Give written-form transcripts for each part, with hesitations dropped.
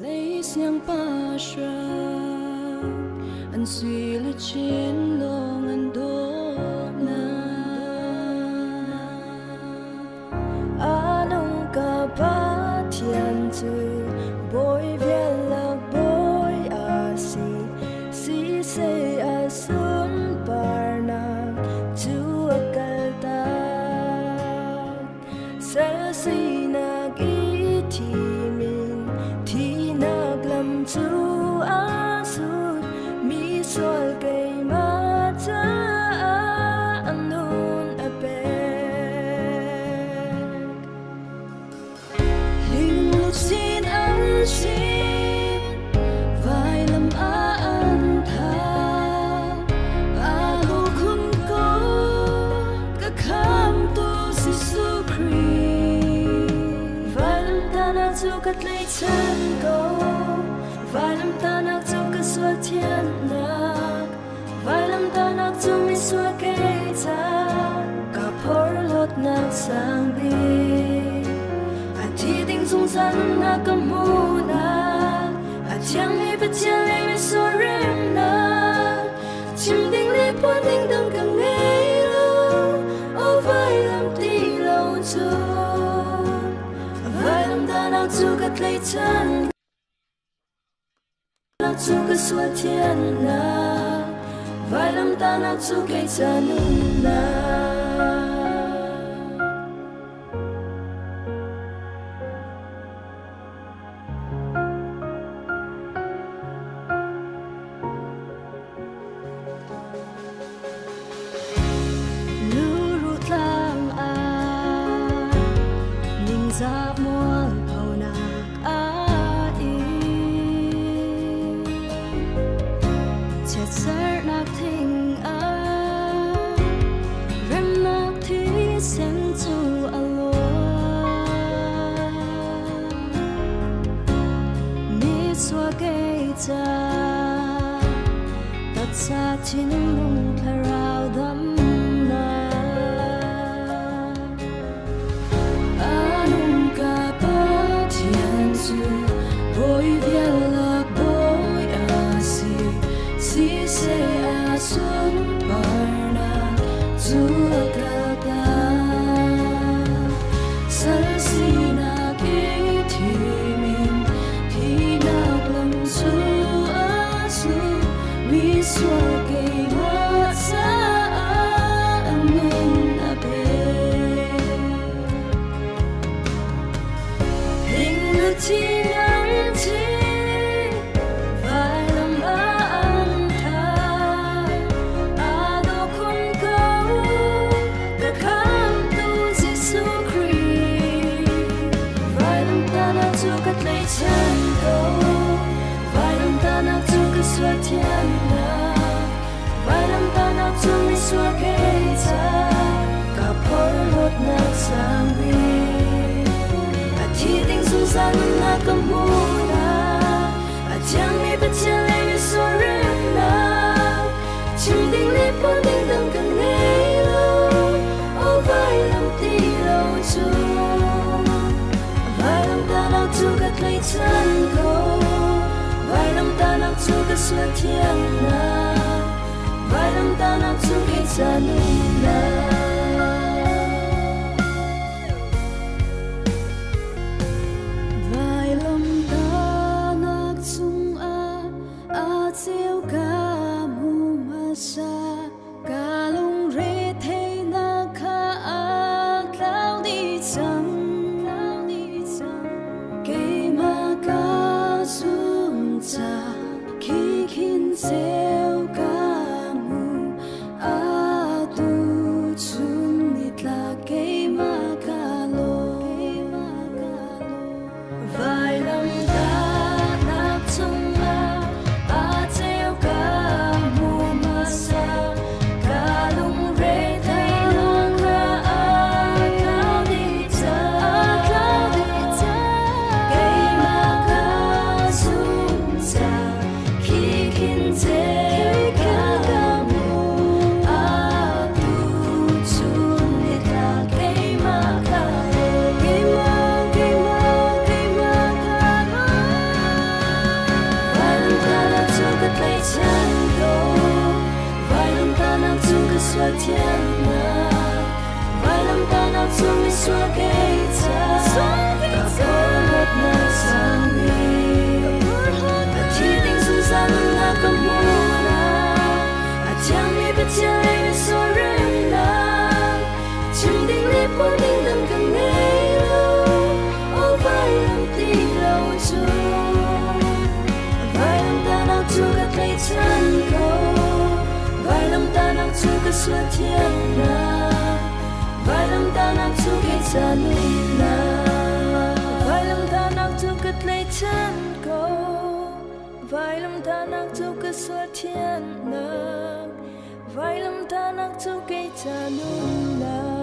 lấy xiang pa shrang an suy le trên long an đô na anong ka ba thian chu boy vial lạc boy a si se a sun par na chu a kal ta sa si na gi thi min thi nag lam chu a su mi sol kai ma cha anun a pe ling lu sin an sin vai lam a an tha a lu khun ko ka kham tu si su kri vai lam ta na chu kat lei chan ko vai lam ta na chu ka sual thian nak vai lam ta na chu mi sual ke cha ka phor lot nak sang bi a thi ding sung san na ka mu na a chang mi ba chian le mi so rem na chim ding le po ding dang ka ngai lo o vai lam ti lo chu vai lam ta na chu kat lei chan na chu ka sual thian na vai lam ta na chu ke cha nu na giáp muôn hầu nạc a y chết sэр nạc thình a rem nạc thi sen chu alo mi xua cây cha tất xa chín nung thà rào đắm boy vial lạc boy a si se a sun par na chu a ka ta sal si na ke thi min thi nak lam chu a su mi so ke ma sa amun a pe ling lu chi suốt thiên na vai lam ta na chu mi suốt cây cha cả phôi lót na sang bi a thi ting su san na kam hu na a chang mi ba cha le mi so rem na chim ding le po ding dang kan nei lo o vai lam ti lo chu vai lam ta na chu kat lei chan ko vai lam ta na chu ka sual thian na vai lam ta na chu ke cha nu na vai lam ta na chung a chiu ka mu ma sa ka lung re thei na kha a cloud đi chang ke ma ka cha khi khin seo ka mu a tu chung nit la ke ma ka lo vai lam ta na chung a cheo ka mu ma sa ka lung re thai long ra a cloud đi cha ke ma ka chung cha khi khin xóa thiên nào vai lòng ta nào chung đi xóa cây cha ta bỏ lót na sang đi ta chỉ tình dung gian na cầm mồ na chẳng biết biết cha lấy xóa rừng na chẳng định lấy phố định đừng cần nghe lâu ô vai lòng tình lâu chung vai lòng ta nào chung gạt lấy chân cầu vai lòng ta nào chung cái xóa thiên nào vai lòng ta nào chung cái cha nuôi na vai lòng ta nào chung cái lấy chân cầu vai lòng ta nào chung cái xóa thiên nào vai lòng ta nào chung cái cha nuôi na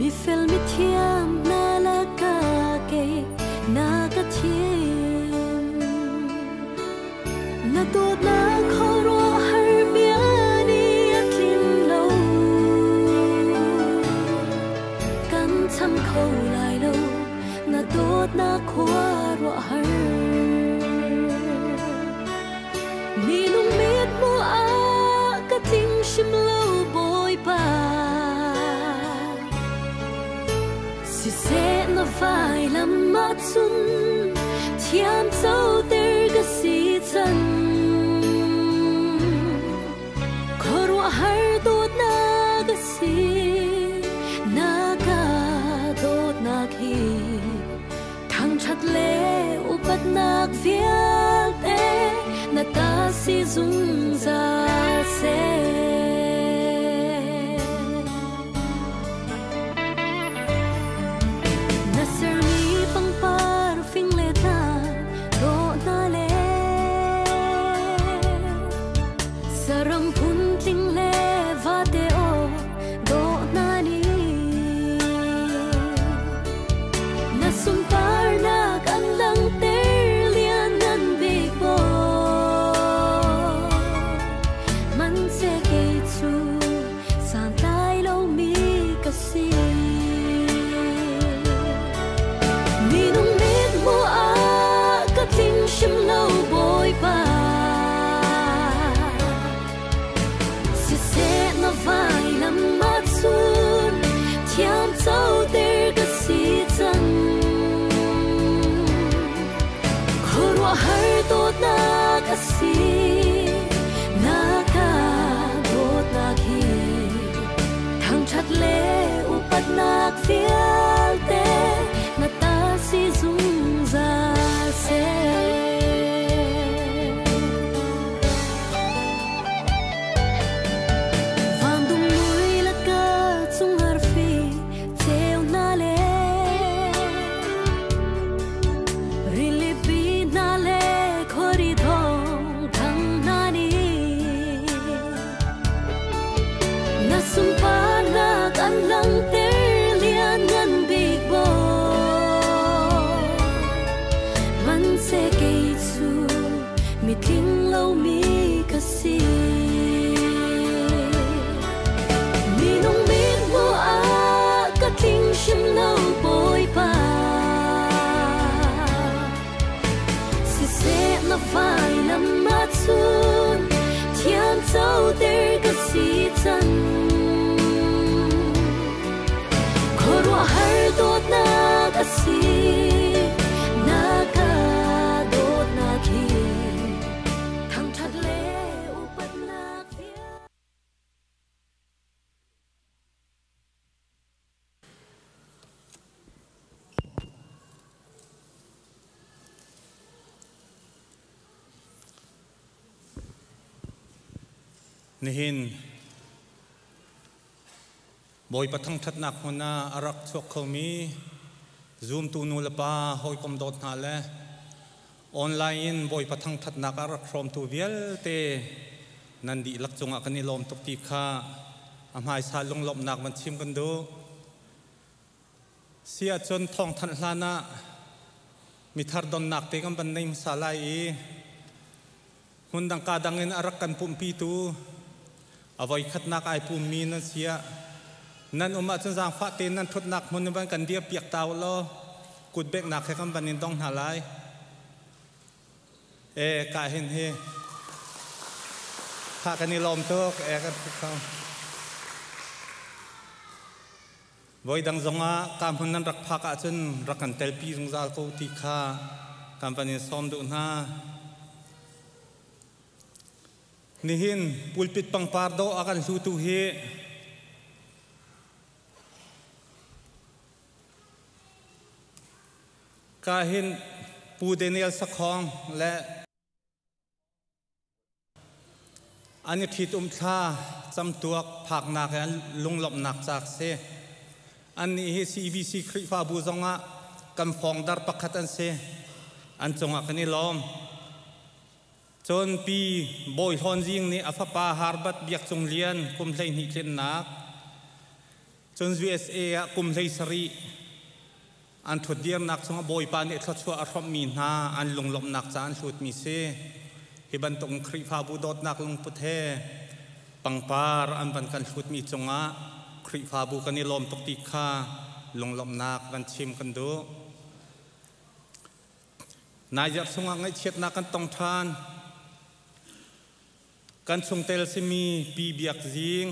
mi fel mi thiam na la ka ke na ka thiam na to na khoro har bia ni atlin lo kan cham khâu lai lo na to na khwa ro har mi nung met mo a ka ting shim lo boy pa si se na vai lam ma chun thiam châu ter ka si chan khoro har dot na ka si na ka dot na khi thang chat le upat nak vial te na ta si zung za se na ser mi pang par fing le ta do na le saram phun ting le va te o do na ni na sum par na kan lang ter lian nan big bo man se ke chu san tai lo mi ka si mi nung met mo a ka ting shim lo boy pa si se na vai lam ma chun thiam châu ter ka si chan khoro har dot na ka si na ka dot na khi thang chat le upat nak fial te na ta si zung za se vandung mui la ka chung har fi teu na le really be na le khori thong thang na ni na sum pa na kan lang ter lian ngan big bo man se ke chu mi thing lo mi ka si mi nung mit mo a ka thing shim lo boy pa si se na vai lam ma chun thiam châu ter ka si chan khoro har dot na ka si na ka dot na khi thang chat le upat nak via nihin boy patang that nak hona arak chok khomi zoom tu nu lapa hoi kom dot na le online boy patang that nak arak from tu vial te nandi lak chunga kani lom tok ti kha amhai sa long lop nak man chim kan do sia chon thong than hlana mi thar don nak te kam ban nei salai hun dang ka dangin arak kan pumpi tu avoi khat nak ai pum mi na sia nan uma chun jang fa te nan thut nak mun ban kan dia piak taw lo kut bek nak he kam ban in dong halai ka hen he kha kan ni lom tok kan khau voi dang zonga kam hun nan rak pha ka chun rak kan tel pi jong zal ko ti kha kam ban in som du na nihin pulpit pang pardo akan lutu he kahin pu Daniel sakhong le ani thit tha cham tuak phak nak an lunglop nak chak se ani he CBC khri fa bu zonga kam phong dar pakhat an se an chonga kani lom chon pi boy hon jing ni afapa harbat biak chung lian kum hlei ni chen nak จน USA กุมเลยสรีอันทุดเดียมนักสงบอยปานเอทชัวอารมมีนาอันลงลมนักจานสุดมีเสฮิบันตงครีฟาบูดอดนักลงพุทเทปังปาร์อันบันกันสุดมีจงะครีฟาบูกันนิลมตกติคาลงลมนักกันชิมกันดูนายยักษ์สงะไงเช็ดนักกันตองทานกันชงเตลซิมีปีเบียกจิง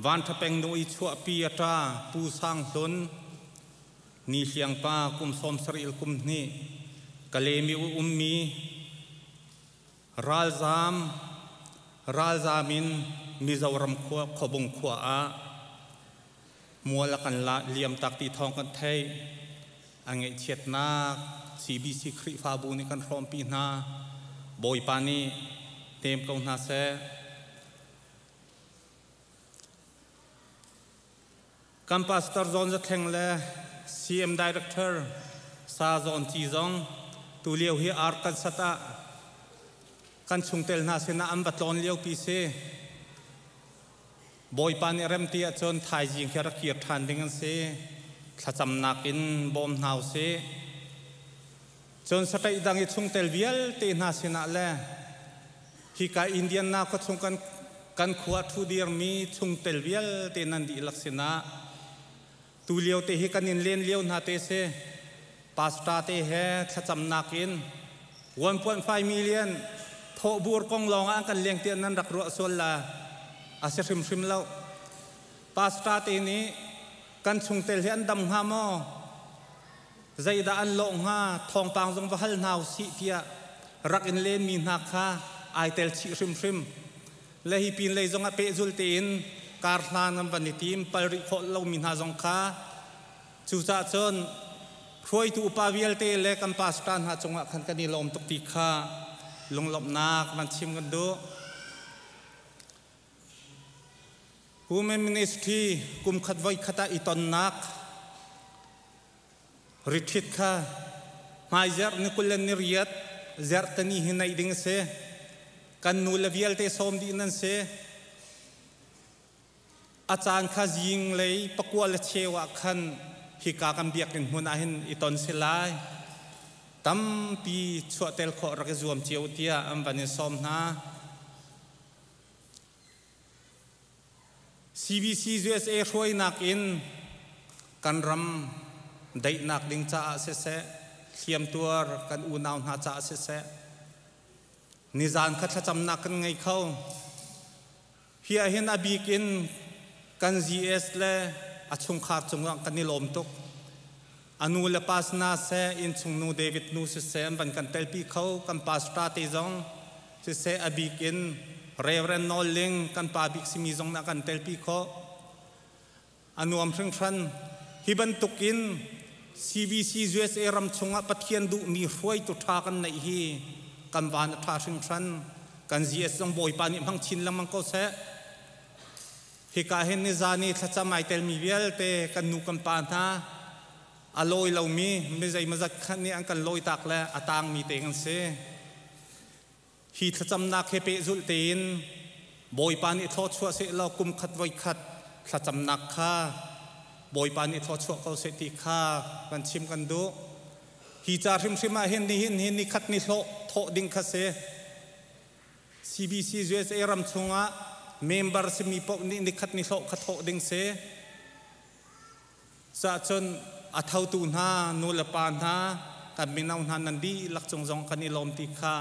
วันทับเป็งโนอิชัวปียตาปูสังตนนี่เสียงป้ากุมสมสริลกุมนี่กะเลมีมีรัลซามินมิจาวรำขวขบงขวามัวละกันละเลียมตักตีทองกันไทยอังเงเชียดนาCBC คริฟาบูนี่กันพร้อมปีนาบอยปานีเต็มกองนาเซกัมปัสตอร์จอนจะแข่งเลย CM Director ซาจอนจีจงตูเลียวฮีอาร์กันสตากันชุงเตลนาเซนาอัมบัตลอนเลียวปีเซบอยปานีเริ่มตีจนไทยจิงแค่รักเกียรติทันดิ้งเซขจำนักอินบอมนาวเซจนสเตย์ดังชุงเตลเวียลตีนาเซนาเลฮิกาอินเดียนนาก็ชุงกันขวดทูดีร์มีชุงเตลเวียลตีนันดีลักษณะตูเลียวเตฮิกันนินเลียนเลียวนาเตเซปาสตาเตเฮขจำนักอิน 1.5 million โถบูร์กองลองอันกันเลี้ยงเตียนนั้นรักรัวส่วนละอาเซริมริมเล่าปาสตาเตนี้กันชุงเตลเฮียนดำหามอใจดาอันลงฮาทองปางจงวัลนาวสิเตียรักอินเลนมีนักฮาไอเตลชิริมริมและฮิปินเลยจงอาเปจุลเตนการลานันบันิทีมปริโคลมีนาจงคาจูจ่าจนครวยตูปาวิลเตเลกันปาสตานหาจงอาคันกันนิลมตกติคาลงหลบนักมันชิมกันดูWomen Ministry กุมขัดไว้ขัดอีตอนนักริทิตค่ะมาเจอนิคุลนิริยัตเจอตันีหินัยดิ้งเสกันนูเลวิลเตสอมดีนั่นเสอาจารย์ข้ายิงเลยปะกัวเลเชวะขันฮิกากันเบียกินหัวหน้าหินอีตอนเสลายตั้มปีชัวเตลขอรักจวมเจียวเตียอันบันสอมนา CBC USA ช่วยนักอินกันรำได้นักดิ้งจ่าเสเสเขียมตัวกันอูนาวหาจ่าเสเสนิจานขัดจำนักกันไงเขาเฮียเห็นอบีกินกัน GS และอชงขาดจงรังกันนิลมตุกอนุเลปัสนาเซอินชงนูเดวิดนูเสเสบันกันเตลปีเขากันปัสตาติจงเสเสอบีกินเรเวนนอลลิงกันปาบิกซิมิจงนักกันเตลปีเขาอนุอัมพริงชันฮิบันตุกิน CBC USA รำชงอัปเทียนดุมีรวยตุทากันในฮีกันวานทาชิงชันกัน GS จงบอยปานิพังชินละมังก็เสฮิกาเห็นนิจานีทัศน์ไม่เตลมีเวลเตกันนูกันปานาอลอยเรามีไม่ใจมาจากขันนี้อันกันลอยตักและอตางมีเตกันเสฮีทัศน์นักเฮเปจุลเตนบอยปานิทอดชัวเสเรากุมขัดไว้ขัดทัศน์นักข้าบอยปานิทอดชัวเขาเสติข้ากันชิมกันดูฮีจาริมชิมาเห็นนี่ขัดนี่โถดิ้งข้าเส CBC USA รำชงะเมมเบอร์สมีปกนี่ขัดนี่โถขัดโถดิ้งเสซาจนอัฐาวตูนานูเลปานนากันมินาวนานันดีลักจงกันนิลมติข้า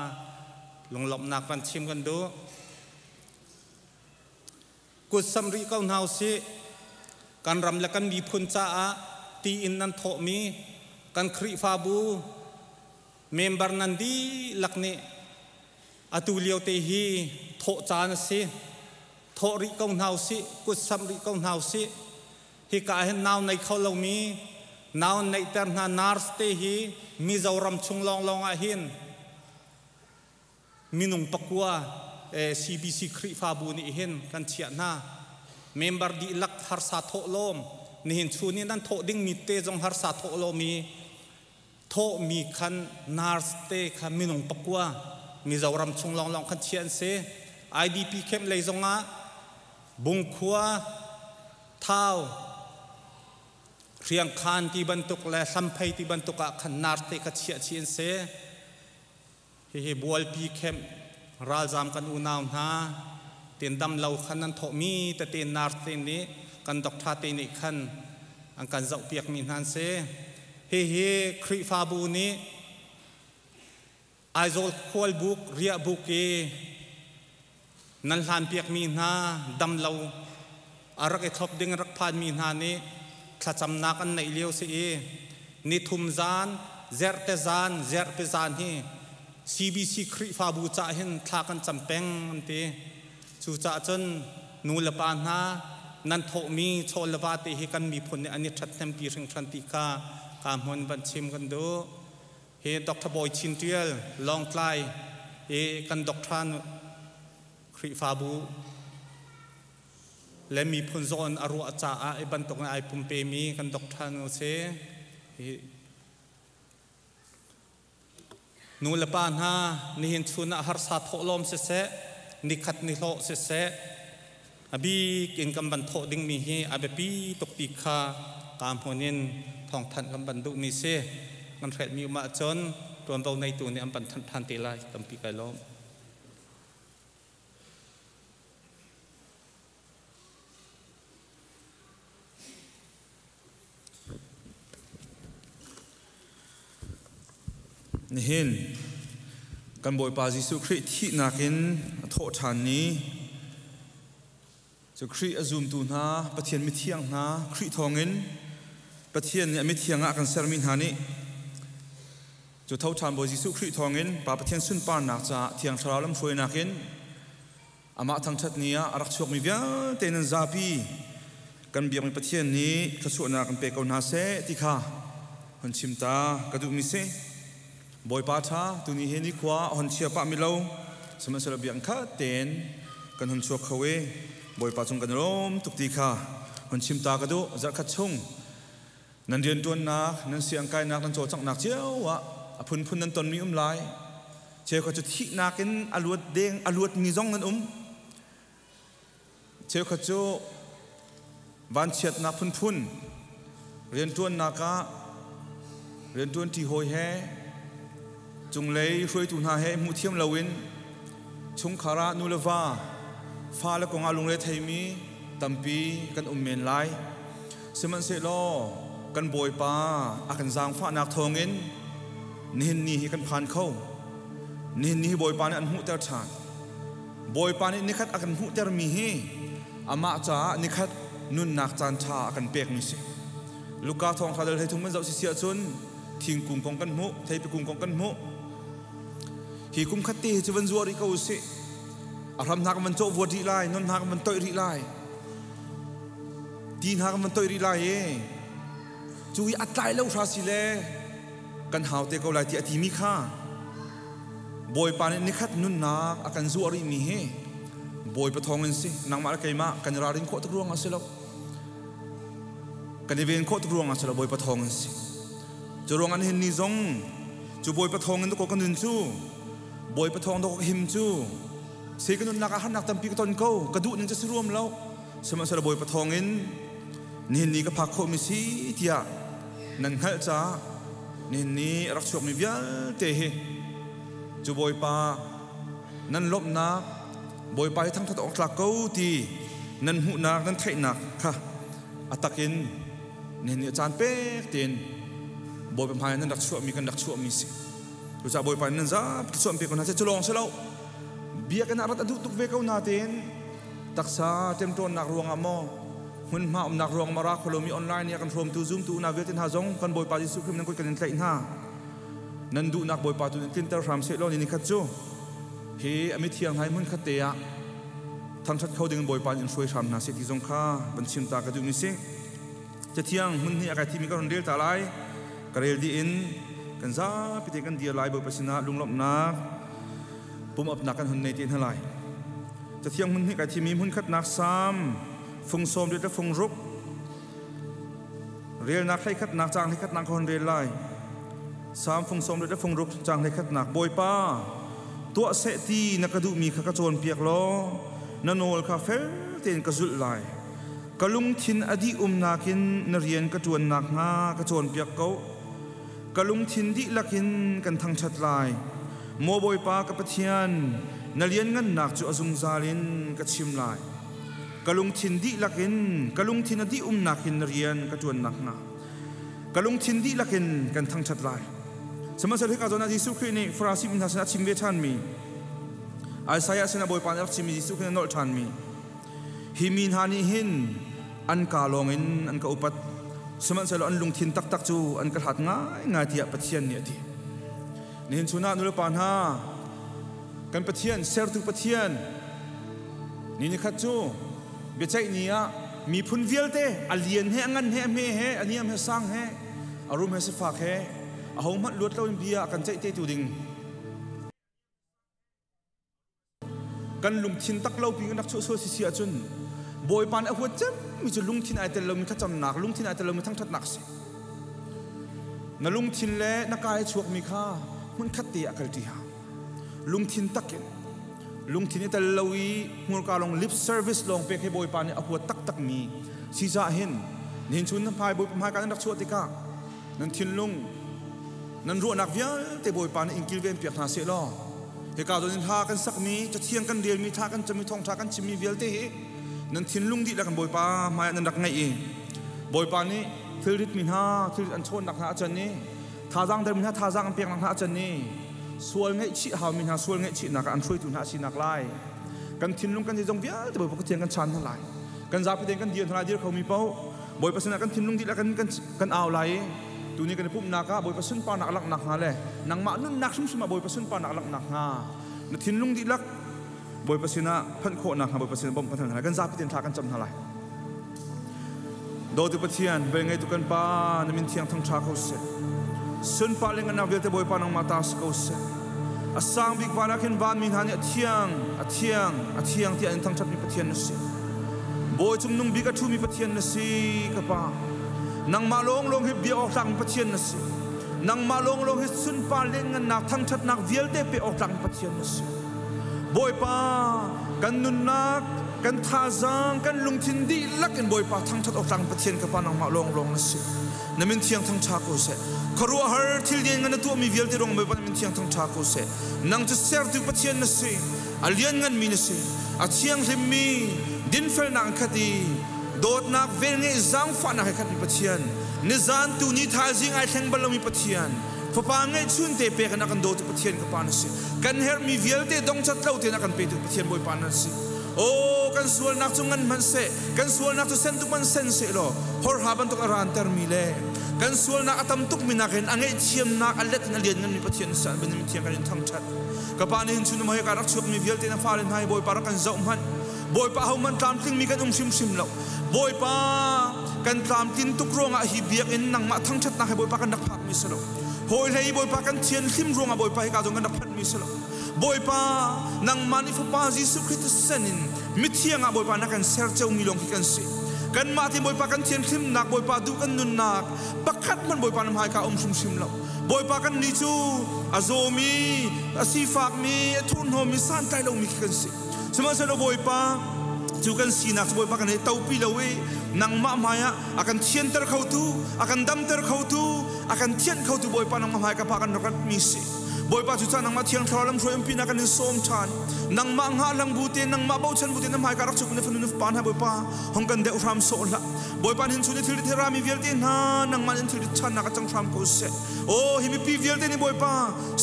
ลงหลบนักกันชิมกันดูกุศลริก้าหนาวสิการรำและกันมีพุนจ้าตีอินนันโถมีกันคริฟาบูเมมเบอร์นันดีลักนี้อตุเลียวเตฮีโถจานสิโถริก้าหนาวสิกุศลริก้าหนาวสิฮิกาเห็นนาวในเขาเรามีนาวในเตอร์นานาร์สเตฮีมีเจ้ารำชงลองอาหินมินุงปกัวCBC คริฟาบูนี่เห็นกันเชียนาเมมเบอร์ดีลักฮาร์ซาโตโลมนี่เห็นชูนี่นั่นโตดิ้งมีเตจงฮาร์ซาโตโลมีโตมีคันนาร์สเตคันมินุงปกัวมีเจ้ารำชงลองกันเชียนเซ IDP เข้มเลยจงอ่ะบุงขัวเท้า รียงคานที่บรรทุกและสัมภัยที่บรรทุกขันนาร์เตกัดเชียเชียนเสเฮบัวปีเข้มราลจามกันอุณาวนาเตียนดำเหล่าขันนั้นทมีแต่เตียนนาร์เตนี้กันดอกทาเตนิขันอันกันเจ้าเปียกมีนันเสเฮครีฟาบูนี้ไอโซลควอลบุกเรียบุกเอนั่นลานเปียกมีนาดำเหล่าอารักเอทบดึงรักพานมีนานี้ถ้าจำนักอันในเลี้ยวเสียนิทุมจานเจรเตจานเจรเปจานฮีCBC ครีฟาบูจ่าเห็นทากันจำเป็นอันเตจู่จ่าจนนูลปานฮานันโทมีโชลวาติเฮกันมีผลในอันนี้ชัดเต็มปีเริงทันติกาการมนบัญชิมกันดูเฮดรบอยชินเทียลลองไลเฮกันดรทานครีฟาบูและมีผลโซนอรุอาจาไอบันตกในไอปุ่มเปมีกันดรทานเซนูลปานฮานี่เห็นชุนอาหารสัตว์โลมเสะนิขัดนิโลเสะอบีกินกำบันโทดิ่งมีเฮอเบปีตกปีคากามหัวนินทองทันกำบันดุนิเซมันเฟดมีมาจนรวมเราในตัวนี้อันบันทันตีไลกำปีไกล้อมนี่เห็นกันบ่อยปาจิสุคริที่นักินโทษฐานนี้จะคริอซุมตูนาปะเทียนมิเทียงนาคริทองเงินปะเทียนเนี่ยมิเทียงอ่ะกันเซอร์มินหานี้จะเท่าทานบ่อยจิสุคริทองเงินปาปะเทียนสุนปานนักจะเทียงชราลำฟวยนักินอามาทางชัดนี้อารักชกมีเวียเตนันซาปีกันเบียงมีปะเทียนนี้กระสุนนักกันเปกเอานาเซติคาหันชิมตากระดูมิเซบอยปาชาตุนี้เฮนิขวาหันเชียปะมิโลสมัยสระเบียงข้าเต็นกันหันชัวเขาเวบอยปาจงกันล้มตุกตีข้าหันชิมตากระดูจักขัดชงนันเรียนตัวนักนันเสียงกายนักนันโจจักนักเจ้าวะพุนนันตนมีลายเจ้าเขาจะที่นักกินอลวดเด้งอลวดมีจ้องนันเจ้าเขาจะวันเฉียดนักพุนเรียนตัวนักเรียนตัวที่โหยแฮจงเลยช่วยตุนหาให้มุเทียมลาวินชงคารานูเลวาฟ้าและกองอาลุงเลไทมีตัมปีกันเมนไลสมันเสลอกันบอยปาอากันจางฟ้านักทองเงินนี่นี่กันผ่านเข้านี่นี่บอยปานี่อันหูเตอร์ชานบอยปานี่นิคัดอากันหูเตอร์มีเฮอามาจ้านิคัดนุนนักจานชาอากันเปียกมิสิลูกกาทองคาเดลให้ทุ่งมันเจ้าเสียชนทิ้งกุมกองกันมุไทยไปกุมกองกันมุฮีคุมขัดตีจะวันจัวริกาอุสิอารมณ์นักมันโจวัวดีไลนนนักมันต่อยดีไลดีนักมันต่อยดีไลจุยอัดไลแล้วราศีเล่กันหาวเตะเกาไลที่อธิมิค่าบอยปานนิคัดนุนนักอาการจัวริมีเฮบอยประทองเงินสินางมาละไกมากันรารินโคตรรวงอาศัยแล้วกันเวียนโคตรรวงอาศัยแล้วบอยประทองเงินสิจะรวงอันเห็นนิจงจูบอยประทองเงินตัวกันนึนจูบอยประทองตัวหิมจูเสกนุนนักอาหารนักตั้มปีกตนเก้ากระดูนึงจะสรวมแล้วสมัยสระบอยประทองเงินนี่นี่ก็พักโคมิสีเทียนันฮัลจ้านี่นี่รักชกมีเวียเตะจูบอยปานั่นลบนักบอยปาทั้งทัดออกหลักเก้าตีนั่นหูนักนั่นไทยนักค่ะอัตกินนี่นี่อาจารย์เป๊กเตียนบอยเป็นพายนั่นดักชั่วมีกันดักชั่วมีสิรู้จักบอยไปนั่นจ้าส่วนเปียกคนนั้นจะลองเสียแล้วเบียกันอารัดทุกเวก้านาเต็นตักษาเต็มตัวนักรวงอามอหุ่นมานักรวงมารักคนเรามีออนไลน์เนี่ยกันพร้อมตูซูมตูนาเวตินหาจงกันบอยปาจิสุขนั้นก็กันเล่นหน้านั่นดูนักบอยปาตูตินเตอร์ฟรามเซโลนี่ขัดจูเฮอเมทียงให้มันขัดเตียทั้งชัดเขาดึงบอยปาจินช่วยทำนาเสติจงค่าบัญชีตากระดุมิเซจะเที่ยงมันนี่อากาศที่มีการเรียลตาไลกระเรียลดีอินกันซาพิธีกันเดียร์ไลบอยปัสนาลุงลบนักปุ่มอับนักกันหุ่นในตีนเท่าไรจะเที่ยงมันนี่อากาศที่มีหุ่นขัดนักซ้ำฟงโซมด้วยแต่ฟงรุกเรียลนักให้ขัดนักจางให้ขัดนักคนเรียลไลซ้ำฟงโซมด้วยแต่ฟงรุกจางให้ขัดนักบอยป้าตัวเสตีนักกระดูมีขกระโจนเปียกล้อนโนลคาเฟ่เตียนกระสุดไล กะลุงทินอดีนากินนเรียนกระจวนนักงากระจวนเปียกเกากะลุงทินดิลักินกันทั้งชัดลายโมบอยปากะปะเทียนนเรียนงันนักจุอซุงซาลินกะชิมลายกะลุงทินดิลักินกะลุงทินอดีนากินนเรียนกระจวนนักงากะลุงทินดิลักินกันทั้งชัดลายสมัยที่กาโจนาจิสุครีนี่ฟราซิมินทัศนชิมเวชันมีไอซายาเซนาบอยปานอักชิมิจิสุครีนนอลชันมีฮิมินฮานิหินอันกาลงอินอันกาอุปัตสมัยที่เราอันลุงทินตักจูอันกระหัดง่ายที่ปัจเจียนเนี่ยที่นี่เห็นสุนัขนุลปานฮากันปัจเจียนเซอร์ตุปัจเจียนนี่ขัดจูเบใจนี่อะมีพุนเวลเตอเลียนเฮงันเฮเมเฮอันนี้เฮสังเฮอารมณ์เฮสฟากเฮอาหงมัดลวดเล่าอินเบียกันใจเตตูดิงกันลุงทินตักเล่าปีกันนักโชว์สิเสียจนบอยปานเอาหัวเจ็บมีจุลุงทินไอเตลเรามีขัดจำหนักลุงทินไอเตลเรามีทั้งทัดหนักสินลุงทินเล่นักกายชวกมีค่ามันขัดเตียกันที่หาลุงทินตักเองลุงทินไอเตลเราอีหัวกาลงลิฟเซอร์วิสลงไปให้บอยปานเนี่ยเอาหัวตักมีซีจ่าเห็นเห็นชุนน้ำพายบอยพายกันนักโชว์ติกานั่นทินลุงนั่นรู้นักวิญญาณแต่บอยปานอิงกิลเวนเปียกหาเสียล้อเหตุการณ์ตอนนี้ท่ากันสักมีจะเที่ยงกันเดียนมีท่ากันจะมีทองท่ากันจะมีเวลเตะนั่นทินลุงดีแล้วกันบอยปามานั่นดักไงเองบอยปานี้ทิลริดมินฮาทิลอันชนนักหาจันนี้ท่าจังเดิมมินฮาท่าจังเปียกนักหาจันนี้ส่วนไงชิหามินฮาส่วนไงชินักอันช่วยตุนหาชินักไล่กันทินลุงกันจะจงเวียแต่บอยปาก็เที่ยงกันชันเท่าไรกันจับไปเที่ยงกันเดียนเท่าไรเดียวเขามีเป้าบอยปาสนะกันทินลุงดีแล้วกันเอาไรตัวนี้กันพุ่มนักบอยประสุนปานักหลักนักฮาเลยนังมานุ่นนักสุ่มบอยประสุนปานักหลักนักฮาณทินลุงดีลักบอยประสินะพันโคนักบอยประสินะบ่มกันทางไหนกันซาพิเศษทากันจำทางไหนโดยตัวเทียนเป็นไงตุกันปานมินเทียงทั้งชาเขาเสสุนปาเลงันนาเวลเตบอยปานังมาตาสเขาเสอาสังบิกวานักเห็นบ้านมินหานี่เทียงที่อันทั้งชัดมีปะเทียนนั่นสิบอยจุ่มนุ่งบิกทูมีปะเทียนนั่นสิกับปานังมาลงให้เบียออกทางปะเทียนนั่นสินังมาลงให้สุนปาเลงันนักทั้งชัดนักเวลเตไปออกทางปะเทียนนั่นสิบอยปากันนุนนักกันท่าจังกันลุงทินดีลักกันบอยปาทั้งชัดออกทางปะเทียนกับปานังมาลงนั่นสินั่นเป็นเทียงทั้งชาโคเสครัวฮาร์ทิลเดียนกันตัวมีเวลเตรงบอยปาเป็นเทียงทั้งชาโคเสนังจะเซอร์ตุปะเทียนนั่นสิอัลเลียนกันมีนั่นสิอาเทียงริมมีดินเฟลนังคดีโดดนักเวงเงจังฟันนักขัดมีปะเทียนนิจานตูนี้ท่าจิงไอแทงบอลมีปะเทียนพอปางเงชุนเตะเปกันนักกันโดดปะเทียนกับปานันสิกันเฮร์มีเวลเตดงชัดเล่าเตนักกันเปตุปะเทียนบอยปานันสิโอ้กันส่วนนักจุงันมันเสกันส่วนนักจุเซนตุมันเซนเสโลฮอร์ฮาบันตุกอารานเตอร์มิเลกันส่วนนักอัตมตุกมินักเห็นอังเงเชียมนักอัลเลตนัลเลียนเงินมีปะเทียนสันเป็นมีเทียงกันทั้งชัดกับปานี่เห็นชุนมาให้การรักชกมีเวลเตนักฟาเลนไฮบอยปารักกันเจ้ามันบอยปาเขามันตามทิ้งมีกันชิมแล้วบอยปากันตามทิ้งทุกโรงอาฮิเบียกเอ็นนังมาทั้งชัดนักให้บอยปากันนักพักมิสโลโฮยให้บอยปากันเทียนทิ้งโรงอาบอยปาให้การจงกันนักพักมิสโลบอยปานังมานิฟปาจิสุคริสเซนินมิเทียงอาบอยปานักกันเซอร์เจ้ามีลงที่กันสิกันมาที่บอยปากันเทียนทิ้งนักบอยปาดูกันนุนนักปักขัดมันบอยปานำให้การชิมแล้วบอยปากันนิจูอาโซมีอาซีฟากมีทุนโฮมิสันไตลงมีกันสิสมัยเสด็จบอยปาจูกันสีนักบอยปากันให้เต้าปีละเวนังมาหมายอากันเทียนเตอร์เขาตูอากันดำเตอร์เขาตูอากันเทียนเขาตูบอยปานังมาหมายกับพากันรักมีสิบอยปาจุดนังมาเทียงทรลำช่วยปีนักกันในโซมชานนังมาหาลังบูเตนังมาเบาชันบูเตนังหมายกับรักชุกในฝันนุฟปานให้บอยปาห้องกันเดอุรามโซละบอยปาเห็นชุดในทิลเทรามีเวลเตนานังมาเห็นทิลชันนักจังทรามกุเสโอ้ฮิมิปีเวลเตนี่บอยปา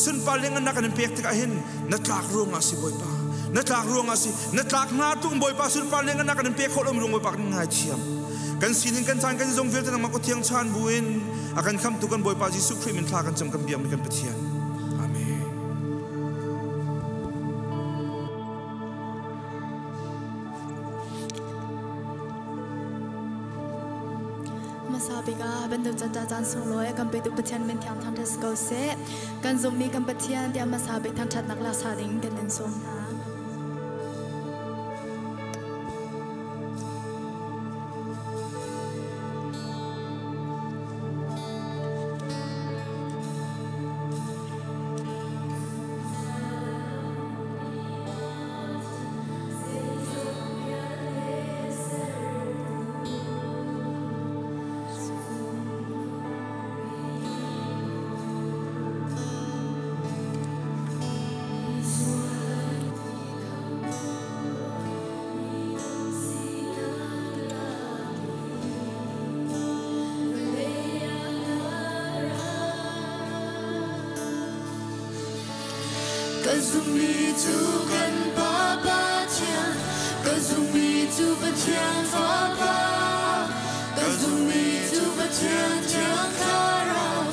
สุนปาเลงันนักกันเปียกติกาเห็นนักลากร่วงอาศิบอยปานักลากร่วงอาศินักลากนาตุ้งบอยปาสุนปาเลงันนักกันเปียกโคลอมร่วงบอยปากันง่ายเชียมกันสินินกันจานกันจงเวลเตนังมาก็เทียงชานบุญอากันคำตุกันบอยปาจิสุคริมินทากันจำกันเบียมกันเปเทียนอาเมนมาซาบิกาเป็นตัวจัดจานส่งลอยกันไปตุปเทียนเป็นทางทางเทสโกเซกันจงมีกันปเทียนเดียมาซาบิกทางชัดนักลาซาดิงกันเล่นส่งนะ dùng mi tu gần ba ba thiên cả dùng mi tu bất thiên phá ba cả dùng mi tu bất thiên thiên khá ra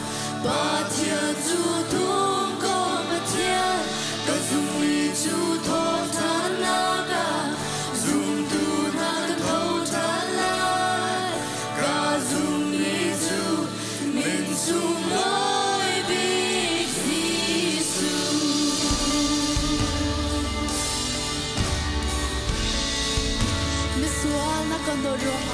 ba thiên tu tung có bất thiên cả dùng mi tu thọ than na cả dùng tu na cần thâu than lại cả dùng mi tu mình dùng lối biết Giêsu Miswa na kando ro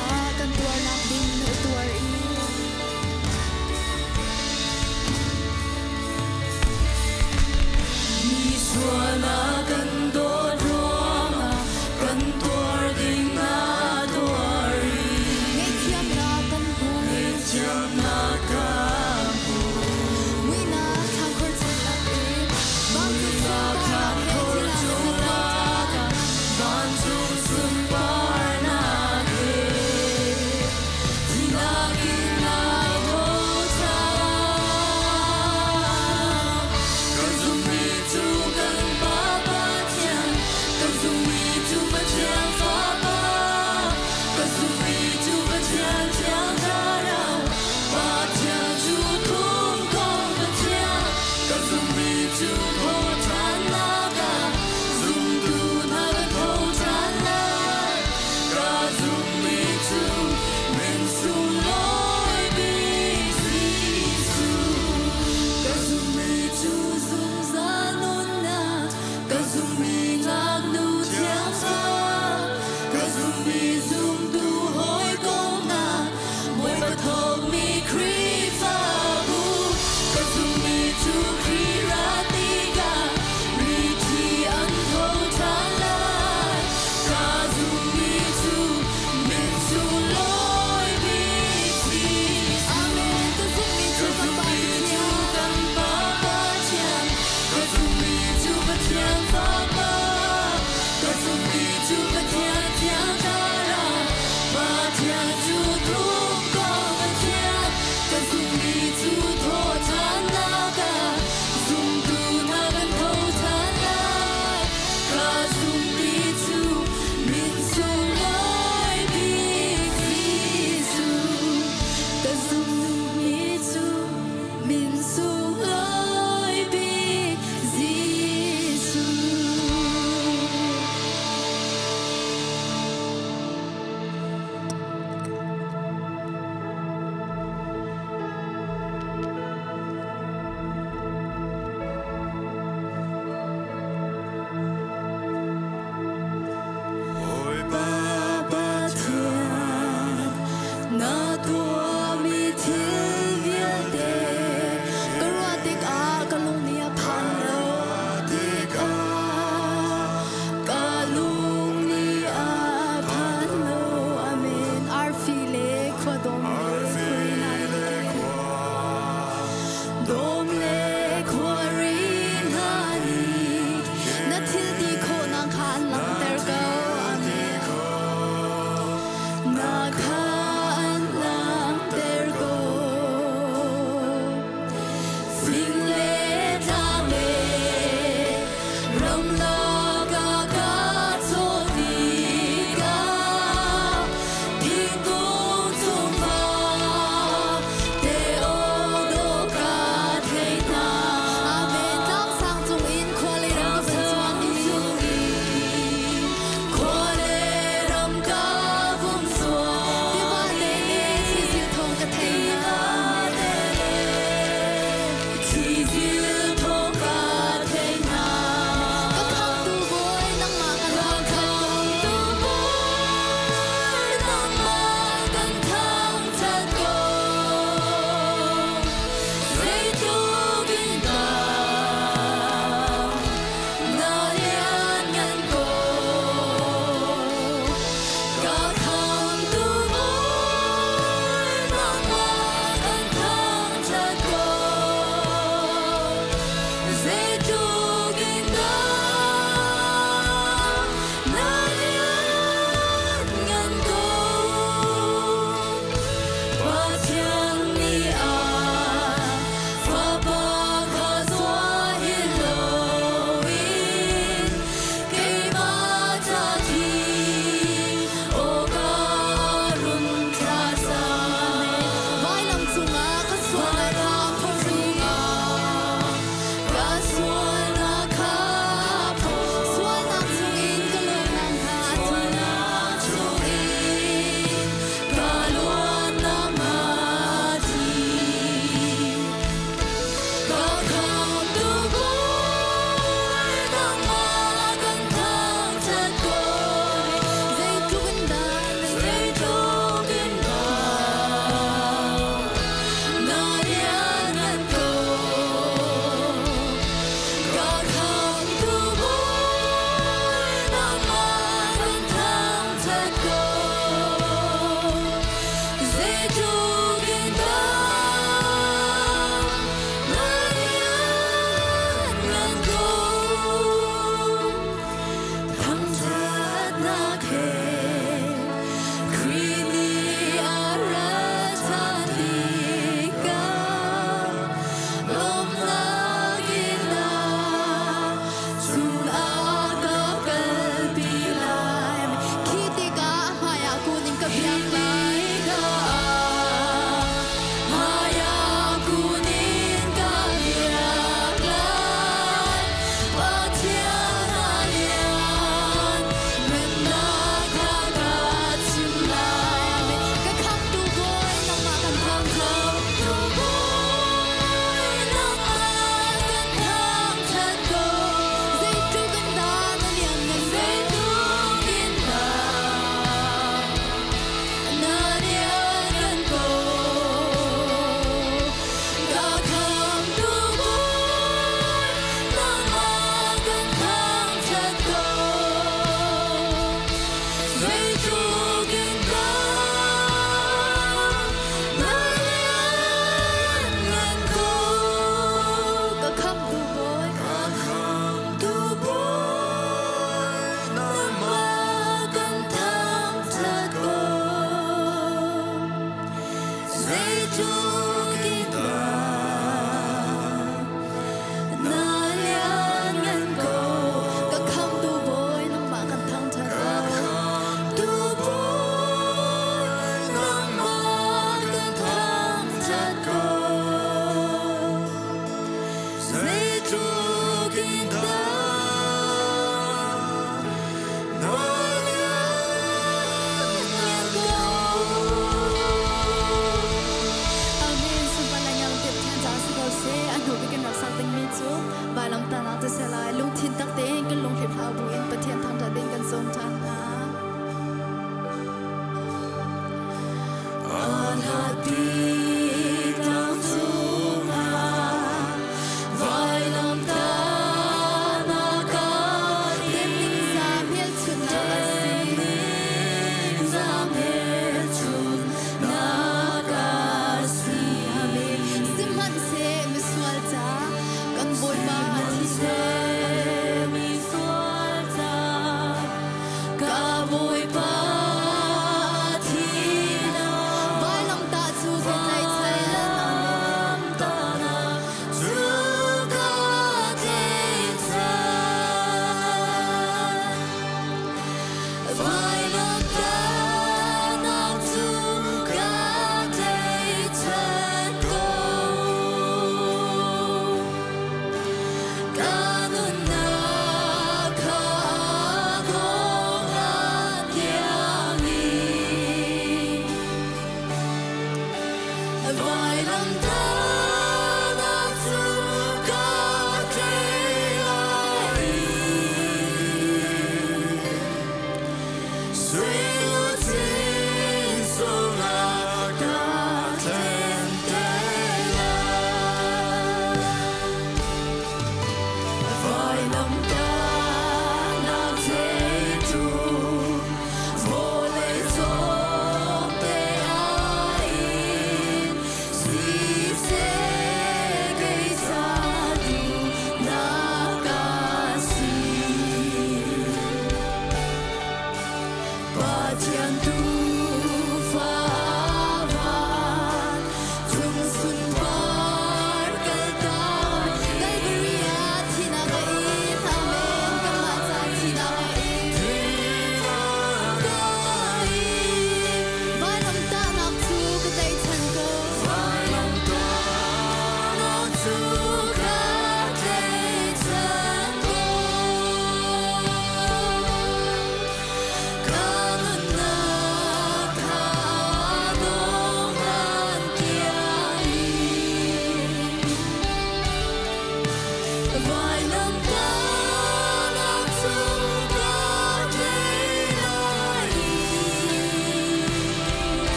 Say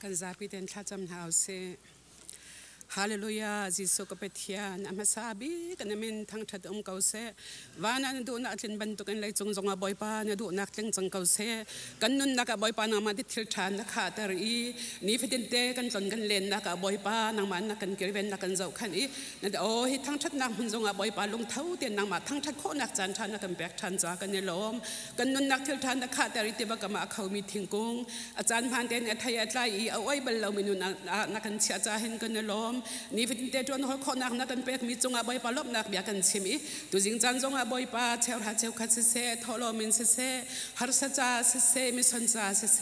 กันซาปิเดนท่าจำหาวเซฮาเลลูยาจิสุกเปทียนอามาซาบีกันมินทั้งทัดเกาเซวานันดูนักเล่นบันตุกันเลยจงอาบอยปานดูนักเล่นจังเกาเซกันนุนนักบอยปานามาดิทิลชานนักขาตารีนี่ฟิดินเตกันจนกันเล่นนักบอยปานังมันนักกันเกลียนนักกันเจ้าขันอีนั่นโอ้ฮิทั้งทัดนักมันจงอาบอยปาลงเท้าเตียนนังมาทั้งทัดโคนักจันทานักกันแบกชันจากกันเนลมกันนุนนักทิลชานนักขาตารีเตบกมาเขามีทิ้งกงอาจารย์พันเตนอัธยาใจเอาไว้บรรลุมินุนักกันเชียจาเห็นกันเนลมนี่ฟินเตจวนหัวคนนักกันเป็กมีจงอาบอยปาลบนักเบียกันชิมีตัวจริงจันจงอาบอยปาเชลหาเชลคัดเซทอลมินเซฮาร์สจ้าเซมิสันจ้าเซ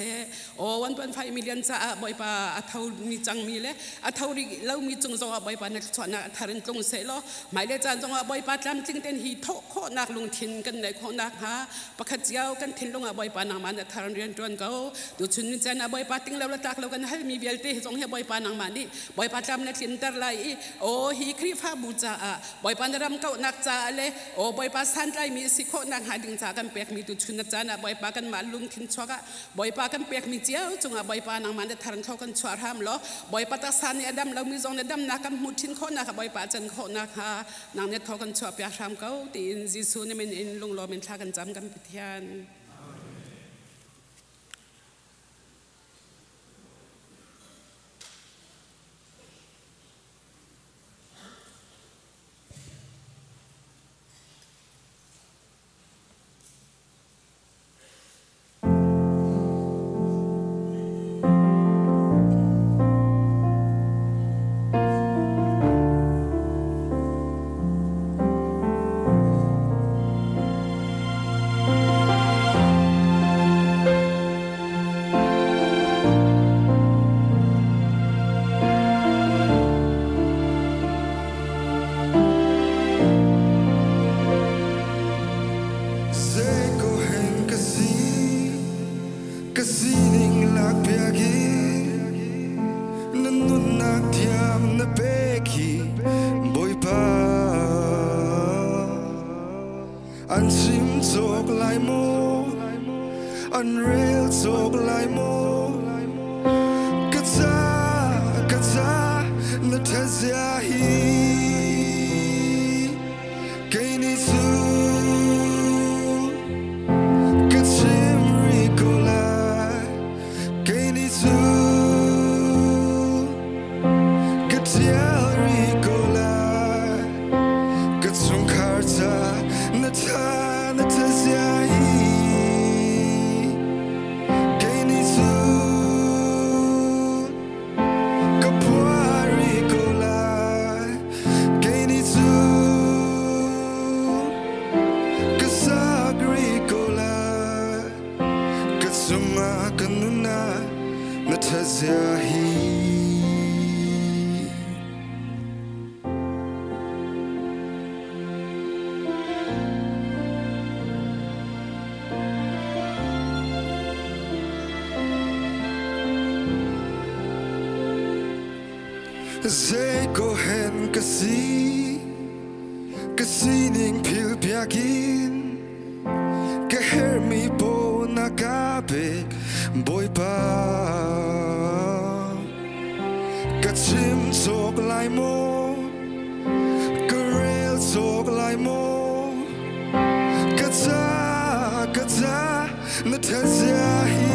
โอ้1.5 มิลลิอนจ้าบอยปาอัฐาวมีจังมีเลยอัฐาวรีเรามีจงอาบอยปานักชวนนักทารินตรงเซลหมายเลจันจงอาบอยปาจำจริงเต็นฮีโตโคนักลงทินกันในโคนักฮะปะขัดเจ้ากันทินลงอาบอยปานังมันทารินเรียนจวนเขาตัวชุนจันอาบอยปาติ้งเราละตักเรากันให้มีเวลเตจงให้บอยปานังมันนี่บอยปาจำนักทินตร์ไลโอ้ฮีครีฟ้าบูจ้าบอยปานรำเก่านักจ้าเลยโอ้บอยปาสันไรมีสิโคนักหาดึงจากกันเปียกมีตุชุนจ้านะบอยปากันมาลุงทินชัวกะบอยปากันเปียกมีเจ้าจงบอยปานังมันได้ทารันเขากันชัวรามล้อบอยปาตาสันเนี่ยดำเรามีจงเนี่ยดำนักกันมุทินโคนักบอยปาจันโคนักฮะนางเนี่ยเขากันชัวเปียกรามเขาตีอินจิซูเนี่ยมันอินลุงรอมันทากันจำกันพิธีนKainisu Natazahi Zay kohen kasi ning pil piakin kaher mi po nakapik boy pa kachim sok lai mo karel sok lai mo kaza natazahi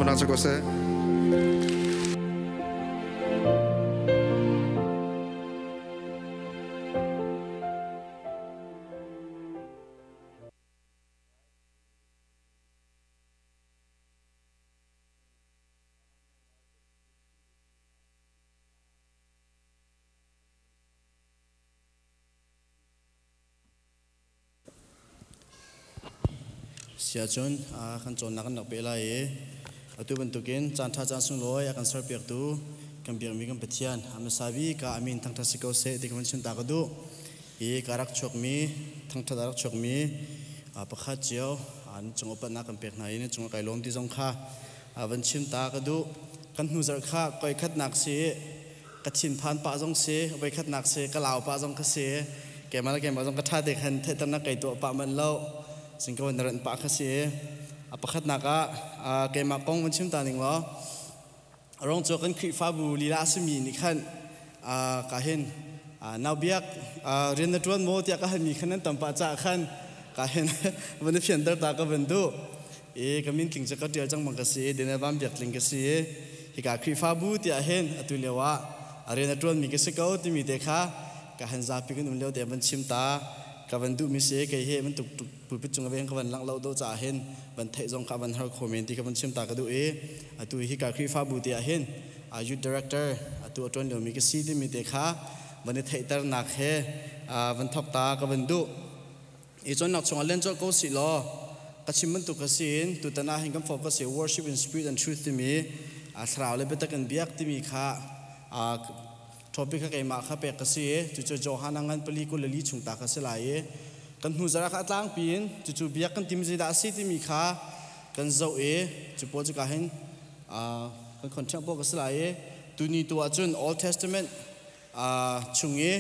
Menacok saya. Siapun akan conakan nak belai. Atu bentukin canta cansung loy akan serpiak tu kambiak mi kompetian amasabi ka amin tang tasikau se di konvention takadu karak chok mi tang tarak chok mi pakhat jiao an chungopat na kampiak na ini chung kai lom ti jong kha avanchim takadu kan nuzar kha koi khat nak se kachin phan pa jong se bai khat nak se kalau pa jong kha se kemal jong ka tha de khan the tam na kai to pa man lo singkaw naran pa kha se apakhat naka kema kong wanchim taning lo arong chokan khri fabu lila asmi ni khan kahin nabiak ren natwan mo tia ka han mi khanan tampa cha khan kahin ban fiender ta ka bandu kamin king chaka tia jang mangkasi dena bam biak ling kasi hi ka khri fabu tia hen atulewa ren natwan mi ke sekau ti mi dekha kahan zapi kan umleo de ban chim ta kabandu mi se kai he man tuk pupit chung aveng kaban lang lo do cha hen ban thai jong ka ban har comment ti kaban chim ta ka du atu hi ka khri fa bu ti a hen youth director atu atron lo mi ke si ti mi te kha ban thai tar nak he ban thok ta kaban du chon nak chung len cho ko si lo ka chim man tu ka sin tu ta na hin kam focus se worship in spirit and truth ti mi thraw le beta kan biak ti mi kha topic ka ma kha pe ka si chu johanangan pali ko lali chung ta ka se lai kan hu zara kha tlang pin chu biak kan tim ji da si ti mi kha kan zo chu po chu ka hen kan content po ka se lai tu ni tu achun old testament chungi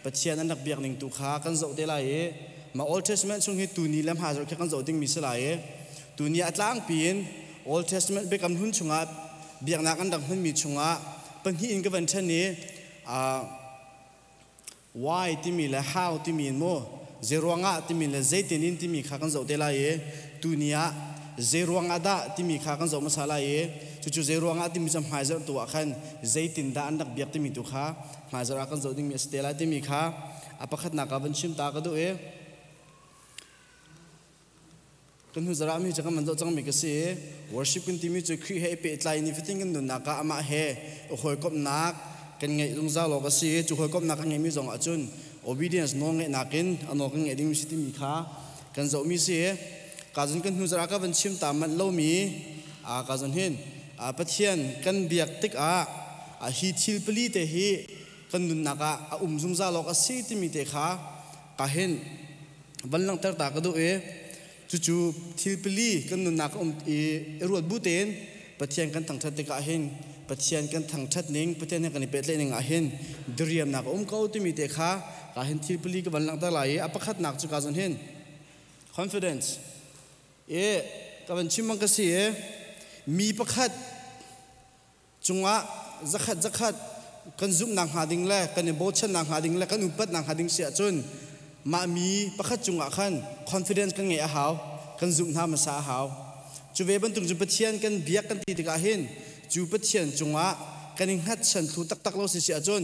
pachian an nak biak ning tu kha kan zo de lai ma old testament chungi tu ni lam ha zo kan zo ding mi se lai tu ni atlang pin old testament be kam hun chunga biak na kan dang hun mi chunga pan hi in ka ban chan ni why ที่มีและ how ที่มีโมเจรวงะที่มีและเจตินินที่มีข้ากันเจ้าเตลายตุเนียเจรวงะดาที่มีข้ากันเจ้ามาสลายจู่ๆเจรวงะที่มีจำหายจากตัวขันเจตินดาอันดักเบียกที่มีตัวข้าหายจากกันเจ้าที่มีสเตลายที่มีข้าอภัทนักบัญชิมตากระดูกันหูจรามีจักรมันจะจังมีกษีworship กันที่มีจุดคุยให้เปิดไลน์นี่ฟิตติ้งกันดูนักอามาเฮโอ้โหกบนักกันไงลงจากโลกษีจู่โหกบนักกันไงมีจงอาจุน obedience น้องไงนักินอันน้องกันไงดิ้งมีสิทธิมีข้ากันจะมีสิการจนกันหูจราก็เป็นชิมตามมันเล่ามีการจนเห็นประเทศกันเบียกติกฮีทิลปลีเตฮีกันดูนักจุงจากโลกษีที่มีเตข้าการเห็นวันหลังตากระดูจู่ๆทิลปลีกันนุนักรวดบูเตนประเทศกันทั้งชัดเด็กอาเห็นประเทศกันทั้งชัดนิ่งประเทศนี้กันเป็นเรื่องอาเห็นดรียมนักเขาที่มีเตะขาอาเห็นทิลปลีกันวันหลังตลายอภัทนักจุกาจนเห็น confidence กันชิมมังกษีมีประคัดจุงะจักขัดกันซุ่มนางหาดิ่งแลกันโบชันนางหาดิ่งแลกันอุปนางหาดิ่งเสียจนมามีประคัดจุงะขัน confidence กันไงหาวกันซุ่มทำมาสาหาวจูเวบันตุงจูปเทียนกันเบียกันตีตกาเห็นจูปเทียนจุงะกันยิงหัดฉันทุตักเราเสียจน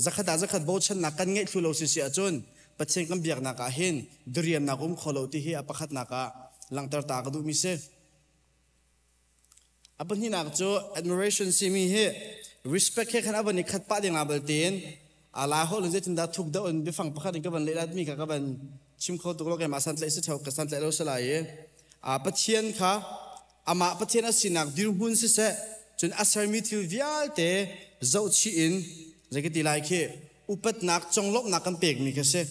จักขัดโบชันนักกันไงทุเราเสียจนปเทียนกันเบียกนักเห็นดรียมนักขลุ่มที่เฮียประคัดนักหลังตาก็ดูมิเซอับนี้นักจู admiration สิมีเฮ respect แค่ขันอับนี้ขัดป้าเดียงอาเบลเตียนลาโฮลจะจินดาทุกเดินไปฟังประคัดกันบันเลดมีกันบันชิมเขาตัวเราแกมาสันเลสเท่ากับสันเลเราสลายปะเทียนค่ะมาปะเทียนอาศินักดิรุหุ่นเสะจนอาศัยมีทิววิอาเตเจ้าชีอินจะกิติไลค์อุปนักจงลบนักกันเปกมีกันเสะ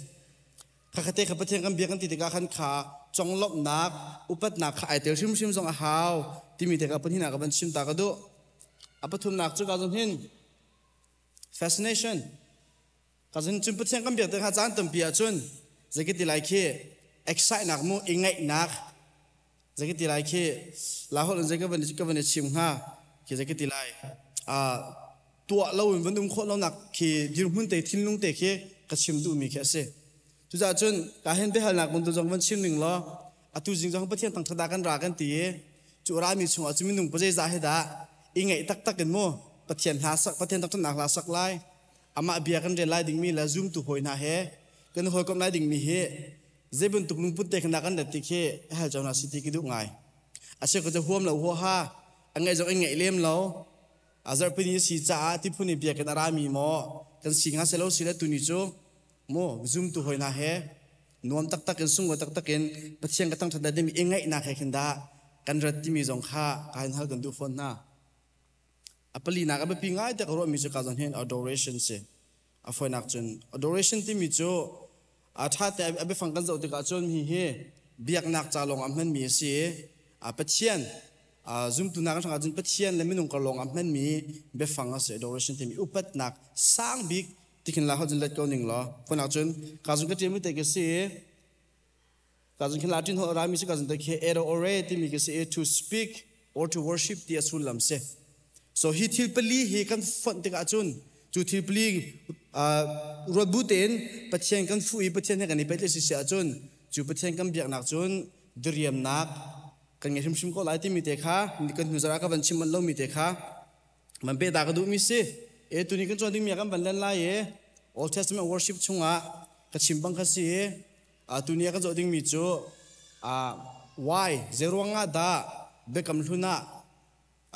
ข้าขเตะข้าปะเทียนกันเบียกันติดกันขาจงลบนักอุปนักข้าไอเตอร์ชิมจงอาหาวที่มีแต่กับปะที่นักกันชิมตากระดูปะทุนนักจุกาจนเห็น fascination กันจนปะเทียนกันเบียแต่ข้าจานตั้มเปียจนจะกิติไลค์excite นักมูอิงไงนักจะกิติไลค์ลาโฮลจะกันชิมฮะคือจะกิติไลตัวเราวันดุมคนเราหนักคือดิรุหุ่นเตะทิ้งลุงเตะคือก็ชิมดูมีแค่เสียทุกอย่างจนการเห็นไปหาหนักมันตัวจังวันชิมหนึ่งล้อตัวจริงจังประเทศต่างทดากันรากันตีจุรามีช่วงจุมีหนุ่มประเทศใจให้ได้อิงไงตักกันมั่วประเทศหาสักประเทศต่างทนักหาสักไล่อามาเบียกันเรียนไล่ดิ่งมีแล้วซูมตัวหอยนาเฮกันหอยก็ไล่ดิ่งมีเฮเจ็บเป็นตุกนุ่งพุทธเตะกันดักกันเด็ดที่เฮให้เจ้าหน้าที่กิดุไงอาเชก็จะห่วงเราหัวฮ่าอันไงจะอันไงเลี้ยมเราอาจจะเป็นยี่สิบจ้าที่พูดในเบียกันอารามีหมอกันสิงหาเซลล์สิเลตุนิโจโมซูมตัวหอยนาเฮนวมตักกันสุ่งตักกันประเทศกันตั้งทัดได้มีเองไงนาแค่กันได้กันรัดที่มีจงค่าการหากันดูฟอนน่าอัปลีนักอัปปีง่ายแต่ก็รู้มีจุดการจันเห็น adoration เสียอัฟอยนักจน adoration ที่มีโจถ้าแต่อัปฟังกันจะอุตกาจนมีเฮเบียกนักจาลงอันมันมีเสียประเทศซุ่มตุนักสังกัดจนประเทศและไม่นุ่งกระลงอันมันมีเบฟังกันเสีย adoration ที่มีอุปนักสร้างบิ๊กที่ขึ้นลาเขาจะเล็ดก้าวหนึ่งหรอคนนักจนการจุนก็เตรียมไม่แต่ก็เสียการจุนขึ้นลาจินหัวรามีสิ่งการจุนแต่แค่ adore ที่มีก็เสีย to speak or to worship ที่สุดลำเสียso he ทิลปลีhe kan fon te ka chun chuทิลปลีรถบูเตนปะเทียนกันฟุยปะเทียนให้กันนี่ไปเลยสิเสียจนจูปะเทียนกันเบียกนักจนดรียมนักกันไงชิมก็หลายที่มีเตะขานี่กันหุจาระกันบันชิมมันเล่ามีเตะขามันเปตากระดูมิสิตัวนี้กันจนที่มีกันบันเล่นไล่Old Testament worship ชงกันชิมบังคัสสิตัวนี้กันจนที่มีจูwhy เจรวงดาเบกัมลุน่า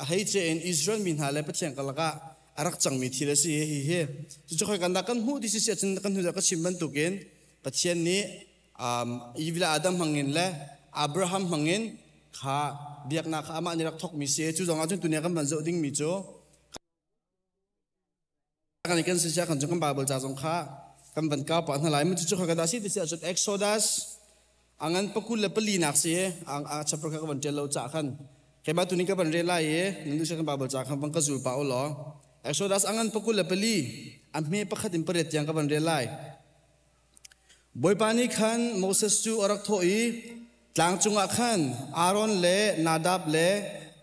ให้เจนอิสราเอลมินหาเลปะเทียนกันละก็อารักจังมีทีละสิเฮ้จุดค่อยกันดักกันหูดิสิเสียจนกันหูจะก็ชิมบันตุกินปะเทียนนี้อีวิลาอาดัมหังเงินและอับราฮัมหังเงินข้าเบียกนักอามานี่รักทกมีเสียจุดจังอาจจะตัวนี้กันบันจะดิ้งมีโจกันอีกกันสิเสียกันจุดกันบาเบิลจ่าจงข้ากันบันก้าวปานหลายมันจุดค่อยกันได้สิดิเสียจุด Exodus อังนั้นปะกุลและปลีนักเสียชับประกันบันเจริญจ่ากันแค่บ้านตัวนี้ก็บันเรียนไล่นั่นดูเชื่อกันบาเบิลจากคำบังกจูป่าวหรอเอ็กโซดัสอังกันปกุลเปลีอันเมย์ประคัดอิมเปรตยังก็บันเรียนไล่บอยปานิขันโมเสสจูอรักโถอีหลังจุงอัขันอารอนเล่นาดับเล่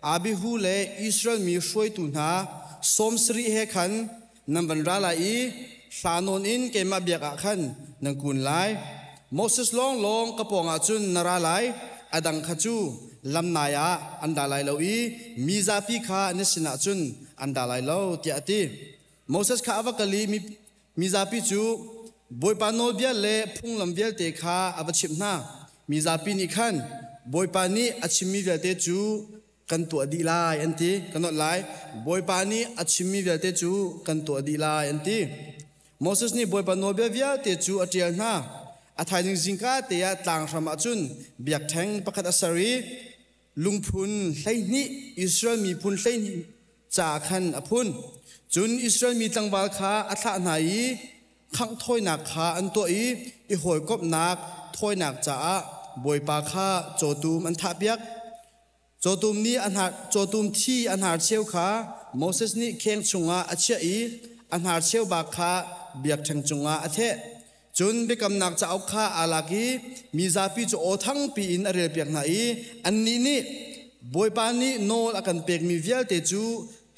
อาบิฮูเล่อิสราเอลมีช่วยตุนหาสมสรีเฮขันนับบันราไล่เฮ สานนอินเกมาเบียกะขันนังกุนไลโมเสสลองกระปองอาจุนนาราไลอดังขจูลำนายาอันดาไลเลวีมีซาพิคาเนสินาจุนอันดาไลเลวเตียตีโมเสสข้าวกะลีมีซาพิจูบอยปานโนเบียเลพุงลำเบียเตคาอบัชิมนามีซาพินิขันบอยปานีอัชิมีเบียเตจูกันตัวดีลายอันตีกันนอดไลบอยปานีอัชิมีเบียเตจูกันตัวดีลายอันตีโมเสสนี่บอยปานโนเบียเบียเตจูอัจเจียนาอาทัยจึงสิงกาเตียต่างสมาจุนเบียกแทงประคัตอสรีลุงพุนไลนี่อิสราเอลมีพุนไลนี่จากขันอพุนจุนอิสราเอลมีตังบาลคาอัฐาไหนขังถอยหนักขาอันตัวอีหอยกบหนักถอยหนักจ่าบอยปาคาโจตูมอันทับยักโจตูมนี้อันหาโจตูมที่อันหาเชียวขาโมเสสนี่เข่งจงอาอัจเชียอันหาเชียวบาคาเบียกแทงจงอาอัเทจุนเบกำนักจะเอาข้าอาลากีมีซาปีจะโอทั้งปีอินอะไรเปียกไหนอันนี้นี่บอยปานีโนลกันเปียกมีเวียลเตจู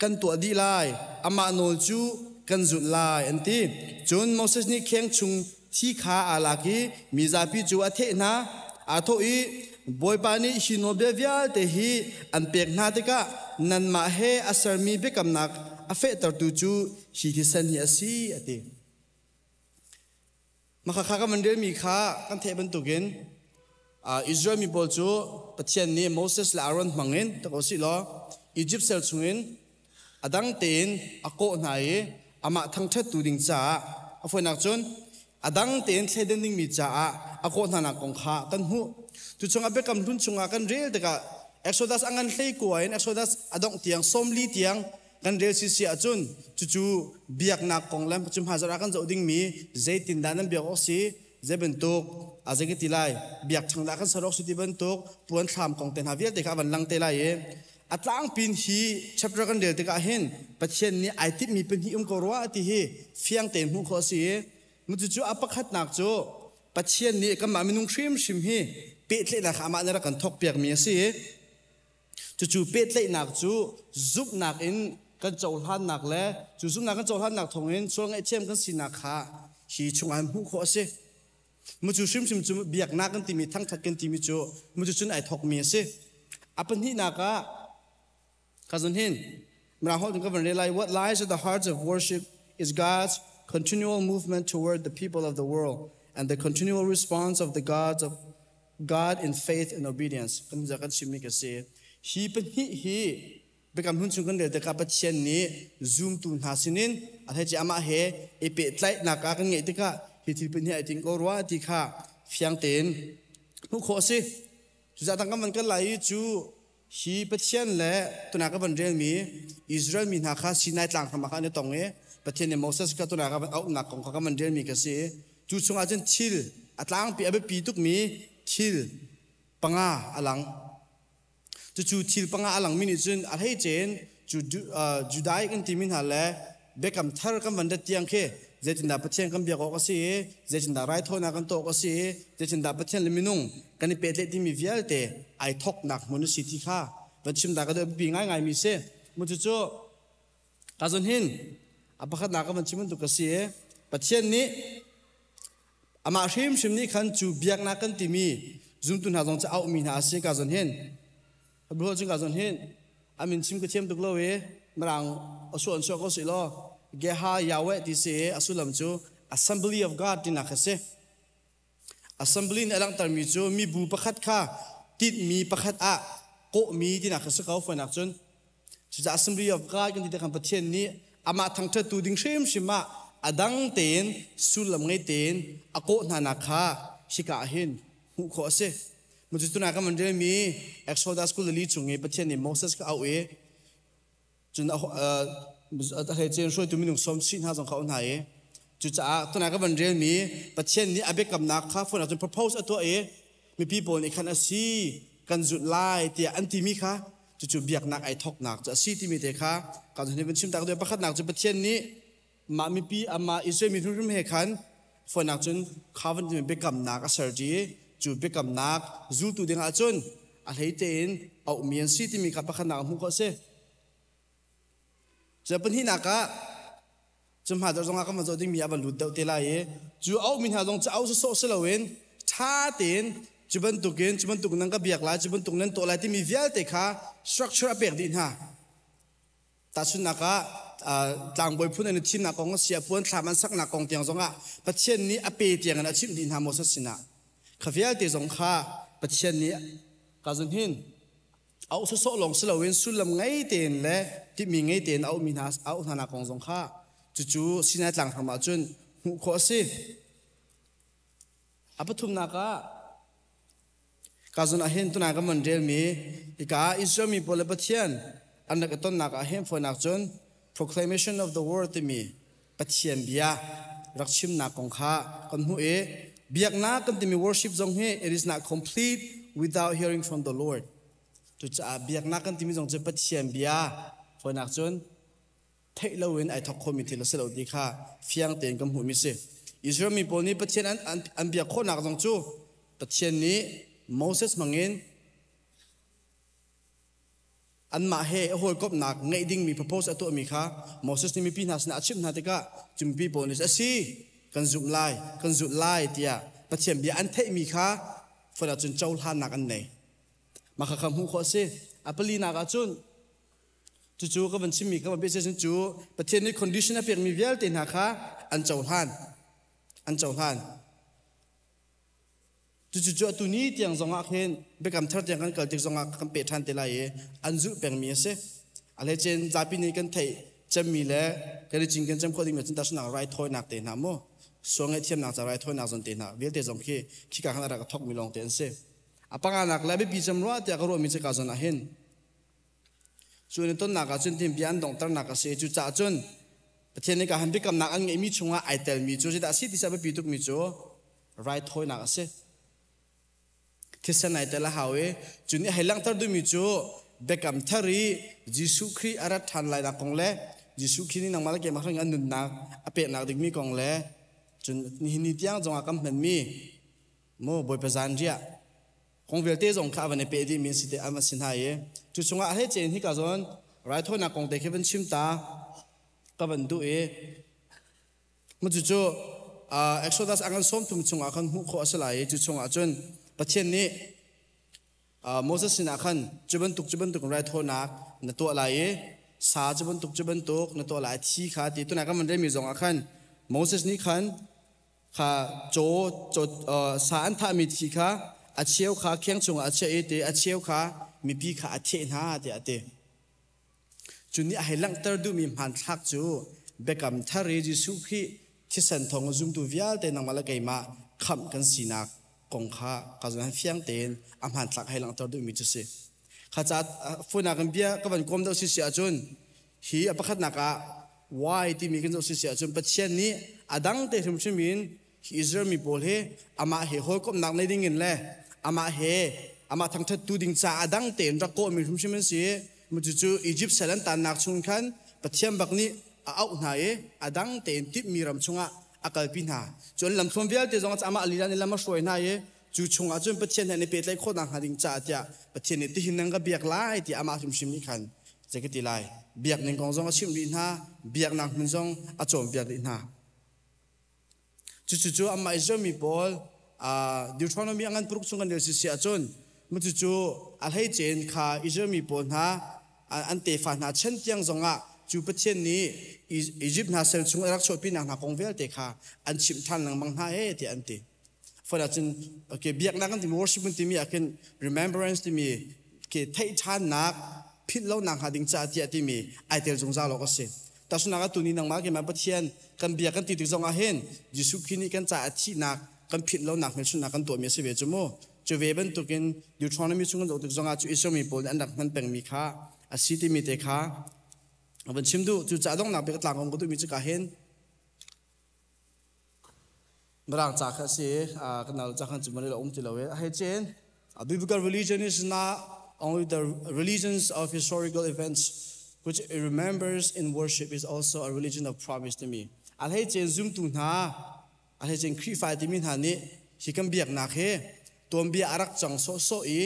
กันตัวดีลายอามาโนจูกันจุดลายอันที่จุนโมเสสนี่เข่งชุงที่ข้าอาลากีมีซาปีจูอาเทนะอาโตอีบอยปานีฮิโนเบเวียลเตฮีอันเปียกนาเตกะนันมาเฮอาศัยมีเบกำนักอาเฟตร์ตูจูฮิทิสันฮิอาซีอันที่มาข้าก็มันเรื่องมีข้ากันเทบันตุกินอิสราเอลมีบอลจูปะเทียนนี้โมเสสและอาโรนมังเงินตะโกสิล้ออียิปต์เซลชุงินอดังเต็นอโกนายอามาทั้งเทตูดิงจ้าอฟนักจนอดังเต็นเทเดนดิงมีจ้าอโกนานักกงข้ากันหูจุดชงอาเบกัมรุนชงอากันเรียลแต่กะเอ็กโซดัสอังกันเลี้ยกวยเอ็กโซดัสอดงเตียงส้มลีเตียงกันเรียลสิเสียจุนจู่เบียกนักกงแลมจุมหาจารักันจะอุดิงมีเจตินดานันเบียกออกสิเจเป็นตุกอาเจกิติไลเบียกทางดักกันสรกสุติเป็นตุกปวนทามกงเต็นหาเวียเด็กบันลังเตไลอัตลังปินฮีชับรักันเดียวเด็กเห็นปัจเจนนี้ไอติมีเป็นฮีกรัวที่ฮีเฟียงเต็มหูข้อสิมุจู่อัปขัดนักจูปัจเจนนี้ก็มามินุงชิมฮีเป็ดเล็กนักอามาเนรักันทกเปียกมีสิจู่เป็ดเล็กนักจูซุปนักอินกันโจลหันหนักแล้วจู่ซุ่มนักกันโจลหันหนักทงเงินช่วงไอเชี่ยมกันสินักขาฮีชงอันหูข้อสิมุจู่ชิมจู่เบียกนักกันที่มีทั้งทัดกันที่มีจู่มุจู่จุนไอทกมีสิอัปนี้นักกันจนเห็นเราหัวถึงกับวันเรียล what lies at the hearts of worship is God's continual movement toward the people of the world and the continual response of the God in faith and obedience กันจะกันชิมมีกันสิฮีเป็นฮีเบกำหุ่นชุนกันเดือดแต่กับปัจเจนนี้ zoom ตูนหาสินินอะไรจะอามาเฮเอเปตไลนักกันเงี้ยที่ก็ฮีที่เป็นฮีไอติงโอรัวที่ข้าเฟียงเต็นผู้โคสิจุดตั้งกันมันกันไหลจูฮีปัจเจนและตัวนักบันเรียนมีอิสราเอลมีนักข้าสินายต่างธรรมะในตรงนี้ปัจเจนเนี่ยโมเสสก็ตัวนักบันเอาหนักของข้ามันเรียนมีกันสิจุดชงอาจจะชิลอัตลังปีอาเบปีตุกมีชิลปังอาอลังจู่ทิลปังอาหลังมินิจุนอะไรเจนจูได้กันที่มินหาแลเบกัมทาร์กันวันเดียงเคเจจินดาปัจเจนกันเบียกก็สิเจจินดาไรทอนักกันโตก็สิเจจินดาปัจเจนลิมินุงกันนี่เป็ดเล็กที่มีเวียลเตไอทอกหนักมนุษย์ที่ข้าวันชิมดาก็เดินปีง่ายมีเสมุจู่การจนหินอัปขัดนักกันวันชิมมันตุกสิปัจเจนนี้อามาชิมนี้ขันจูเบียกนักกันที่มีจุ่มตุนหาตรงจะเอามีหาเสียการจนหินบริโภคจึงการสนเห็นอามินชิมกระเทียมตุกโลเวมรังอส่วนชั่วก็สิโลเกหายาเวที่เสียอสุลัมจู Assembly of God ที่นักเส Assembly ในหลังตารมีจูมีบูประคัดข้าติดมีประคัดอะโกมีที่นักเสเขาฝันนักจนจะ Assembly of God กันที่ทำประเทศนี้อามาทั้งเธอตูดิ่งชิมมาอดังเต็นสุลัมไงเต็นอโกนานักข้าชิกาเห็นหูขอเสมุจุตุนักมันเรื่องมี Exodus กุลลีจุงเอประเทศนี้โมเสสก็เอาจนเหตุเจนช่วยตัวมินุงสมสินหาสงเขาไหนจุจ้าตุนักมันเรื่องมีประเทศนี้อาเบกับนักข้าฝนจน propose ตัวมี people ในคันอาซีกันจุดไล่เตียอันที่มีค่ะจู่เบียกนักไอทอกนักจะซีที่มีเตะค่ะการที่เป็นชิมตากด้วยประคัดนักจนประเทศนี้มามีปีมาอิสราเอลมีทุนรุ่มเหตุขันฝนนักจนข้าวันที่เป็นกับนักอาศัยจีจูเบกำนักจูตูเดียงอาจนอะไรเต็นเอาเมียนซีที่มีกับประคันนักมุกเสจะเป็นที่นัก จุ่มหาตัวจงอาก็มาโจดิ้งมีอาบันหลุดเดาเตล่าจู่เอามินหาจงจะเอาโซ่เสลเวนท่าเต็นจุบันตุกนั่งก็เบียกลายจุบันตุกนั้นตัวอะไรที่มีเวลเตะขาสตรัคเจอร์เปียกดินฮะแต่ชุนนักต่างบอยพูดในทีมนักกองเสียพวนทามันสักนักกองเตียงจงประเทศนี้อเปตียงกันชิมดินฮะโมเสสนะขวิลเตจงขาประเทศนี้กาจุนหินเอาโซ่ลงเสลเวนสุลมไงเต็นและที่มีไงเต็นเอามินหาเอาธนากองจงขาจู่สินัยต่างทำมาจนหูขอสิอาปทุมนักกาจุนอาเห็นตัวนักมันเรียลมีอีกาอิสราเอลมีพลประเทศอันนักต้นนักอาเห็นฝนนักจน proclamation of the word ที่มีประเทศเบียรักชิมนักของข้าคนหูเบียกนักกันที่มี worship จงเฮ it is not complete without hearing from the Lord จู่จะเบียกนักกันที่มีจงจะประเทศเบียฝนนักจนเทเลวินไอทักคมิทีละเสลดีค่ะเฟียงเตียนกับหูมิเสอิสราเอลมีพลนี้ประเทศอันเบียกคนนักจงจู่ประเทศนี้โมเสสมังเงินอันมาเฮโหยกบนักไงดิ้งมี propose ตัวมีค่ะโมเสสนี่มีปีนัสนาชิมนาติกะจุมปีโบนิสสิกันจุดไล่เตียประเทศเบียอันเทมีค่ะฝรั่งจนเจ้าท่านักอันไหนมาข้าคำหูข้อสิอัปลีนักจุนจู่ก็มันชิมีก็มันเป็นเช่นจู่ประเทศนี้ condition เปลี่ยนมีเวลตินะค่ะอันเจ้าท่านจู่ตัวนี้เตียงจงอาเห็นเบกำทัดเตียงกันเกิดจากจงอาคำเปิดทันเตลัยอันจู่เปลี่ยนมีเสอะไรเช่นจับปีนี้กันไทยจะมีแล้วก็เลยจริงกันจำคนที่มีจินตนาการไรทอยนักเตนะโม่ส่วนไอ้เทียมนักจะไรทอยนักจนเตนะเวลเตจงขี้การขนาดก็ทอกมีลองเตนเสอปังนักแล้วไปปีจำรัวเตียก็รู้มีเจ้าการจงอาเห็นส่วนต้นนักจนทีมพิอันดงตั้งนักเสียจู่จ่าจนประเทศนี้ก็หันไปกำนักอันไงมีช่วงไอเตลมีจู่จะได้สิที่จะไปปีตุกมีจู่ไรทอยนักเสียที่สนายแต่ละหาจุนี้ให้ลังตัดดูมิจูเบกำทารียิสุครีอารัฐทันลายนักกองเล่ยิสุครีนี่นังมาละเกมาครั้งอันนุนนักอเปนักดึกมีกองเล่จุนนี่นิตยังจงอาคำเหมือนมีโม่บอยประจันเจียคงเวลเตจงข้าวันในเปดีมีสิเตอามาสินหายจุดจงอาให้เจนที่กาจนไรทอยนักกองเตะแค่เป็นชิมตากับบันดูมันจู่Exodus อังส้มทุ่มจงอาคันหูขอสลายจู่จงอาจนประเทศนี้โมเสสนักขันจุบันตุกไรโทนักนตัวอะไรสาจุบันตุกนตัวอะไรที่ขาตีตัวนักมันได้มีสองอาคันโมเสสนี้ขันขาโจสาอันท่ามีที่ขาอาเชียวขาเคียงจงอาเชียเตอาเชียวขามีปีขาอาเชียนหาเตจุดนี้ให้ลังเตอร์ดูมีมันทักจูเบกำทารีจิสุขีที่สันทองจุ่มตัววิอาเตนังมาละไกมาคำกันสีนักกองข้าก็จะให้เฟียงเต็นอาหารหลักให้หลังตัวดูมิจุสิข้าจัดฝุ่นนักเบียก็เป็นกรมดาวสิเสียจนฮีอภัคนักวายที่มีกันดาวสิเสียจนประเทศนี้อดังเตะทุ่มชิมินอิสราเอลมีโบลเฮอามาเฮโฮก็นักในดิ่งเงินเลยอามาทั้งทัดตูดิ่งจ่าอดังเตนรักโกมีทุ่มชิมินสิมุจุอียิปต์เซลันตานักชุนขันประเทศบักนี้เอาหน่ายอดังเตนที่มีรำชงอากาศพินาจนลำทวนเบียร์ที่จงอามาลีลานี่ลำมาช่วยนายจู่ชงอาจนประเทศในประเทศคนต่างหาดิ่งจ่าเดียประเทศนี้ที่หินนังก็เบียกไล่ที่อามาทุ่มชิมนี่ขันจะกิติไล่เบียกหนึ่งกองจงอาชิมดินหาเบียกนักมันจงอาจมเบียกดินหาจู่อามาอิสราเอลมีบอลดิวทรอนมีอันปลุกชงกันเดียวสิเสียจนมันจู่อะไรเจนข้าอิสราเอลมีบอลหาอันเตฟันหาเช่นเตียงจงอาจู่ประเทศนี้อียิปต์นาเซลชงรักชดพี่นางนักกองเวลเตค่ะอันชิมทันนังบังหาที่อันเตฝรั่งจนโอเคเบียกนักกันที่มี worship ที่มีอาการ remembrance ที่มีเกี่ยไทยชาตินักพิษเล่านักหาดิ่งจ่าที่มีไอเทลจงจ่าเราก็เสียแต่ส่วนนักตัวนี้นักมาเกี่ยมาประเทศกันเบียกกันติดจงอาเห็นยิสุขีนี่กันจ่าที่นักกันพิษเล่านักเป็นส่วนนักกันตัวมีเสียจมูกจะเวบันตัวกันดิวทรอนมีช่วงกันตัวจงอาจุอิสราเอลมีบอลอันดับมันเป็นมีค่าอาศิที่มีเตค่าวันชิมดูจู่จ่าต้องนักเบียกต่างของก็ตัวมีจุกาเห็นบางจากเสียกันเราจากขันจุดมันเลยองค์ที่เราให้เจน biblical religion is not only the religions of historical events which it remembers in worship is also a religion of promise to me อะไรเจนซุ่มตุนหาอะไรเจนครีไฟที่มินหานี้ที่กันเบียกนักเฮตัวเบียรักจังโซโซอี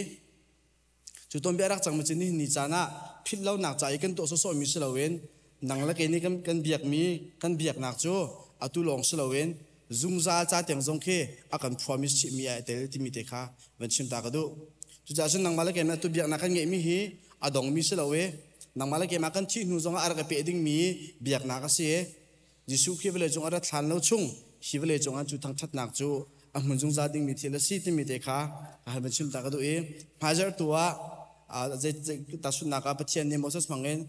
จุดตัวเบียรักจังมันจะนี่นิจานะพิษเราหนักใจกันตัวโซโซมิสลาเวน นังละเกนี่กันเบียกมีกันเบียกหนักจูอาตุลองสลาเวนจุงซาจ้าเตียงจงเคอากัน promise ชิมีไอเตลที่มีเตค่ะวันชิมตากระดูจุจ้าฉันนังมาละเกนะตุเบียกนักกันเงมีฮีอดองมีสลาเวนังมาละเกมากันที่หนูจงอารักเปดิ้งมีเบียกนักเสียยิสุขีเวลจงอารักทันแล้วชุ่งขีเวลจงอาจุทั้งชัดหนักจูอามันจงซาดิ้งมีเทลสีที่มีเตค่ะอาวันชิมตากระดูพาเจอตัวจะตัดสุนัขกับเทียนนี่มอสมังเงิน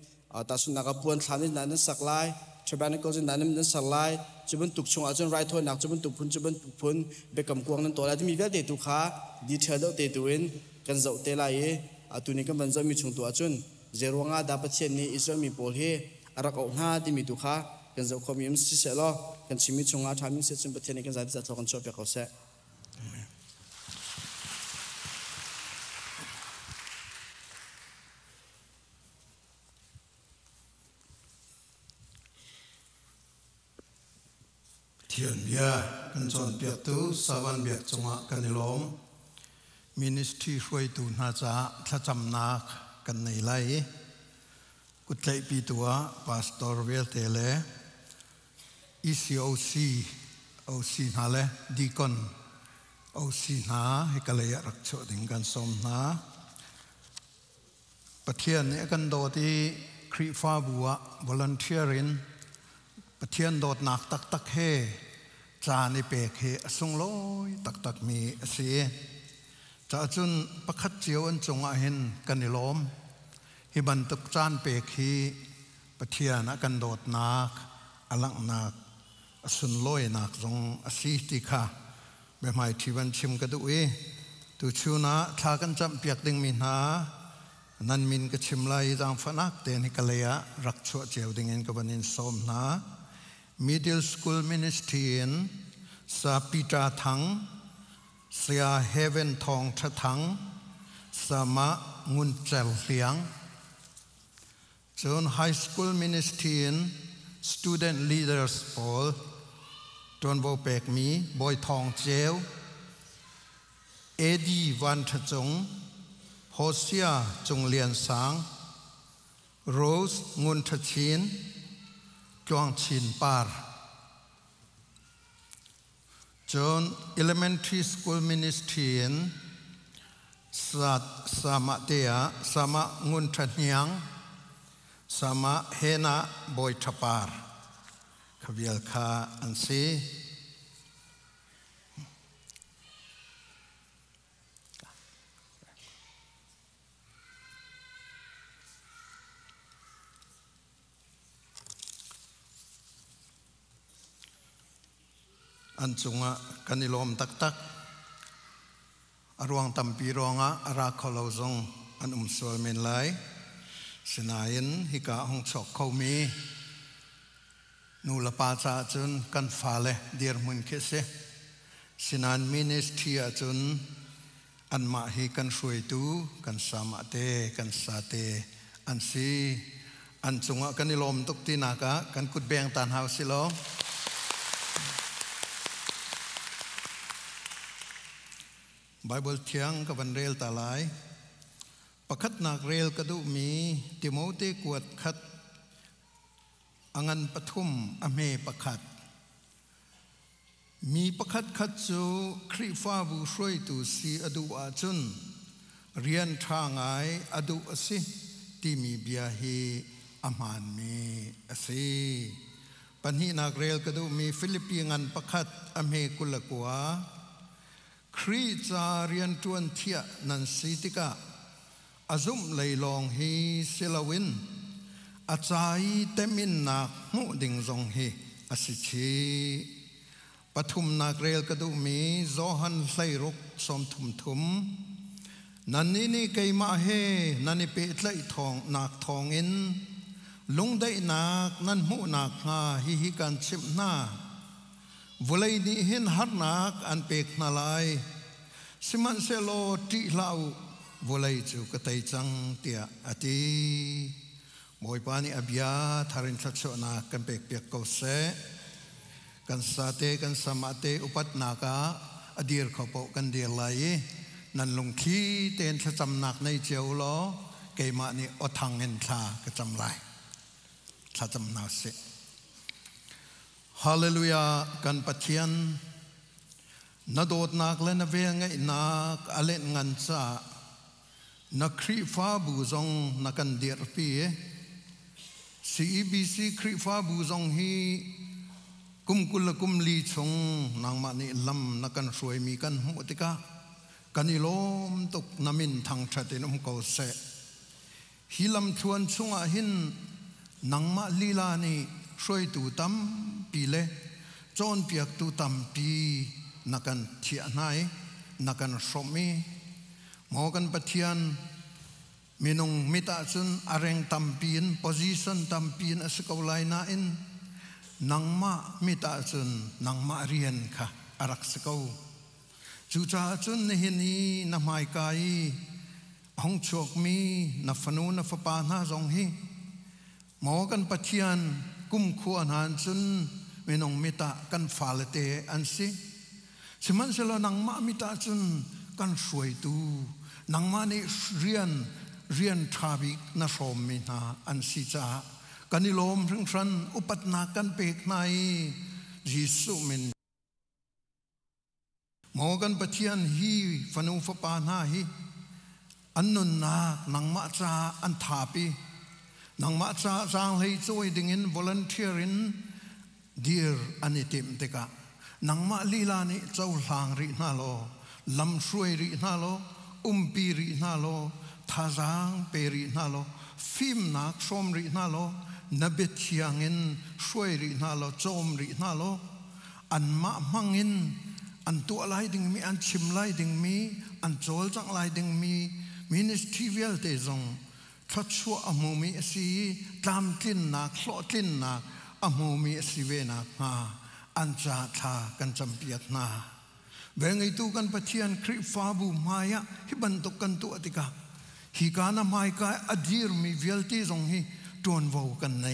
ตัดสุนัขกับปวนทานนี่นั่นสักลายชาวบ้านก็จะนั่นสักลายจุบันตุกชงอาจจะไรทวนหนักจุบันตุกพุนเบกำกวงนั่นตัวแล้วที่มีเวลเตตุขาดีเทลเตตุเองกันเจ้าเตลัยตัวนี้ก็มันจะมีชงตัวจนเจรวงอาดาปเทียนนี่อิสราเอลมีโพลเฮอารักเอาหน้าที่มีตุขากันเจ้าคอมมิวนิสต์เสร็จแล้วกันชิมิชงอาทามิเสร็จจนประเทศนี้กันจะทอกันชอบไปเขาเสร็จเทียนเบียกันจนเปียกตูสวรรค์เบียกจงะกันนิลมมินิสทรีช่วยตูน่าจะถ้าจำนักกันในไลกุดใจปีตัวพาสตอร์เวลเตเลECOC โอซีนาเลดีคอนโอซีนาให้กันเลยรักชดิ่งกันสมนาประเทศนี้กันโดที่ครีฟ้าบัว volunteering ประเทศโดดหนักตักเฮจานิเปกเฮสุงลอยตักมีเสียจะจุนประคัดเจียวอันจงอาเห็นกันนิลมฮิบันตุกจานเปกฮีประเทศนักกันโดดหนักอลังหนักสุนลอยหนักจงอสีติค่ะแบบไม่ที่วันชิมกระดูตุชูนะทากันจำเปียกดึงมินานันมินก็ชิมไล่จางฝนักเตนิกะเลยรักชั่วเจียวดึงเงินกับบันินสมนา Middle School Ministry สาปีตาทังเสียเฮเวนทองทะทังสามะงุนเจลเลียงจน High School Ministry Student Leaders Poll จนโบเปกมีบอยทองเจลเอดีวันทจงโฮเซียจงเลียนสังโรสงุนทชินจวงชินปาร์จน Elementary School Ministry สามะเตียสามะงุนทเนียงสามะเฮนาบอยทปาร์ขวิลคาอันซีอันจุงะกันนิลมตักอรวงตัมปีรองะอาราคอลาวงอันสวลเมนไลสนายินฮิกาหงชกเขามีนูลปาจาจุนกันฟาเลเดียร์มุนเคเซสนานมินิสทรีจุนอันมาฮิกันช่วยตูกันสามะเตกันสาเตอันซีอันจุงะกันนิลมตุกตีนากะกันกุดเบียงตันหาวสิโลไบเบิลเทียงกับวันเรลตาลายประคัดนักเรลกระดูมีติโมเตกวดคัดอังปฐุมอเมประคัดมีประคัดคัดจูครีฟ้าบูช่วยตูสีอดูอาจุนเรียนทางไออดูอสิที่มีเบียฮีอามานมีอสิปัญหานักเรลกระดูมีฟิลิปปินันประคัดอเมกุลกัวครีจาเรียนจวนเทียนันสิติกาอาซุมเลยลองฮีเซลวินอาจายเตมินนักหูดิ่งจงฮีอาศิชีปฐุมนักเรลกระดูมีโจฮันไซรุกสมทุมนันนี่เกยมาเฮนันนี่เปิดไลทองนักทองอินลุงได้นักนันหูนักงาฮิกันชิมนาวุเลยนี่เห็นหักนักอันเปกนาลายสิมันเซโลติลาววุเลยจูกตัยจังเตียอติบอยปานีอภิยาทารินชัดโชนากันเปกเปียกเกาเสกันสาเตกันสมาเตอุปัตนากาอดีร์ขบกันเดียร์ไลนันลงขี้เตนจำนักในเจ้าล้อเกมานี่อทังเงินชากระจำไร ทจำนาเสฮาเลลูยากันปะเทียนนาโดดนักและนาเวงไงนักอเลนงันซานักครีฟ้าบูซงนักกันเดียร์ปีCEBC ครีฟ้าบูซงฮีกุมกุลกุมลีชงนางมานิลำนักกันสวยมีกันมุติกากันนิลมตุกนามินทางชัดเนมเกาเสฮิลำชวนชงอาหินนางมาลีลานีช่วยตูตัมปีเลจอนเปียกตูตัมปีนักกันเทียนายนักกันสมีหมอกันปะเทียนมีนงมิตาจุนอารงตัมปีนโพซิชันตัมปีนอสกาวไลนาอินนางมามิตาจุนนางมาเรียนค่ะอารักสกาวจูจ่าจุนนี่นี่นาไมกายห้องชกมีนัฟนูนัฟปานาจงฮีหมอกันปะเทียนกุมขวานานจุนมีนงมิตากันฟาเลเตอันซีสมันเสลนางมามิตาจุนกันสวยตูนางมานี่เรียนทาบิกนาสมมินาอันสิจ้ากันนิลมทั้งสันอุปัตนากันเปกในยิสุมินหมอกันปะเทียนฮีฟนูฟปานาฮีอันนุนนานางมาจาอันทาปีนางมาจาจางเลยช่วยดึงอิน volunteerin เดียร์อันนี้เต็มเตกะนางมาลีลานี่เจ้าหางรีนาโลลำช่วยรีนาโลปีรีนาโลท่าจางเปรีนาโลฟิมนักชมรีนาโลนเบตยังอินช่วยรีนาโลโจมรีนาโลอันมามังอินอันตัวลายดึงมีอันชิมลายดึงมีอันโจลจังลายดึงมีมินิสทรีเวลเตจงทัดชัวอมูมีสีตามกลิ่นนักโลกลิ่นนักอมูมีสีเวนักมาอันจะทากันจำเปียกนาเวงไอตูกันปะเทียนคริฟ้าบูมายะฮิบันตุกันตัวติกาฮิกานาไมกายอดีร์มีเวลตีจงฮิตวนวาวกันใน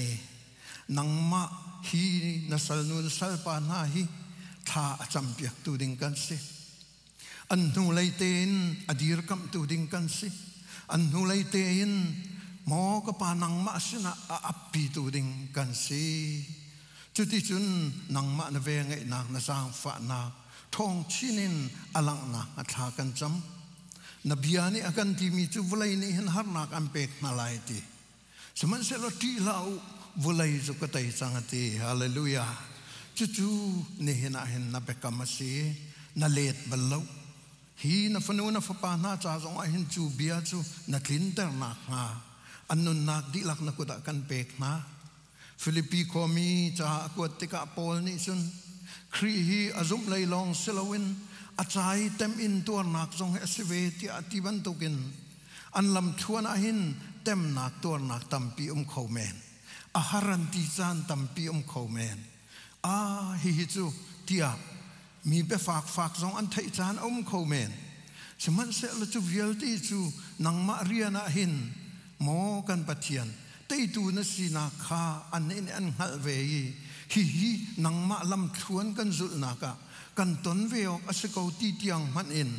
นังมาฮีนัสลนุนสัลปานาฮิทาจำเปียกตูดิงกันสิอันนูไลเตนอดีร์กัมตูดิงกันสิอันนูไลเตนหมอกปานังมาสินะอัปปีตูดิงกันสิจุดที่จุนนังมาเนเวงไอนักนาสางฝานาทองชินินอลังนักอัฐากันจำนบียานี่อากันที่มีจุวลัยนี่เห็นหานักอันเป็กนาลายตีสมันเสลตีลาววลัยจุกตัยสังตีฮาเลลูยาจุนี่เห็นเห็นนับกรรมสีนาเลดบัลลูฮีนัฟนูนัฟปานาจ้าจงเห็นจูเบียจูนักลินเตอร์นักงาอันนุนนักดิลักนักกุดกันเป็กนาฟิลิปปีคอมีจ้ากวดติกาโพลนี่ซุนครีฮีอาซุมไลลองเซลวินอาจายเต็มอินตัวนักจงเอสเวติอาติบันตุกินอันลำชวนอาหินเต็มนักตัวนักตัมปีเขาแมนอาหารันติจานตัมปีเขาแมนฮิจูเตียมีไปฝากจงอันไทจานเขาแมนสมันเสลจูเวลตีจูนังมาเรียนอาหินหมอกันปะเทียนเตยตูนสีนาคาอันนี้อันหัลเวยีฮีนังมาลำชวนกันจุลนักกันตนเวออสกาวตีเตียงมันอิน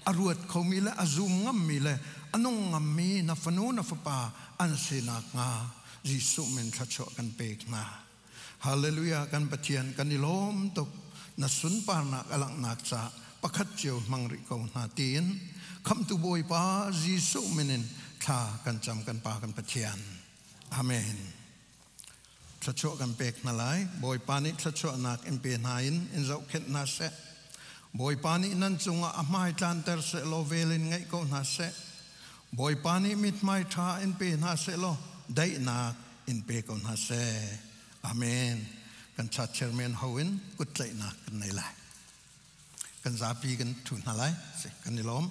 อรวดเขามีและอซูมงัมมีและอันงงัมมีนัฟนูนัฟปาอันเสนักงายิสุเมนทัชกันเปกนาฮาเลลูยากันปะเทียนกันนิลมตกนัสุนปานักอลังนักษาประคัดเจียวมังริกาวนาตีนคำตุบอยปายิสุเมนินท่ากันจำกันปากันปะเทียนอาเมนทัชกันเปกนาไลบอยปานิทัชนักเอ็มเปนายน์อินเจ้าเข็ดนาเซบอยปานินั้นจงอาไม้จันเตอร์เซโลเวลินไงก็นาเซบอยปานิมิดไม้ท่าเอ็นเปนาเซโลได้นักเอ็นเปก็นาเซอาเมนกันชัดเชอร์เมนฮาวินกุดใจนักกันในไลกันซาปีกันทุนอะไรสิกันนิลม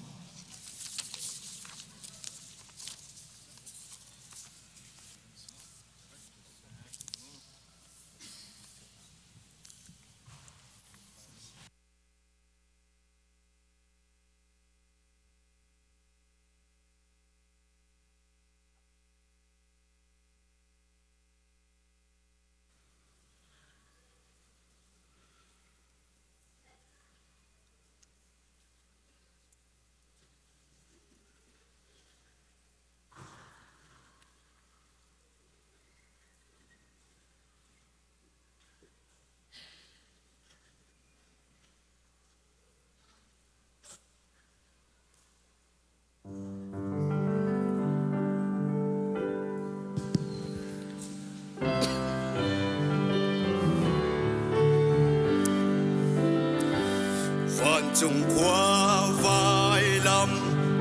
chung qua vai lam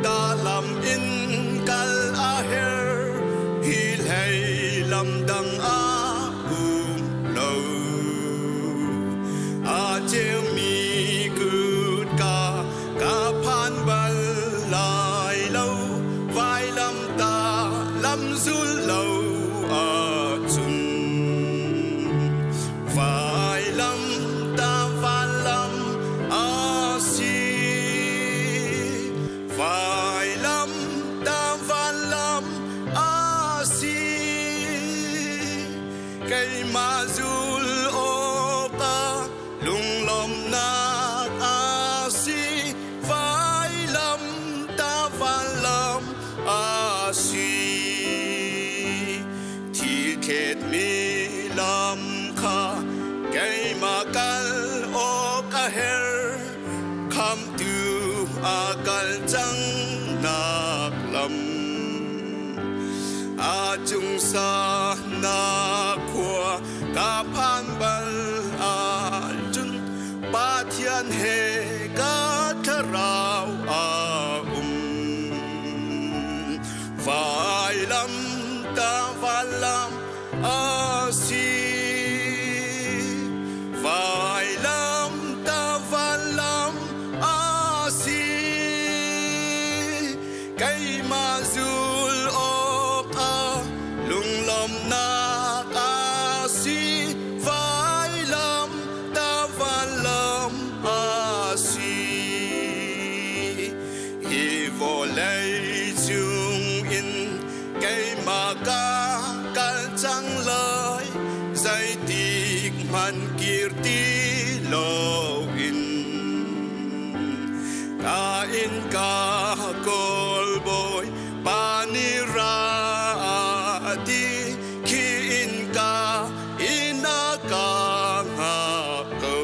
ta lam in kal a her hi lei lam dang a lo a cheu mi good ka phan bal lai lo vai lam ta lam zul lo a chun vai lam ta van lam a si vai lam ta van lam a si cây ma zul o ta lung lom na a si vai lam ta van lam a si thi khet mi lam kha cây ma kal o ka her kham tu a kal chang nak lam a chung sa na khua ka phan bal a chun pa thian he ka tharau a vai lam ta van lam a si vai lam ta van lam a si cây ma zul o a lung lom na a si vai lam ta van lam a si hi vo lei chung in cây ma ka kal chang lai zai tik man kirti lo in ka kol boy pani ra di ki in ka ina ka nga ko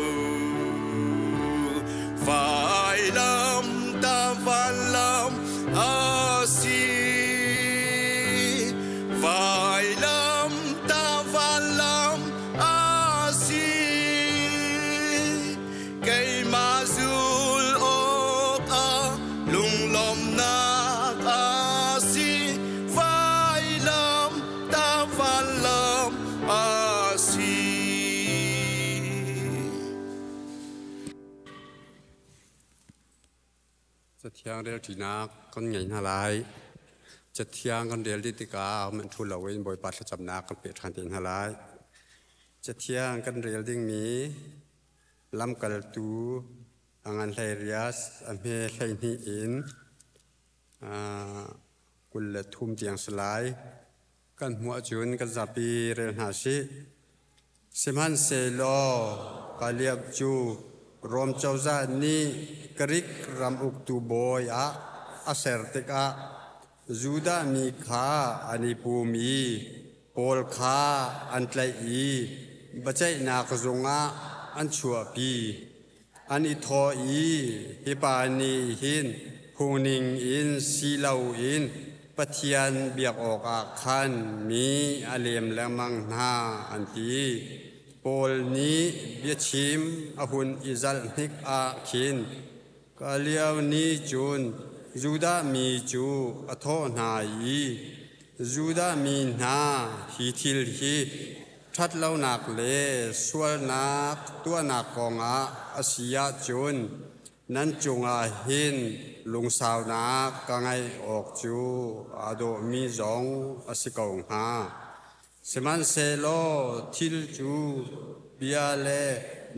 vai lam ta van lam a si vai lam ta van lam a si cây ma zul o a lung lom na a si vai lam ta van lam a siจะเที่ยงเรียลทีนักคนใหญ่หาลายจะเที่ยงคนเรียลดิติกามันทุนเราเว้นบ่อยปัดจำนักกันเปียดขันเตียนหาลายจะเที่ยงกันเรียลดิ้งมีลำกัลตูอังอันไลเรียสอเมไลนีอินกุลทุ่มเจียงสลายกันหัวจุนกันจับปีเรียนหาชิสิมันเซโลกาเลียบจูรวมเจ้าจานีกริกรำอุกตูบอยอาเซร์ติกาจูดามีขาอันิปูมีโพลขาอันไลอีบัจจัยนักจงอาอันชัวปีอันอิทออีฮิปานีหินฮูนิงอินซีเลาอินปัทยันเบียกออกอาคันมีอาเลมและมังนาอันตีโพลนี้เบียชิมอาหุนอิซัลนิกอาคินกาเลียวนี้จุนจูดามีจูอโทนายีจูดามีนาฮิทิลฮีทัดเล่าหนักเลส่วนนักตัวหนักกองอาเซียจุนนั้นจงอาหินลุงสาวนักกังไงออกจูอาโดมีจงอาศิกองหาสมันเซโลทิลจูเบียเล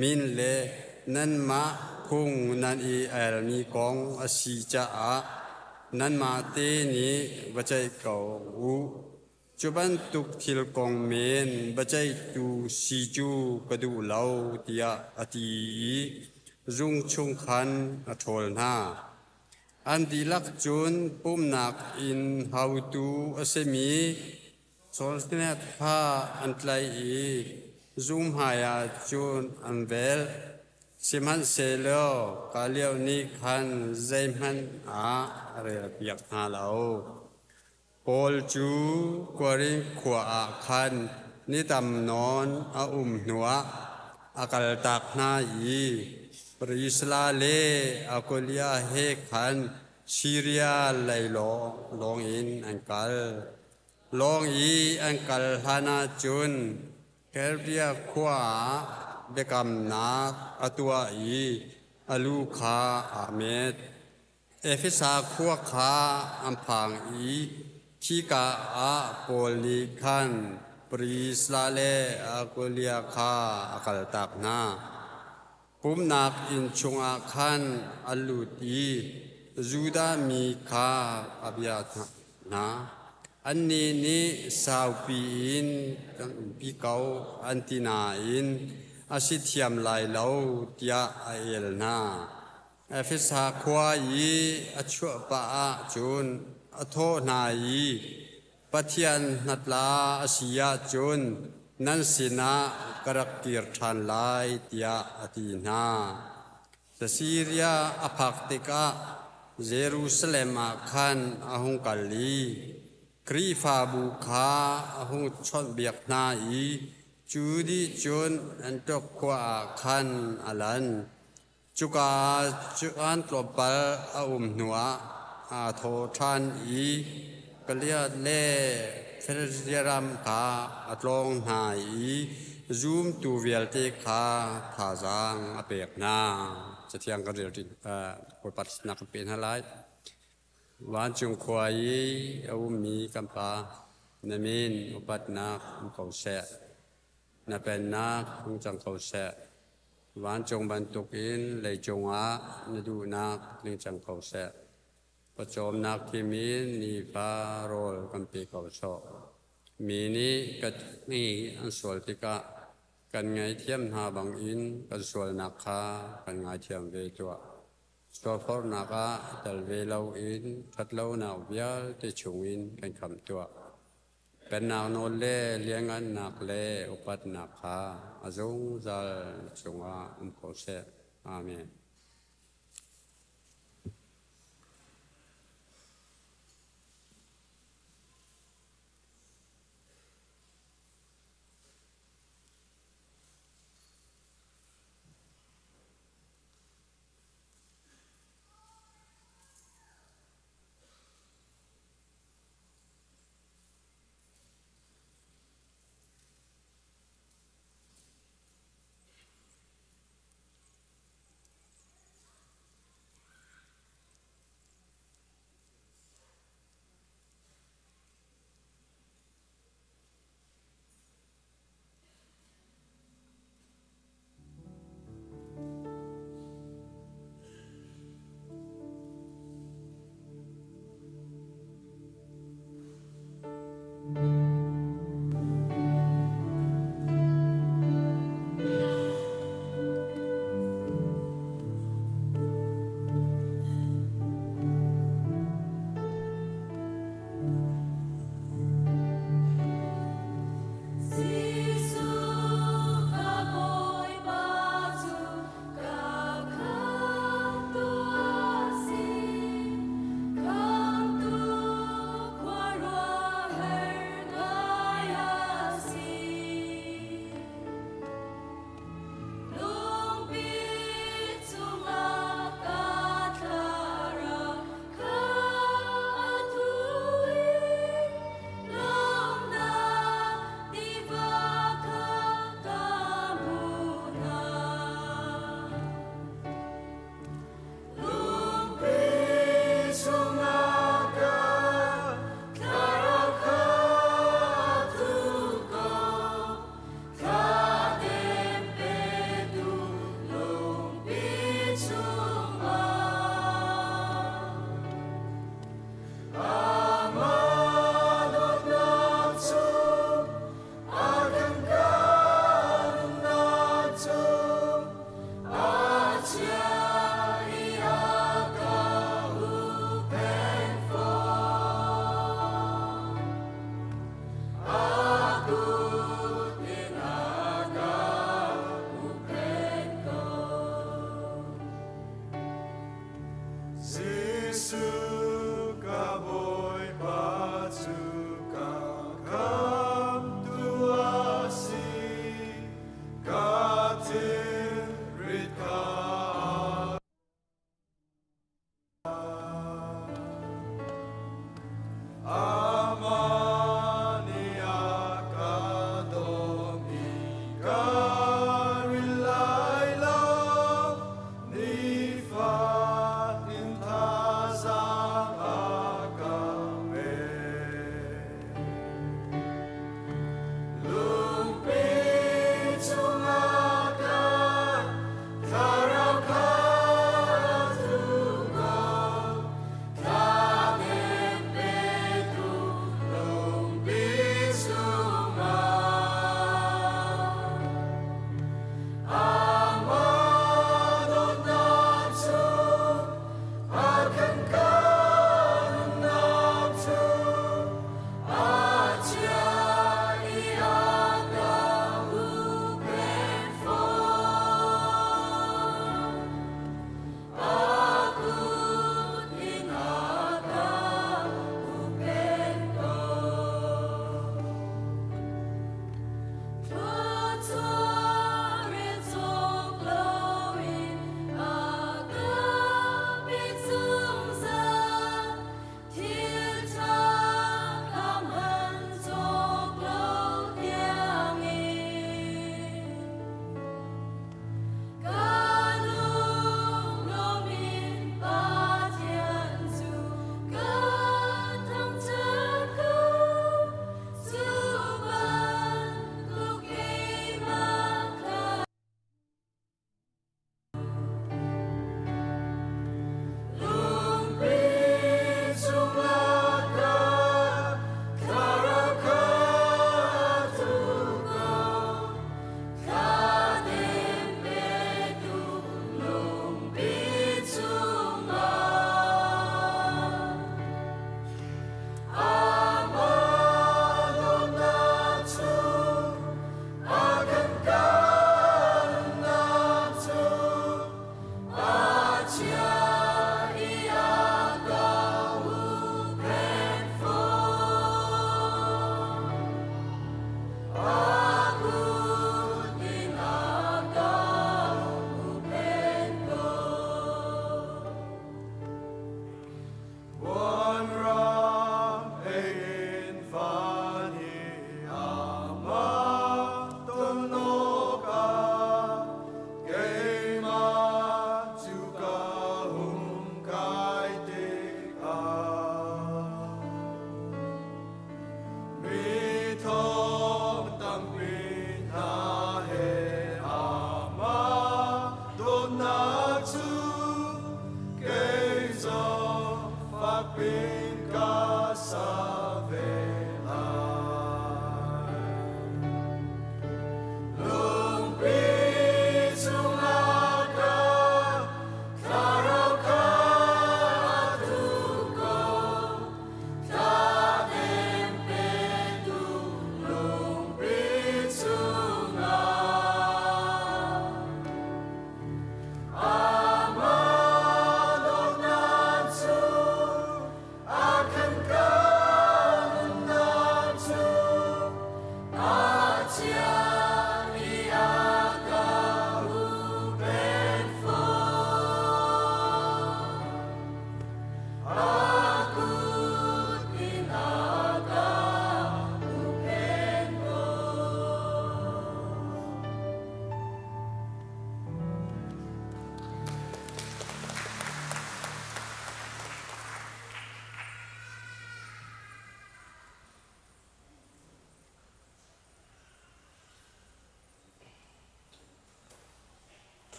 มินเลนั้นมาพุงนั้นอีเอลมีกองอาศิจานั้นมาเตนี้บัจจัยเก่าจุบันตุกทิลกองเมนบัจจัยตูซีจูกระดูเหลาเตียอตีรุงชงคันอทลนาอันดีลักจุนปุ่มหนักอินฮาวตูอเซมีโซลเนตพาอันไลอีซุมหายาจุนอันเวลสิมันเซโลกาเลียวนิคันใจมันเรียบยักหาเราโพลจูกวริงขวาคันนิตำนอนหัวอากาลตักนาอีป ปริสลาเลอาโกเลียเฮขันซีเรียไลลองอินอังกัลลองอีอังกัลฮานาจุนเคลเบียขวาเบกัมนาอตัวอีอลูคาอาเมดเอฟิสาขวคาอัมพังอีชิกาอาโปลิคันปริสลาเลอาโกเลียคาอักัลตักนาปุมนักอินชงอาคันอัลลูตีจูดามีคาอภิยานาอันนี้สาวปีอินปีเกาอันตินาอินอาศิทยามไลเลาเตียเอลนาเอฟิสาควายีอชัวปะจุนอโทนายีปัทยันนัตลาอาศิยาจุนนันสินากรักกิรทันไลเตียอตินาซีเรียอภักติกาเยรูซาเล็มขันอาหุงกัลลีครีฟาบุคาอาหุงชนเบียกนาอีจูดีจุนอันตกขวาขันอลันจุกาจุอันตบปัลอาอุมหนัวอาโททันอีกเลียเล่เฟรเซียรัมคาอัตลงนาอีซูมตูเวลเตคาทาจังอเปียกนาจะเที่ยงกันเรียดิปปัสนักเป็นอะไรวันจงควายเอามีกัมปานมินอุปัตนักเขาเสะนับเป็นนักคงจังเขาเสะวันจงบรรทุกอินเลยจงอาณดูนักลิงจังเขาเสะประจอมนักที่มีนีฟาโรลกัมปีเขาโซมีนี้กัดนี่อันสวลติกะกันไงเทียมหาบังอินกันสวลนักขากันไงเทียมเวตัวสวลพอร์นักะแต่เวลาอินทัดเล่าหนาวเบียลที่ชงอินกันคำตัวเป็นนาวโนเล่เลี้ยงอันนักเล่อุปัตนักขาอาจงจะจงว่าโคเสอาเมน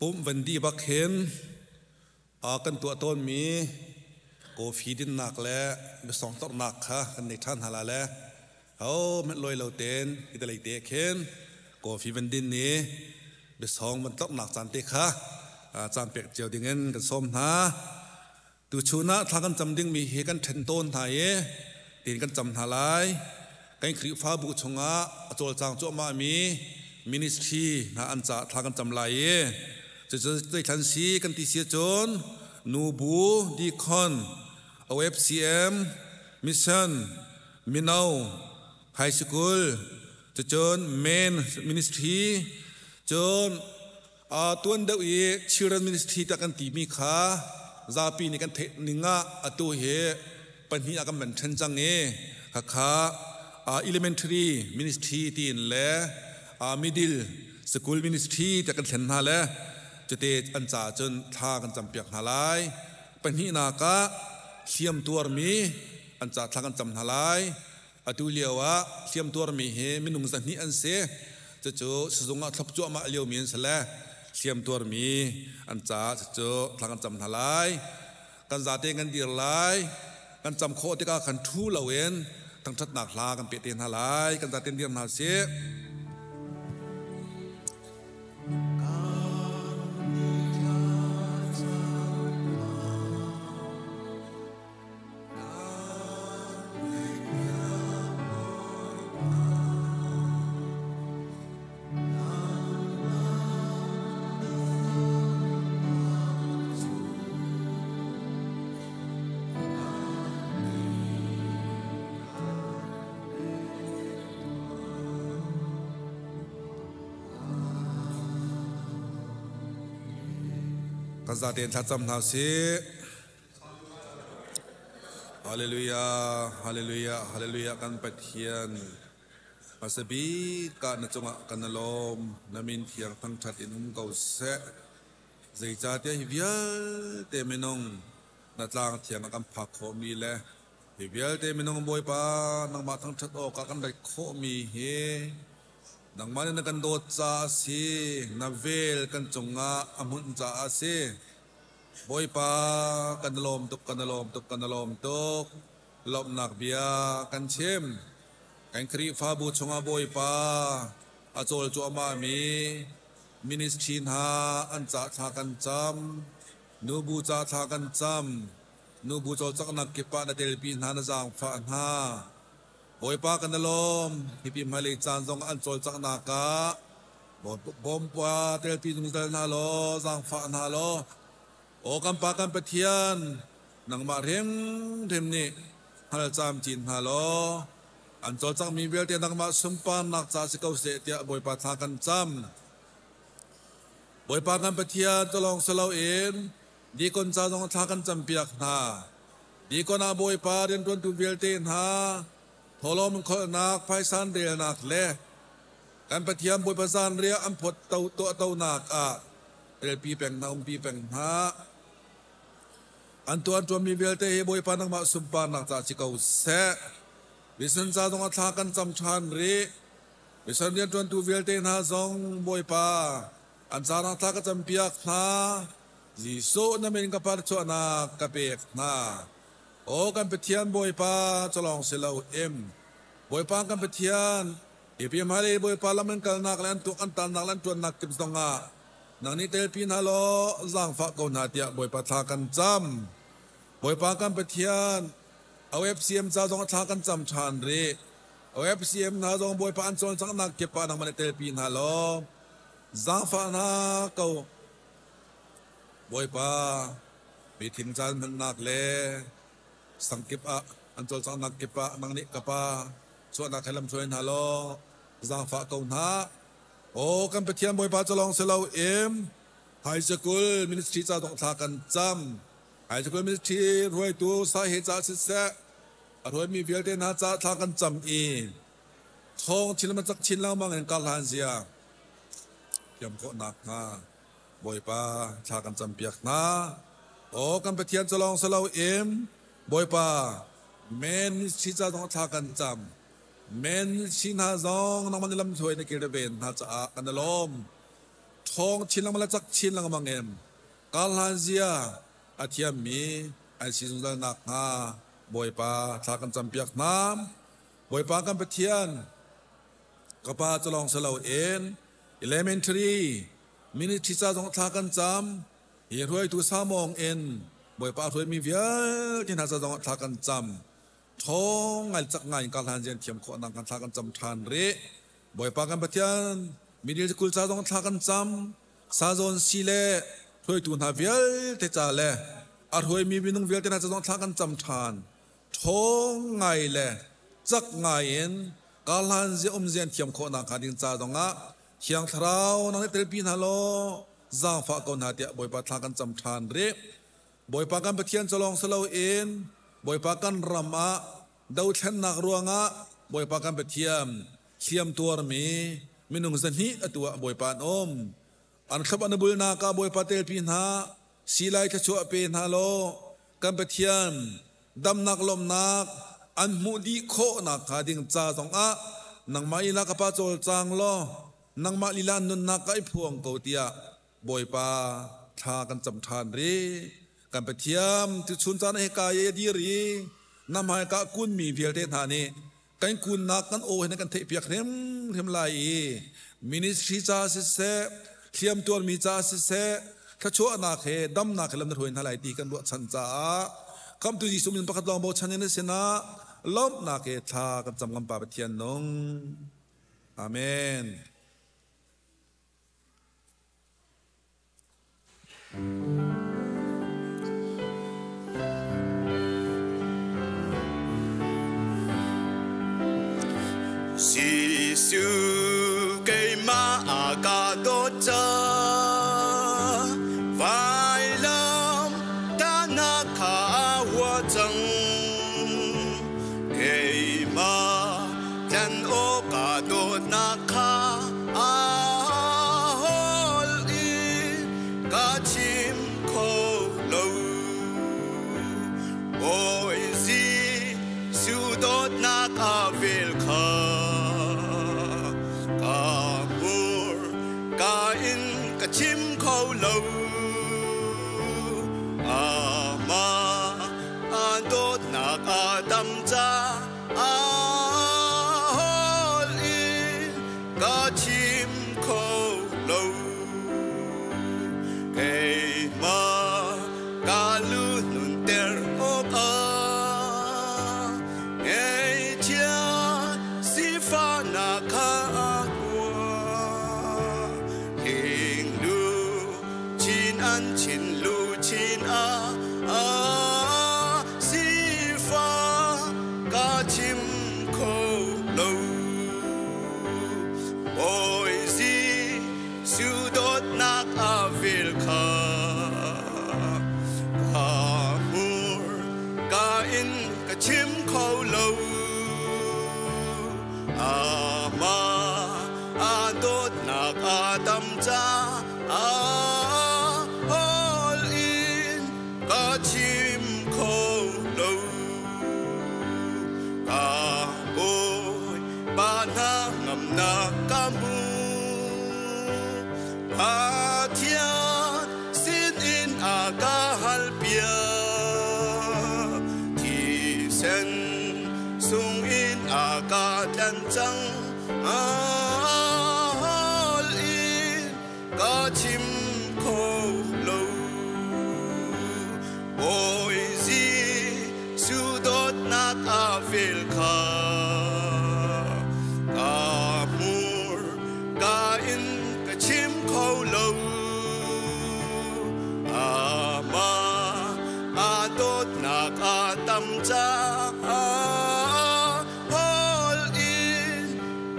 ปุ่มวันดีบักเห็นกันตัวต้นมีโกฟีดินหนักแล้วไปสองต้นหนักค่ะกันในท่านหาแล้วเขาไม่ลอยเราเต้นกิตาลีเตะเข็นโกฟีวันดินนี้ไปสองมันต้นหนักจันเตะค่ะจานเปียกเจียวดิ่งเงินกันส้มนะตูชูนะทางกันจำดิ่งมีเหกันเทนต้นไทยตีนกันจำหาลายกันคริฟ้าบุชงะโจลจางโจมามีมินิสทรีนะอันจะทางกันจำลายจะได้ทันสีกันติเสียจนนูบูดีคอนOFCM มิชชั่นมินาวไฮสคูลจะจนเมนมินิสทรีจนตัวเดียวอีชิรันมินิสทรีตะกันตีมีขาซาปีนี่กันเทนิงะตัวเหปัญหากันเหมือนเช่นจังเงขาelementary ministry ตีนและmiddle school ministry ตะกันเห็นหาแล้วจะเตะอันจ่าจนทากันจำเปียกหาลายปัญหานากะเสียมตัวมีอันจ่าทากันจำหาลายดูเลียวว่าเสียมตัวมีเหมินุงสันนิอันเสจะโจสุงะทับจั่วมาเลียวมีนเสละเสียมตัวมีอันจ่าจะโจทากันจำหาลายกันจ่าเตะกันดีหลายกันจำโคติกาขันทูเหล่าเวนทั้งทัดหนักลากันเปียเตียนหาลายกันจ่าเตียนเดียมหาเสกันจะเตียนทัดจำหาเสฮาเลลูยาฮาเลลูยาฮาเลลูยากันปัดเทียนมาสบีกันนจงะกันนลมนามินเทียงทั้งชัดอินุมเกาเสใจจ่าเตียฮิเวียเตมินงนัดลางเทียงกันพักโคมีแลฮิเวียเตมินงบอยปานังมาทั้งชัดออกกันได้โคมีเฮนังมันนักันโดดจ่าสีนาเวลกันจงะอมุนจ่าสีบอยปากันลมตุกกันลมตุกกันลมตุกลมนักเบียกันเชมกันครีฟ้าบูชงะบอยปาอาโจลจัวมามีมินิสทรีนหาอันจ่าทากันจำนูบูจ่าทากันจำนูบูโจจักนักเก็บปะนาเดลปีนหานาจางฟ้าหาบอยปากันลมฮิปิมาเลจานจงอันโจลจักนักกะบอมปาเดลปีนมุสลิมฮาโลจางฟ้าหาโลโอกัมปากันเปทียนนังมาเร่งเทมนี่ฮัลจามจีนฮาโลอันโจจักมีเวลเตียนังมาสุมปานนักจ่าสิเกาเสตียบอยปาทากันจำบอยปากันเปทียนจะลองสลาวเอ็นดีคนจ่าจงทากันจำเปียกนาดีคนอาบอยปาเรียนตัวตุเวลเตียนหาทอลมคนนักไพสันเรียนักเล่กันเปทียนบอยปาสันเรียอันพดเตาตัวเตานักเรียปีเป็นนาปีเป็นหาอันตัวมีเวลเตะบอยปานังมาสุปานักจ่าชิกเอาเสวิสันจ่าต้องทากันจำชันรีวิสันเรียนตัวเวลเตะนาจงบอยปาอันจ่านักทากันจำเปียกนาจิโซนั่นเป็นกับปาร์ชวนักกับเปียกนาโอกันเปทียนบอยปาจะลองเสลาบอยปากันเปทียนอีพีมาเลยบอยปาละมันกันนักเล่นตัวอันตันนักเล่นตัวนักกิบสงะนังนี้เตลปีนฮัลโหลจางฟ้าเกาหนาเตียบอยปาทากันจำบอยปากันเปทียนเอาFCM จ้าจงทากันจำชานรีเอาFCM นาจงบอยปาอันโซนสังนักเก็บปานังมันเตลปีนฮัลโหลจางฟ้านาเกาบอยปาปีทิ้งจานมันนักเล่สังเก็บอันโซนสังนักเก็บปานังนี้กับปาส่วนนักให้ลำช่วยฮัลโหลจางฟ้าเกาหนาโอ้กันไปเทียนบอยปาจะลองเสลาไฮสคูลมินิสทรีจะต้องทากันจำไฮสคูลมินิสทรีรวยตัวสาเหตุจะสิเสะรวยมีเวลเดน่าจะทากันจำทองชิ้นมันจักชิ้นแล้วมั่งเห็นการหันเสียยำโคหนักนะบอยปาทากันจำเปียกนะโอ้กันไปเทียนจะลองเสลาบอยปาเมนมินิสทรีจะต้องทากันจำเมนชินฮาซองน้องมันลำถวยในเกเรเบนฮาจะกันลมท ทองชินลังมาละจักชินลังมังเอ็มกาลาเซียอาทิยามีไอซิซุนลนักฮาบอยปาทากันจำเปียกน้ำบอยปากันเปทียนกป้าจะลองสลาวเอ็น elementary มินิทิซาต้องทากันจำเฮียรวยตัวสามองเอ็นบอยปารวยมีเวียที่น่าจะต้องทากันจำท้องไงจักไงการทานเจนเทียมขอนังกันทากันจำทานเร่บอยปากันเปทียนมินิสกุลซาต้องทากันจำซาโซนซีเล่รวยตัวน่าเวียเตจ่าเล่อารวยมีวินุงเวียที่น่าจะต้องทากันจำทานท้องไงเล่จักไงเอ็นกาลันเจอมเจนเทียมขอนังกันดิ้งจ่าตรงอ่ะเชียงทราวนังเตลปีนฮัลโหลจางฟ้าก่อนหาเดียบอยปาทากันจำทานเร่บอยปากันเปทียนจะลองสลาวเอ็นบอยปากันรำอ่ะดาวเชนนักรัวงอ่ะบอยปากันเปทียมเชียมตัวมีมินุงสันฮีตัวบอยปานอมอันขับอันบุลนาคาบอยปาเตลปีนหาสีไลจะชัวเป็นฮัลโหลกันเปทียมดำนักลมนักอันมุดีโคนักขาดิ่งจ่าสองอ่ะนังมาอิลากาปาโจลจางโลนังมาลิลานุนนักไอพวงเกาเตียบอยปาทากันจำทานรีกันไปเทียมที่ชุนจานเฮกายดีรีนำให้กะกุนมีเพียงเทธานีกันกุนนักกันโอเห็นกันเทเปียกเข็มไหลมินิสทรีจ้าสิเสเทียมตัวมีจ้าสิเสถ้าชั่วนักเฮดำนักเฮลำนรวยนั่นไหลตีกันบวชชันจ้าคำตุจิสุมินประคัตลองบวชชันเนเสนาล้อมนักเฮทากันจำกันป่าไปเทียนนงอาเมนสิสุเกมาอากาโดจาไฟลำตานาคาหัวจังเกมาจันโอกาโดนาคาอาฮอลอีกาชิมโคโลโอยซีสุโดนาคาเวลคาชิมเขาเลวอามาอาโดดนักอาดัมจ้าอาฮอลีกาชิมเขาเลวเกมากาลุนุนเตอร์โอกาเอเชียสิฟานาคาชินลูชินอาสีฟ้ากาชิมโคโลโอยซีสุดดนักอาวิลคากามูร์กาอินกาชิมโคโลอามาอาโดดนักอาดัมจ้าชิมโคโลกาโบยบานางำนากามูพาเทียสินอินอากาฮัลเปียที่เซนสุงอินอากาดันจังอาฮัลอินกาชิมโคโลโอยซีสุดดนักอาฟิลคากามูร์กาอินกาชิมโคโลอามาอาโดดนักอาตัมจ้าฮอลอิน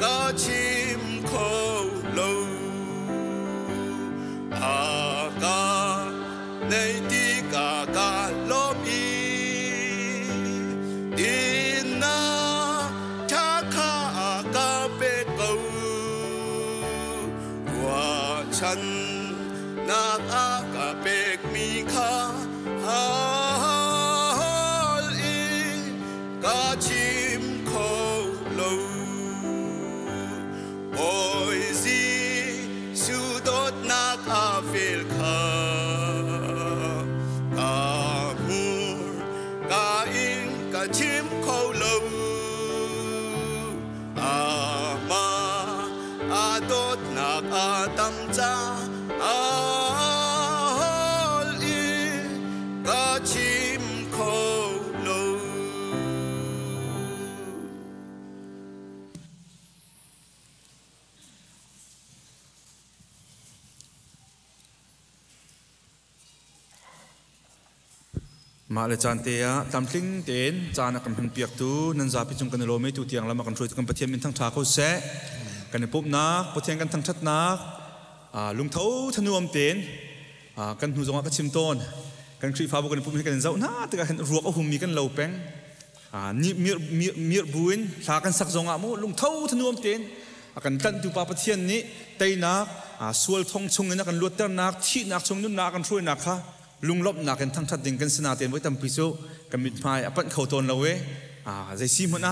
กาชิมโคโลอากาในตีกากาลบอีดินนาทักขากาเปกูว่าฉันนักอากาเปกมีค่าฮาลอีกาชิมโคโลโอยซีสุดดนา chim khâu lâu ma đốt nạc tâm cha hol i cả chim khâu lâuมาเลจันเตียตามทิ้งเต็นจานกันพันเปียกตูนันจาพิจงกันโลไม่ตูเตียงแล้วมากันช่วยกันประเทียมเป็นทั้งชาเขาเสะกันในปุ๊บนักประเทียมกันทั้งชัดนักลุงเท้าธนูอมเต็นกันหูจงอากันชิมต้นกันครีฟ้าบุกันปุ๊บให้กันเจ้าหน้าแต่กันรัวก็หุ่มมีกันเหลาแป้งนี่มีบุญสากันสักจงอาโมลุงเท้าธนูอมเต็นกันกันดูปาประเทียนนี้เตยนักสวลทงชงนักกันลวดเตอร์นักที่นักชงนุ่นนักกันช่วยนักค่ะลุงลบนักกันทั้งทัดดิ่งกันสนาเตียนไว้ทำพิสูจน์กันมิดพายอปันเขาตนเราเว้ใจซีมัน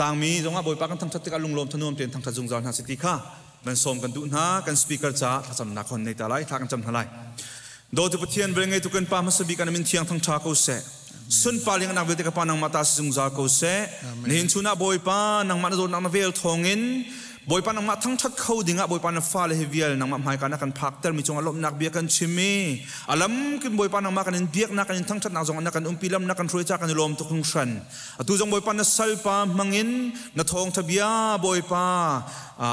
ต่างมีตรงว่าบอยปากันทั้งทัดกันลุงลมทนุมเตียนทั้งทัดจงจานหาสิทธิค่ะมันสมกันดูนะกันสปีกเกอร์จ้าจำนักคนในตาไล่ทากันจำทลายโดยจุดเทียนเบรงไงทุกันปามาสบีกันมินเทียงทั้งชาเขาเสะสุนปาเลียงนักเวทีกับปานังมาตาสิจงจานเขาเสะนี่เห็นชุนาบอยปานังมาโดนนังมาเวลทองเงินบอยปานังมาทั้งทัดเขาดิ่งบอยปานังฟ้าเลเวียลนังมาหายกันนักกันพักเตอร์มีจงอารมณ์นักเบียกันชิมีอารมณ์กินบอยปานังมากันเบียกนักกันทั้งทัดนักจงนักกันปีลำนักกันช่วยจากกันลมทุกข์ชันตัวจงบอยปานังสัลปามังอินนัทองทบียบอยปา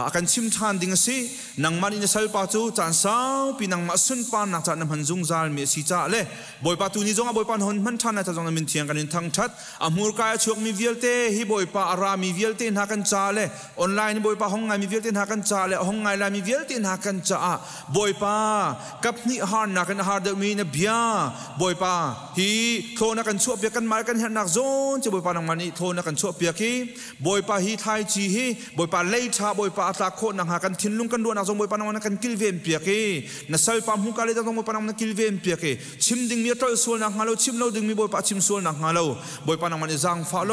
อาการชิมทานดิ่งสินังมาดินสัลปาจูจานสาวปีนังมาสุนปานักจานน้ำหันจงจานมีสีจ่าเล่บอยปาตัวนี้จงบอยปาหนมันทานนักจงน้ำมินเทียงกันทั้งทัดมูลกายช่วงมีเวียลเตฮิบอยปาอารามีเวียลเตนักกันจ่าเล่ออนไลน์บอยปาห้องไงมีเวียลเตนักกันจ่าเล่ห้องไงลามีเวียลเตนักกันจ่าบอยปากับนี่ฮาร์นักกันฮาร์เดมีนเบียบอยปาฮีโทนักกันชั่วเปียกันมากันเห็นนักโซนจะบอยปานังมันนี่โทนักกันชั่วเปียกีบอยปาฮีไทยจีฮีบอยปาเลย์ชาบอยปาอัตราโคนังหากันทิ้งลุงกันด้วยนักจงบอยปานังมันกันกิลเวนเปียกีนักเซลปามหุกาเลจะจงบอยปานังมันกิลเวนเปียกีชิมดิ่งมีตัวส่วนนักฮาโลชิมเราดิ่งมีบอยปาชิมส่วนนักฮาโลบอยปานังมันจังฟ้าโล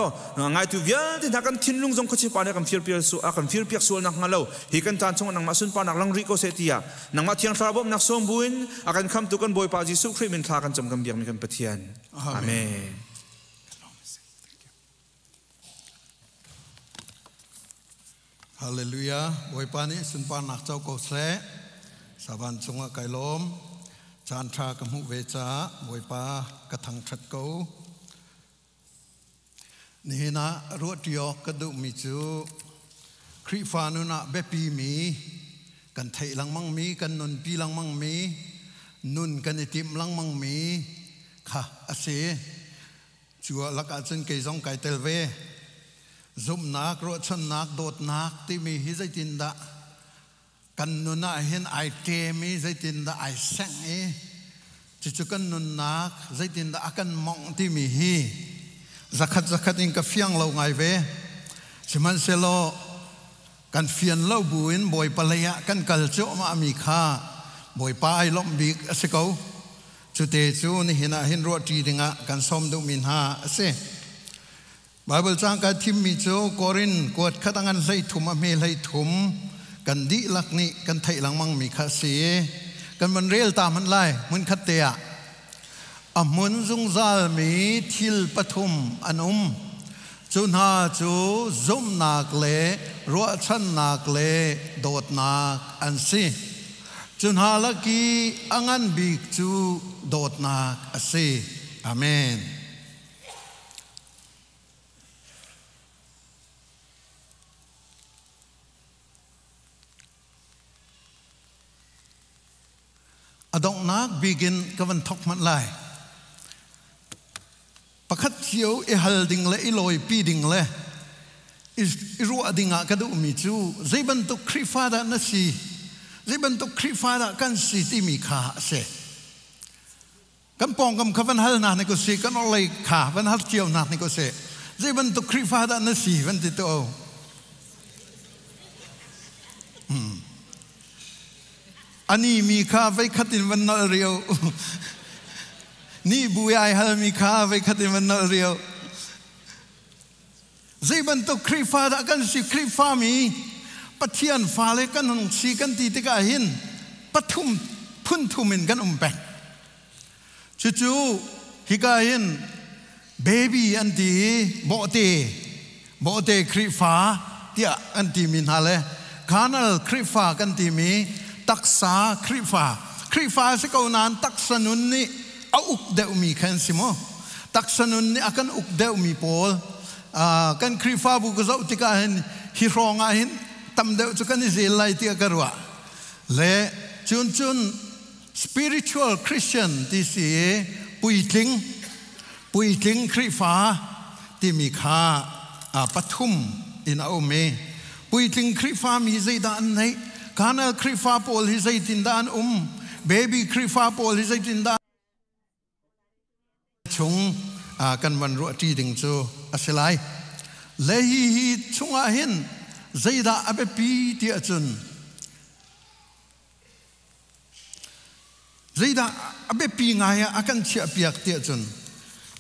ไงตัวเวียนที่นักกันทิ้งลุงจงขจิปานักกันฟิลเปียส่วนกันฟิลเปียส่วนนักฮาโลฮีกันจานจงนักมาสุนปานักลังริโกเซติยานักมาเทียงทราบนักสมบูรณ์อากันคำตุกันบอยปาจิสุคริมินทากันจำกันเบียงมีกันปะเทียนอาเมนฮาเลลูยาบอยปานี้สุนปานักเจ้าโกเสสาบันจงไก่ล้มจานทากมุเวจาบอยปากระทังชัดเกานี่นะรวดยอกกระดุมิจูคริฟานุนะเบปีมีกันไทยลังมังมีกันนุนปีลังมังมีนุนกันติมลังมังมีค่ะอาเซจัวลักอาจนเกยจงไก่เตลเวซุมนักรถชนนักโดดนักที่มีฮิใจตินดะกันนุนนะเห็นไอเกมีใจตินดะไอแสงจุกันนุนนักใจตินดะอากันมองที่มีฮีzakat in ka fiang lo ngai ve siman selo kan fian lo buin boy palaya kan kalcho ma mi kha boy pa ai lom bik asiko chute chu ni hina hin ro ti dinga kan som du min ha ase bible chang ka thim mi chu korin kot khatangan lai thum a me lai thum kan di lak ni kan thai lang mang mi kha se kan man rel ta man lai mun khat te a amun zung zal mi thil pathum anum chun ha chu zum nak le ro chan nak le dot nak an si chun ha la ki angan bik chu dot nak ase amen adong nak begin kawan thok man laiประคัดเชียวไอฮัลดิงเล่ไอลอยปีดิงเล่อิรัวดิงะกระดูมิจูใจบันตุคริฟาดะนัสีใจบันตุคริฟาดะกันสีที่มีขาเสกันปองกำขวันฮัลนาในกุศลกันอะไรขาวันฮัลเชียวนาในกุศลใจบันตุคริฟาดะนัสีวันที่โตอันนี้มีขาไว้ขัดอินวันนอเรียวนี่บุยไอฮัลมีข้าไว้ขัดมันนเรียวใจบันตุคริฟ้าดักันสิคริฟ้ามีปะเทียนฟ้าเลยกันหงสีกันตีติกาหินปะทุม พุ่นทุมินกันแปงจู่ๆฮิกายินเบบี้อันดีโบเตคริฟ้าเตียอันดีมินฮาเลคานัลคริฟ้ากันดีมีตักษาคริฟ้าสิกานานตักษนุนนี่เอาอุกเดวมีแค่สิโมตักษนุนนี่อากันอุกเดวมีโพลกันคริฟ้าบุกเจ้าติกาเห็นฮิรองอาหินตำเดวจุกันอิเซลไลที่กระวะเล่จุน spiritual Christian ที่เสียปุยทิ้งคริฟ้าที่มีค่าปฐุมอินเอาเมปุยทิ้งคริฟ้ามีใจด้านไหนการนั้นคริฟ้าโพลฮิใจตินด้านเบบี้คริฟ้าโพลฮิใจตินด้านชงกันวันรุ่งที่ดึงจูอาศัยเลยฮีชงอาหินใจด้าอเบปีที่อาจุนใจด้าอเบปีไงอากันเชียเปียกที่อาจุน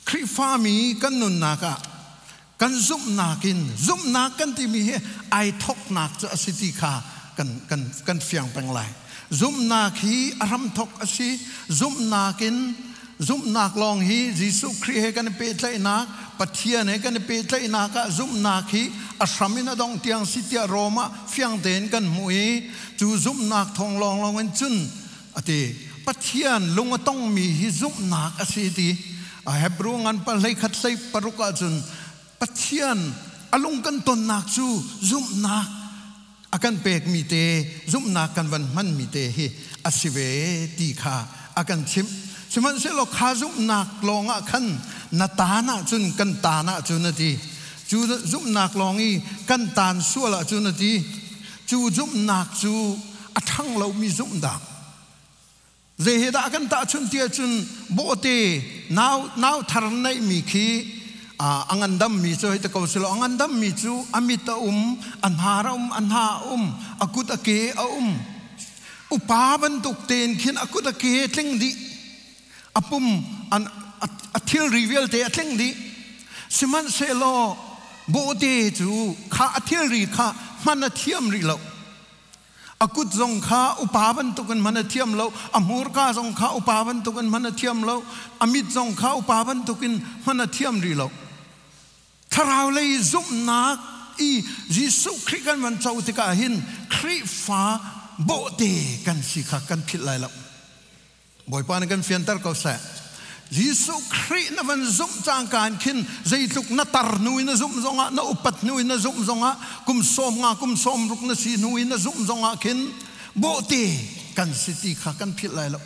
คริฟ้ามีกันนุนนักกันซุ่มนักันที่มีไอทอกนักจะสิทธิขากันเฟียงแปลงไหลซุ่มนักฮีอารมทอกอสิซุ่มนักลองฮียิสุครีกันเปิดเลยนักปัจเจียนกันเปิดเลยนักซุ่มนักฮีอาสามินาดองเตียงสิทธิโรมาเฟียงเดินกันมวยจู่ซุ่มนักทองลองวันจุนอติปัจเจียนลุงต้องมีฮิซุ่มนักอสิทธิเฮบรูงันปะเลยขัดเลยปรุกาจุนปัจเจียนอลุงกันตนนักจู่ซุ่มนักอากันเปกมีเตซุ่มนักกันวันมันมีเตฮีอสิเวตีขาอากันชิมสมันเสลอขาซุ่มนักลองอาคันนาตานาจุนกันตานาจุนทีจู่ซุ่มนักลองอีกันตานสัวละจุนทีจู่ซุ่มนักจู่อัทังเรามีซุ่มดักเจเหดากันตาจุนเตียจุนโบเตนาวทารนัยมีขีอังันดัมมีจูให้ตะกาวสิโลอังันดัมมีจูอามิตาอันหาราอันหาอากุตะเกอุปาบันตุกเตนขินอากุตะเกเทงดิอปุ่มอันทิลรีเวลเตเทงดิสิมันเซโลโบเตจูข้าทิลรีข้ามันเทียมรีโลอากุตจงข้าอุปาบันตุกันมันเทียมโลอมูรข้าจงข้าอุปาบันตุกันมันเทียมโลอามิตจงข้าอุปาบันตุกันมันเทียมรีโลถ้าเราเลยซุ่มนักยิสุคริกันวันเจ้าติกาหินคริฟ้าโบเตกันสิขากันผิดไรแล้วบ่อยปานกันเฟียนตร์ก็แสยิสุครินวันซุ่มจางการขินใจลุกนัตรนุยนซุ่มจงะนอุปัตนุยนซุ่มจงะกุมสมรุกนสีนุยนซุ่มจงะขินโบเตกันสิติขากันผิดไรแล้ว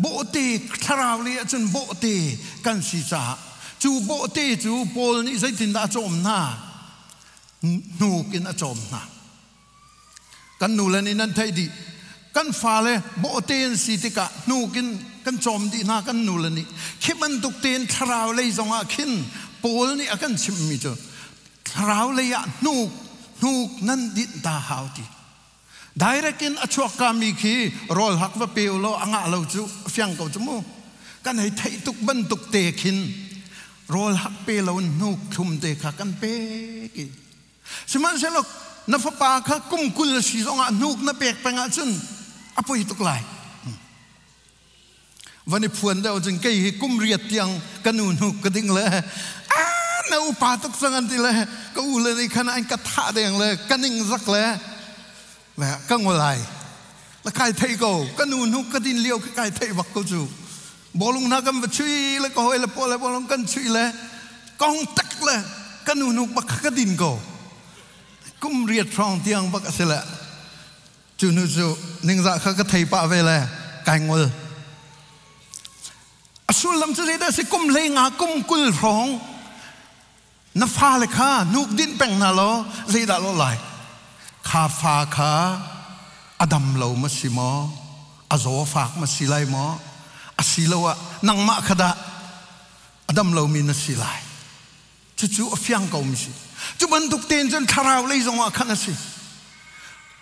โบเตถ้าเราเลยจนโบเตกันสิจ่าจู่โบเตจู่โพลนี่ใจตินดาจอมหน้านูกินอาจอมหน้ากันนูเลนี่นั่นไทยดีกันฟ้าเลยโบเตนสิติกะนูกินกันจอมดีหน้ากันนูเลนี่คิดมันตุกเตนทราวเลยจงอาคินโพลนี่อากันชิมมิจูทราวเลยอะนูนั่นดิตาหาวดีได้รักินอชวกามีคีรอลหักว่าเปียวโลอ่างเราจู่เฟียงเก่าจมูกกันให้ไทยตุกบันตุกเตคินรอลหักเปลวนนุกทุมเตะกันเปกีสมันเสลกนับปาค่ะกุมกุลสีสองนุกนับเปกไปงานจุนอภัยตุกไลวันนี้พวนเดาจึงเกี่ยกุมเรียดยังกันนุกกระดิ่งเลยน่าอุปาตุกสังกันทีเลยก็อุเลยในขณะกระทะเดียงเลยกันนิ่งสักเลยแหมกังวลไรแล้วใครไทยก็กันนุกกระดิ่งเลี้ยวใครไทยบักก็จูบอลงนักกันช่วยเลยก็เฮลปอลบอลงกันช่วยเลยกองตักเลยกันนุกบักกระดิ่งก็กุมเรียดทองเตียงบักเสละจูนุจูนิ่งจากเขาไทยป่าเวลาไก่งวลอสุลลำจะได้สิกุมเลยงากุมกุลทองนับฟ้าเลยค่ะนุกดินแปงนาโลใจดาโลไหลข้าฟ้าค่ะอดัมเหลามาสิมออโซฟากมาสิไลมออาศิลาวะนังมาขดาอดัมเรามีนัสิไลจู่ๆเฟียงเก่ามิสิจู่บันทุกเต็นจนทาราวเลยจงว่าขันสิ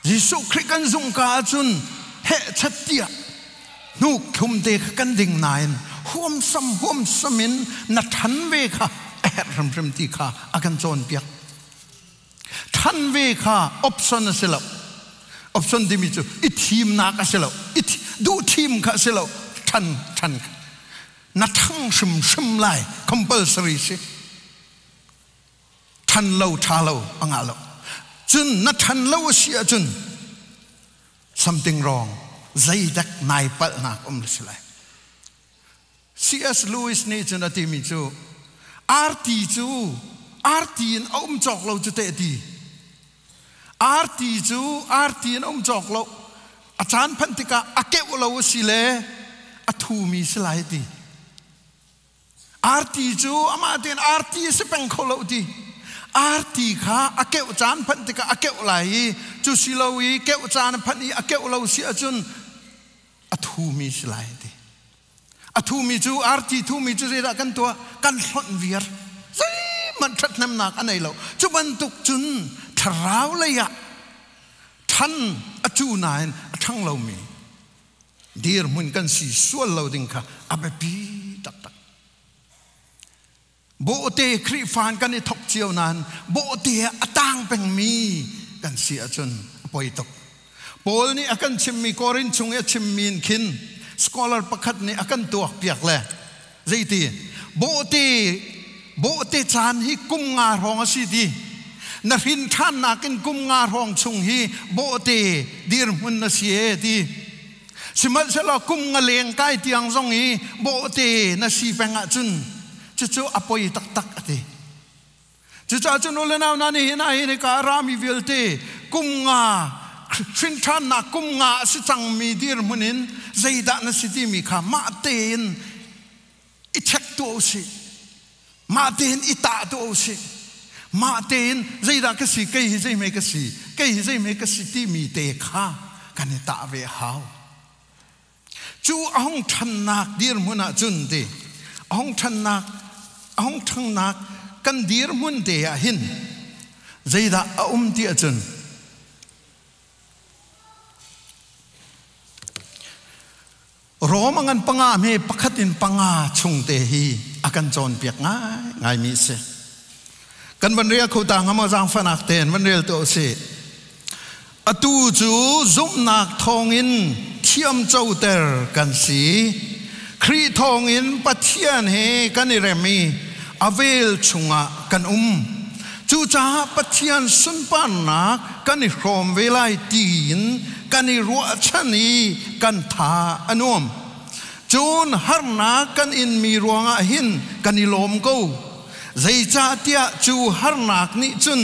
ยิสุคริกันจงกาจุนเฮชัดเตียนุกทุมเตะกันดิ่งนายห่วมสมินนัดทันเวค่ะรำตีค่ะอากันโจนเปียกทันเวค่ะออปชั่นสิละออปชั่นที่มีจู่อิทีมนักสิละ ดูทีมข้าเสียแล้วทันนัดทั้งชิมไล่ compulsory สิทันเราท่าเราอ่างเราจุนนัดทันเราเสียจุน something wrong ใจดักนายเปิลนักลิสไลC.S. Lewis นี่จุนอติมิจูอาร์ตีนจอกเราจะเตะดีอาร์ตีนจอกเราอาจารย์พันธิกาอาเกวเราสิเลอทูมีสลายดีอาร์ตีอามาเตียนอาร์ตีสเปงโคเราดีอาร์ตีค่ะอาเกวอาจารย์พันธิกาอาเกวไหลจูสิเราอีเกวอาจารย์พันธิอาเกวเราเสียจนอทูมีสลายดีอทูมีจูอาร์ตีทูมีจูเรื่องกันตัวกันหลอนเวียร์ใช่มันทัดน้ำหนักอันไหนเราจุบันตุกจุนทราวเลยอะท่านอจูนายทั้งเรามีดีร์มันกันสีส่วนเราดิ้งค่ะอาเบปีตักโบเตครีฟานกันในทกเจียวนั้นโบเตตั้งเป็นมีกันเสียจนปล่อยตกโปลนี่อากันชิมมีกอรินชงเอชิมมีนคินสกอลาร์ประคัดนี่อากันตัวเปียกเลยใจตีโบเตจานฮิกุมงาร้องสิดีนรินท่านนักินกุมงาร้องชงฮีโบเตดีร์มุนนเสียดีสมัยเสลากุมงาเลียงใกล้เตียงซงฮีโบเตนสีแปงอาจุนจู่อปอยตักตีจู่จุนอุลนาวนันฮินการามีวิลเตกุมงาฟินท่านนักกุมงาสิจังมีดีร์มุนินใจดานสิดีมีขามาเตนอิเทคตัวสิมาเตนอิตาตัวสิมาเตนใจดากสิเกยใจไม่กสิเกยใจไม่กสิที่มีเตข้ากันตาเวหาวจู่อ่างทันนักดีร์มุนาจุนเตอ่างทันนักกันดีร์มุนเตยหินใจดาเตียจุนรอมังปังอาเมปขัดินปังอาชงเตหีอากันจอนเปียกง่ายมีเสกันวันเรียเขาต่างมาจางฟันักเตนวันเรียตัวเสอตูจูซุมนักทองอินเทียมเจ้าเตอร์กันสีครีทองอินปัทเทียนเฮกันอิเรมีอเวลชงะกันจูจ้าปัทเทียนสุนปันนักกันอิโรมเวลาตีนกันอิรัวชันีกันทาอนุมจูนฮาร์นากันอินมีรวงอาหินกันอิลมกูใจจ่าเตียจูฮาร์นักนิจุน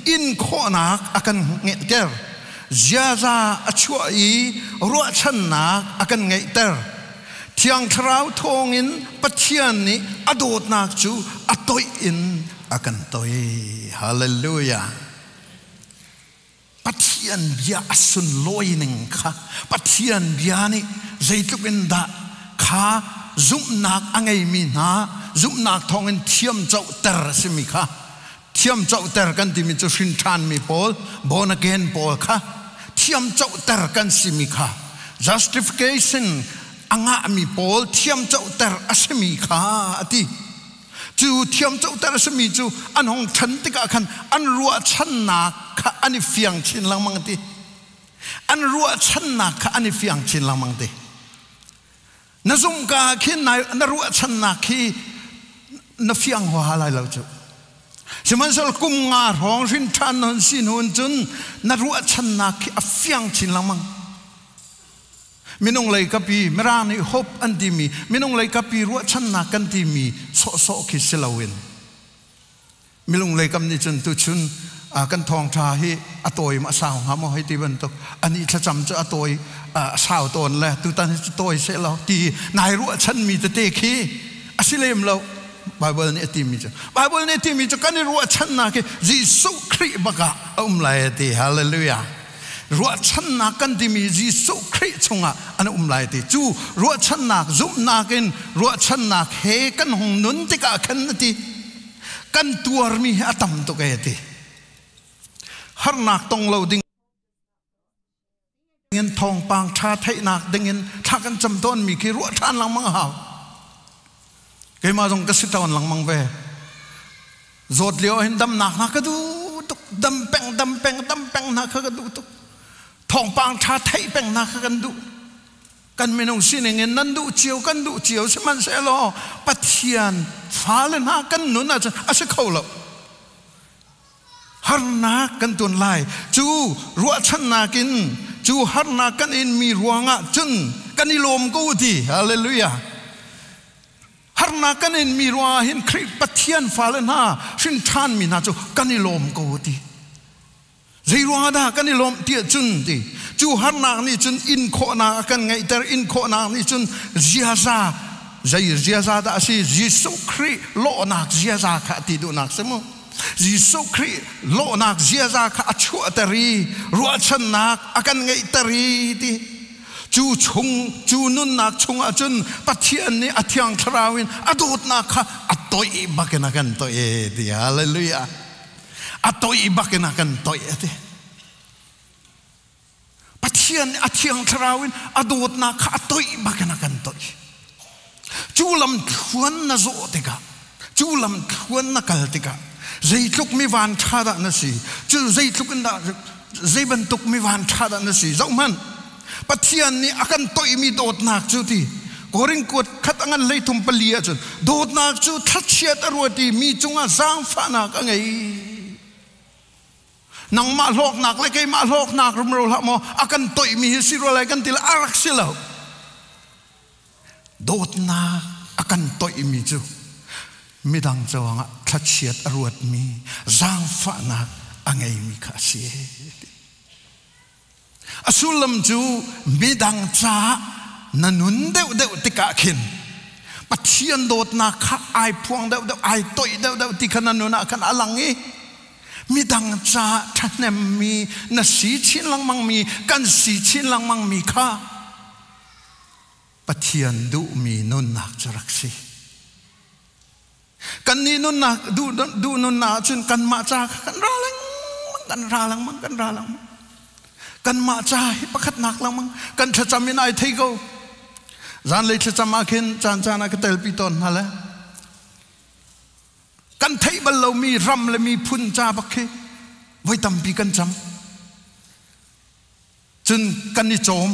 อินโคนักอากันเงเตอร์เจ้าจ่าช่วยรัวชันนักอากันเงเตอร์เทียงทราวทองอินปัจเจียนนี้อโดดนักจูอตอยอินอากันตอยฮาเลลูยาปัจเจียนเบียสุนลอยหนึ่งค่ะปัจเจียนเบียนี่ใจตุกินดาข้าจุ่มนักอังไงมีนาจุ่มนักทองอินเทียมเจ้าเตอร์สิมิค่ะเทียมเจ้าเตอร์กันที่มีจุชินทานมีพอลบอนักเกนพอลค่ะเทียมเจ้าเตอร์กันสิมิค่ะ justification อังอามีพอลเทียมเจ้าเตอร์อสิมิค่ะที่จูเทียมเจ้าเตอร์สมิจูอันหงฉันติกาคันอันรัวชันนักค่ะอันนี้เฟียงชินลังมังตีอันรัวชันนักค่ะอันนี้เฟียงชินลังมังตีนซุ่มกาขี้นายนรัวชันนักขี้นเฟียงหัวอะไรเราจูสมัยสลกุมงาร้องรินทานนนสินหุนจุนนรัวชันนักขี้เฟียงชินลังมังมินงเลยกับปีมรานี่ฮบอันที่มีมินงเลยกับปีรัวชันนักกันที่มีโซคิสลาวินมินงเลยกับนี่จุนตุชุนกันทองชาฮีอตอยมาสาวหามให้ตีบันตกอันนี้จะจำจะอตอยสาวตนแหละตุตันจะตอยเสเราตีนายรัวชันมีแต่เตคีอาศิเลมเราไบเบิลนี่ตีมีจ้ะไบเบิลนี่ตีมีจ้ะกันรัวชันนักยิสุคริบกะไลตีฮาเลลูยารัวชันนักกันที่มียิสุคริชงะอันไลตีจูรัวชันนักจุ่มนักินรัวชันนักเฮกันหงนุนติกะขันตีกันตัวมีอัตมตุกเอตีฮาร์นักตรงเราดิ่งเงินทองปางชาไทยนักดิ่งเงินถ้ากันจำต้นมีกี่รัวชันหลังมังหาวเกี่ยมาตรงกษัตริย์หลังมังเวโจทย์เลี้ยวเห็นดำหนักนักก็ดูตุกดำแปงนักก็ดูตุกทองปางชาไทยแปงนักกันดู กันไม่ต้องสิ่งเงินนั้นดูเจียวกันดูเจียวสมันเสลอปะเทียนฟ้าเลยนะกันนุนอาจจะเข้าหลบฮาร์นากันตุนไลจูรัวชันนากินจูฮาร์นากันอินมีรัวงะจุนกันอิลมกูดีฮาเลลูยาฮาร์นากันอินมีรัวหินคริปะเทียนฟ้าเลยนะสินทานมีนาจูกันอิลมกูดีใจรัวดากันอิลมเตียจุนดีจูฮาร์นานี่จุนอินโคนากันไงแต่อินโคนานี่จุนเจียซาใจเจียซาดาสิยิสุคริโลนักเจียซาขัดติดูนักสมุยิสุคริโลนักเจียซาขัดชั่วตรีรัวชันนักอากันไงตรีดีจูชงจูนุนนักชงอาจุนปัจเจียนนี่อัธยังทราวินอดูดนักค่ะอัตโตอีบักนักันโตเอดีฮาเลลูยาอัตโตอีบักนักันโตเอดีปัจเจียนอัธยังทราวินอดูดนักค่ะอัตโตอีบักนักันโตจูลำทวนน่ะโจติกาจูลำทวนน่ะกัลติกาใจทุกมีวันชาดานสิจูใจทุกน่ะใจบรรทุกมีวันชาดานสิเจ้ามันปัจเจียนนี่อากันตัวมีโดดนักจูที่กอริงกวดขัดอันเลยทุ่มเปลี่ยจนโดดนักจูทัดเชียตรวดีมีจงอาสร้างฝันนักไงนังมาโลกนักเลยไงมาโลกนักรุมเราละโมอากันตัวมีสิโรอะไรกันทีละอารักสิแล้วโดดนาอากันตัวมีจูมีดังจวงทัดเชียตรวดมีสร้างฝันนักไงมีข้าเสียอสุลมจูมีดังจ้านันุนเดวเดวติกาขินปัจเจียนโดดนาข้าไอพวงเดวเดวไอตัวเดวเดวติขนันนุนาขันอลังงี้มีดังจ้าท่านเนมีนสีชินลังมังมีกันสีชินลังมังมีข้าปัจเจียนดูมีนุนนักจรักสีกันนี้นุนนักดูนุนนักจนกันมาจ้ากันราลังกันราลังมันกันราลังกันมาจ้าประคัดนักลังมังกันจะจำไม่ได้ที่เขาจานเลยจะจำมาขึ้นจานนักเตลปิตอนนั่นแหละกันที่บัลเรามีรำและมีพุ่นจ้าบักเคไว้ทำปีกันจำจนกันนิจม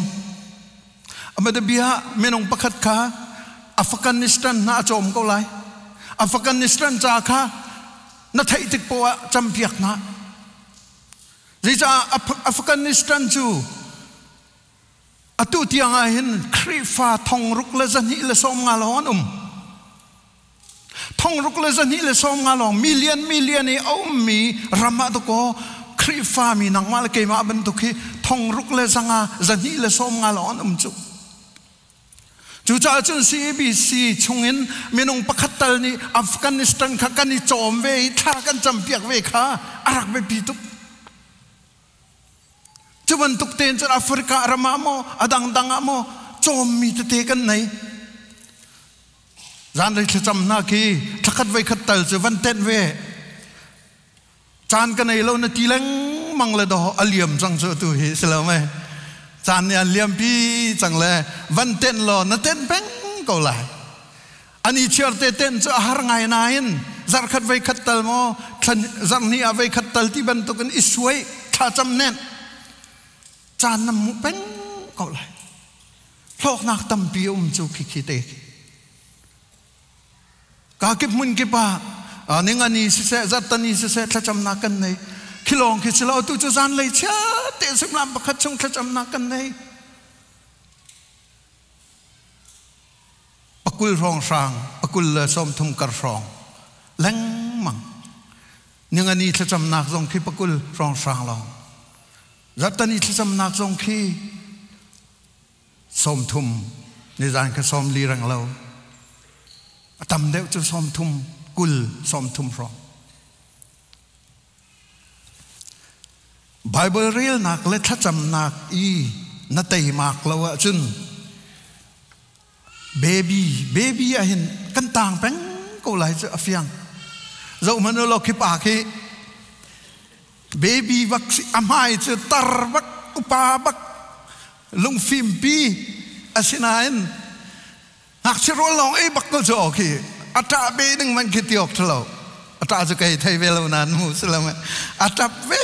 อเมริกาไม่นงประคัดขาอัฟกานิสถานน่าจมก็เลยอัฟกานิสถานจ้าขาน่าไทยติดปัวจำเปียกนะที่จะอัฟกานิสถานจูอตุที่ยังเห็นครีฟ้าทองรุกเลจันฮิเลสอมงาลอนทองรุกเลจันฮิเลสอมงาลอนมิลเลียนนี่เอามีรามาตุโกครีฟ้ามีนังมาเลเกมาบันตุกีทองรุกเลจันฮิเลสอมงาลอนจูจ่าจุนCBCชงเงินเมนงประคัตตลนี่อัฟกานิสถานข้ากันนี่จอมเวท่ากันจำเปียกเวข้าอารักเวปีตุจุบันตุกเตนจากแอฟริกาอารามาโมอดังโมจอมมีเตกันไหนจานเลยจำนาคีทักขัดไว้ขัดตัลจะวันเต้นเวจานกันไหนเราเนี่ยทีเล็งมังเลยดออเลียมจังสุดตัวเฮสแล้วไหมจานเนี่ยเลียมพี่จังเลยวันเต้นรอน่ะเต้นเพ่งก็เลยอันนี้เชื่อเต้นจะหาไงนายนจานขัดไว้ขัดตัลโมจานนี้เอาไว้ขัดตัลที่บรรทุกันอิสวยท่าจำเน่นจานน้ำมุเป็นก็เลยโลกนักตั้มปีจูคิดเองกาเก็บมุนเก็บป่ะนี่งานนี้เสียจัดตันนี้เสียถ้าจำนักกันในคิดลองคิดเราตู้จานเลยเชื่อเตะสิบลำประคัดชงถ้าจำนักกันในปกุลรองสางปกุลสมทุมกระรองแรงมั่งนี่งานนี้ถ้าจำนักทรงคิดปกุลรองสางลองรัตนิที่จำนักทรงขี้สมทุมในด้านก็สมลีรังเราตำเดียวจะสมทุมกุลสมทุมรองไบเบิลเรียลนักและถ้าจำนักอีนัตติมากเราอะจุนเบบี้อะเห็นกันต่างแป้งก็ไหลจะเฟียงเรามันเราคิดปากขี้baby bak si amai je tar bak upa bak lung phim pi asinain hak chiro long e bak ko jo ki ata be ning man kitiok thlo ata ju kai thai velo nan muslim ata be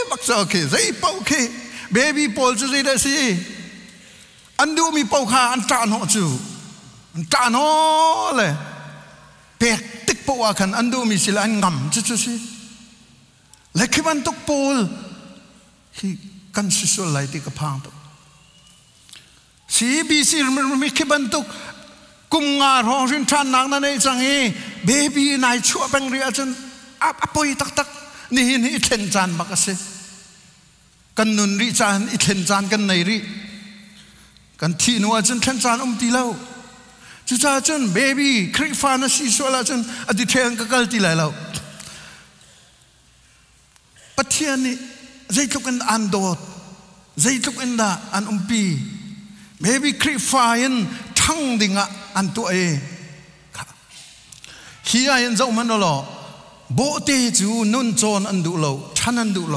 bak jo ki zai pau ki baby pol ju zai da si อันดูมีเป้าขาอันตาโนจูอันตาโนเลยเปียกติกปัวกันอันดูมีสิลอันงำจุสิและคิบันตุกปูลที่กันสิสุไลติกพังตุสีบีซีมันมีคิบันตุกกุมงาร้องรินทานนางนั่นเองจังเอเบบีนายชั่วเป็นเรียจนอัปปอยตักนี่อิเทนจานบักเสกันนุนริจานอิเทนจานกันไหนริกันที่นัวจนเทนจานตีเล่าจุดจนเบบีคริฟานาซีโซลาจนอดีตเทนก็กัลตีเล่าปัจเจียนี่ใจทุกันอันโดดใจทุกันดาอันปีเบบีคริฟายันทั้งดิ่งอันตัวเองเฮียยันเจ้ามันหล่อโบเตจูนุนโจนอันดูโลฉันอันดูโล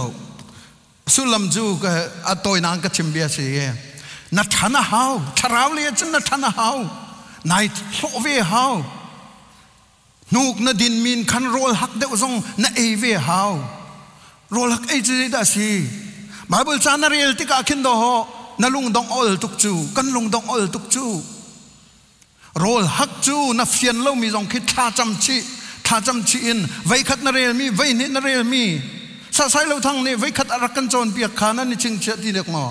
สุลัมจูก็อัตโตยนางก็ชิมเบียสีนัทนาฮาวชราวเลียจนนัทนาฮาวนายโลเวฮาวนูกนดินมินคันโรลฮักเดวซงนเอเวฮาวโรลฮักเอจีดาสีบาเบิลจานาเรียลติกาคินโดฮนลุงดองอลตุกจูกันลุงดองอลตุกจูโรลฮักจูนับเฟียนเล่ามีซงคิดท่าจำชีอินไว้ขัดนาเรลมีไว้นิดนาเรลมีสะสายเราทั้งนี้ไว้ขัดอารักกันโจนเปียกขานั่นนี่จึงเชื่อที่เด็กหมอ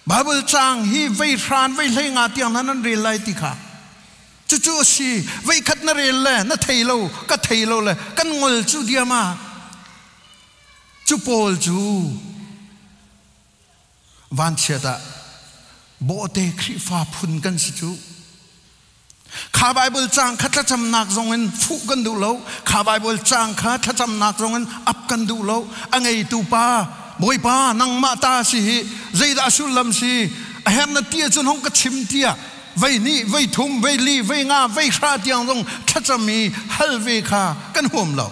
บาเบิลจางฮีไว้ทรานไว้เล่งอาเตียงนั้นเรลไลติค่ะจู่ๆสิไว้ขัดนาเรลเลยนั่นเทโลก็เทโลเลยกันงลจู่เดียมาจู่โพลจู่วันเชื่อตาโบเตคริฟ้าพุ่นกันสิจู่ข้าไบเบิลจางข้าถ้าจำนักทรงเงินฟุกันดูแล้วข้าไบเบิลจางข้าถ้าจำนักทรงเงินอับกันดูแล้วอังไงตูป้าบอยป้านังมาตาสิใจดาสุลลัมสิเห็นนั่นเตี้ยจนห้องกระชิมเตี้ยไว้นี่ไว้ทุ่มไว้ลีไว้งาไว้คราเตียงตรงถ้าจะมีฮัลเวคากันห่วมเรา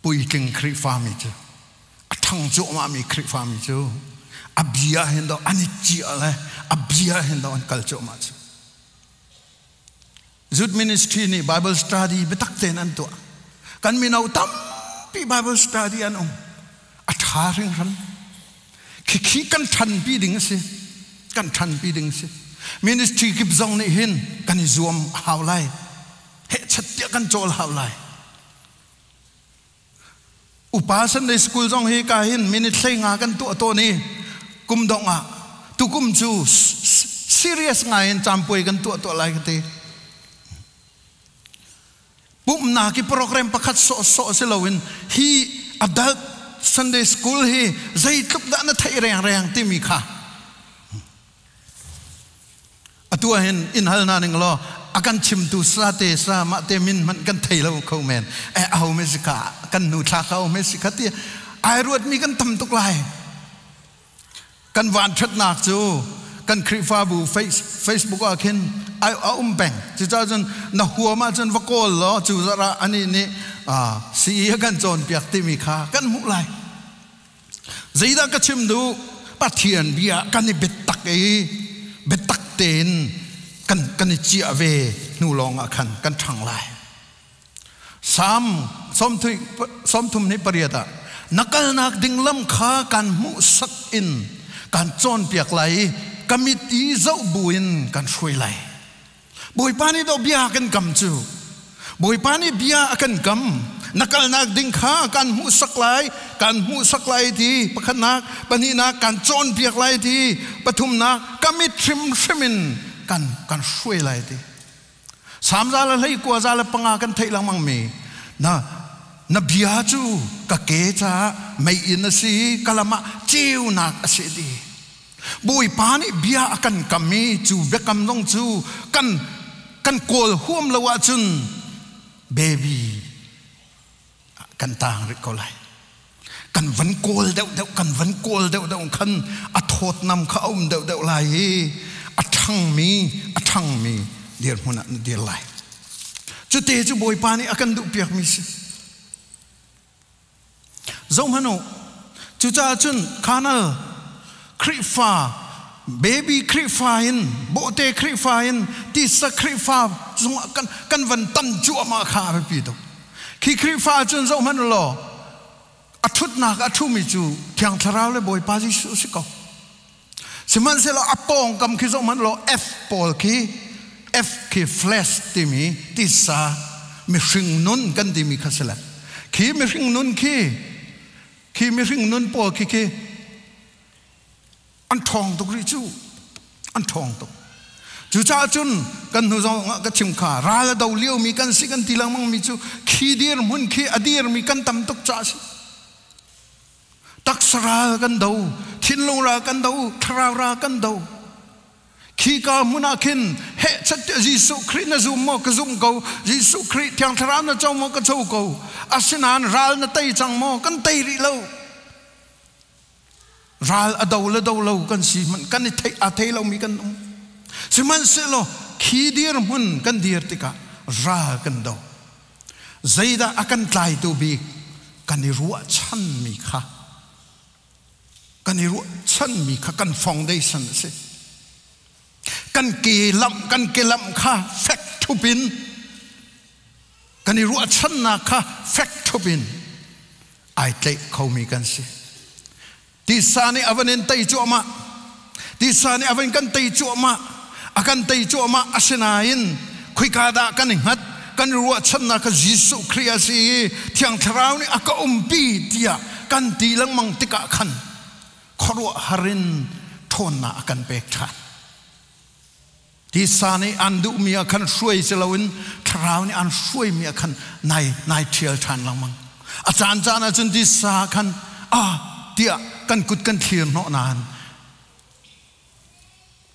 ปุยจึงคริฟ้ามิจูทั้งโจมามีคริฟ้ามิจูอับยาเห็นดอกอันนี้จีอะไรอับยาเห็นดอกอันกัลโจมาจูจุดมินิสทรีนี่ Bible study เบตักเตนันตัวกันมีนาตั้มปี Bible study อันอัฐาริงรันขี้กันทันปีดิ่งสิกันทันปีดิ่งสิมินิสทรีกิบซองนี่เห็นกันนี่รวมหาวไลเฮชัดเดียกันโจลหาวไลอุปาสันในสกูลจงเฮกาหินมินิเซงากันตัวนี้กุมดงตุกุมจู serious ไงจำป่วยกันตัวอะไรกันทีปุ๊บนาคิโปรแกรมประคัตโซเซลวินฮี adult Sunday school ฮีใจทุกด้านไทยแรงที่มีค่ะตัวเห็นอินฮัลนาหนึ่งล้ออาการชิมตุสาเตสามาเตมินมันกันไทยแล้วเขาแมนเอาเมสิกากันนูทาเขาเมสิกาที่ไอรวดมีกันทำตุกลายกันวานชัดหนักจูกันคริฟาบูเฟซบุ๊กอาคินเอาแบ่งจุดจนนักหัวมาจนวกอลล้อจูระอันนี้นี่สีกันโจนเปียกที่มีค่ากันมุไลใจดากระชิมดูปัทเทียนเบียกันนี่เบ็ดตักเตนกันนี่เจียเวนูลองอาคันกันทางไลซ้มทุมนี้ปริยดานักนักดิ่งล้ำค้ากันมุสักอินการโจนเปียกไหลกมิตีเจ้าบุญกันช่วยไหลบุยปานี่เราเบียกันกำจูบุยปานี่เบียกันกำนักนักดิ่งค้ากันมุสักไหลทีปะขนักปนีนักการโจนเปียกไหลทีปทุมนักกมิทริมินกันช่วยไหลทีสามจาละให้กว่าจาละปังอากันไทยลังมังมีนะเบียจูกะเกจ้าไม่อินสีกะละมะเจียวนักเสียดีบุยปานี่เบียกันกำมีจูเบกำลงจูกันโกลห่วมละวะจุนเบบีกันต่างริกอไลกันวันโกลเดากันวันโกลเดาคันอัทดนำเขาเดาไหลอัทังมีเดียร์หัวหน้าเดียร์ไหลจุดเตจูบุยปานี่อากันดุเปียกมิสิจงมันจุดจุนคานัลคริฟ้าเบบี้คริฟ้าอินโบเตคริฟ้าอินที่สักคริฟ้าจงกันวันตันจัวมาขาไปปีตัวขี้คริฟ้าจุนจงมันหล่ออัฐ ทุดนักทุ่มิจูเทียงทราวเลยบอยปาจิสุสิกาสมันเสละอปองกำคิดว่ามันโล F ปอลคี F คี flesh ที่มีที่สามีสิ่งนุนกันที่มีข้าศึกคีมีสิ่งนุนคีมีสิ่งนุนปอลคีอันทองตุกริจูอันทองตุกจูจ้าจุนกันหูจงกันชิมขาราลดาวเลี้ยวมีกันสิกันทีหลังมั่งมีจูขีเดียร์มุนขีอดียร์มีกันตั้มตุกจ้าสิตักสรากันดาวทินลงรากันดาวทรารากันดาวขีกามุนาคินเฮชัดยิสุครินซูโมกซุมเกายิสุคริที่อังทรานะเจ้าโมกเจ้าเกาอาศินานราลนะเตยจังโมกันเตยริเลวราลอดาวละดาวเลวกันสิมันกันนี่เทอาเทเรามีกันสมันเสลขีเดียร์มุนกันเดียร์ติกะรากันดาวใจดาอากันไกลตัวบีกันนี่รู้ชันมีค่ะกันนี่รู้ชันมีค่ะกันฟองได้สันสิกันเกลัมค่ะแฟกทูบินกันนี่รู้ชันนะค่ะแฟกทูบินไอเตะเขามีกันสิที่สานี่อวันนี้เตยจัวมาที่สานี่อวันกันเตยจัวมาอากันเตยจัวมาอาศินายินคุยกาดากันหิหัดกันรู้ชันนะค่ะยิสุคริสต์ที่อังทราวนี่อากาปีเดียกันตีลังมังติกะขันขรัวฮารินทนนะอากันเบกทันที่สานี่อันดูมีอากันช่วยเสลวินทราวนี่อันช่วยมีอากันในเทียลทันลังมังอาจารย์อาจารย์ที่สากันเดียกันกุดกันเทียนโนนาน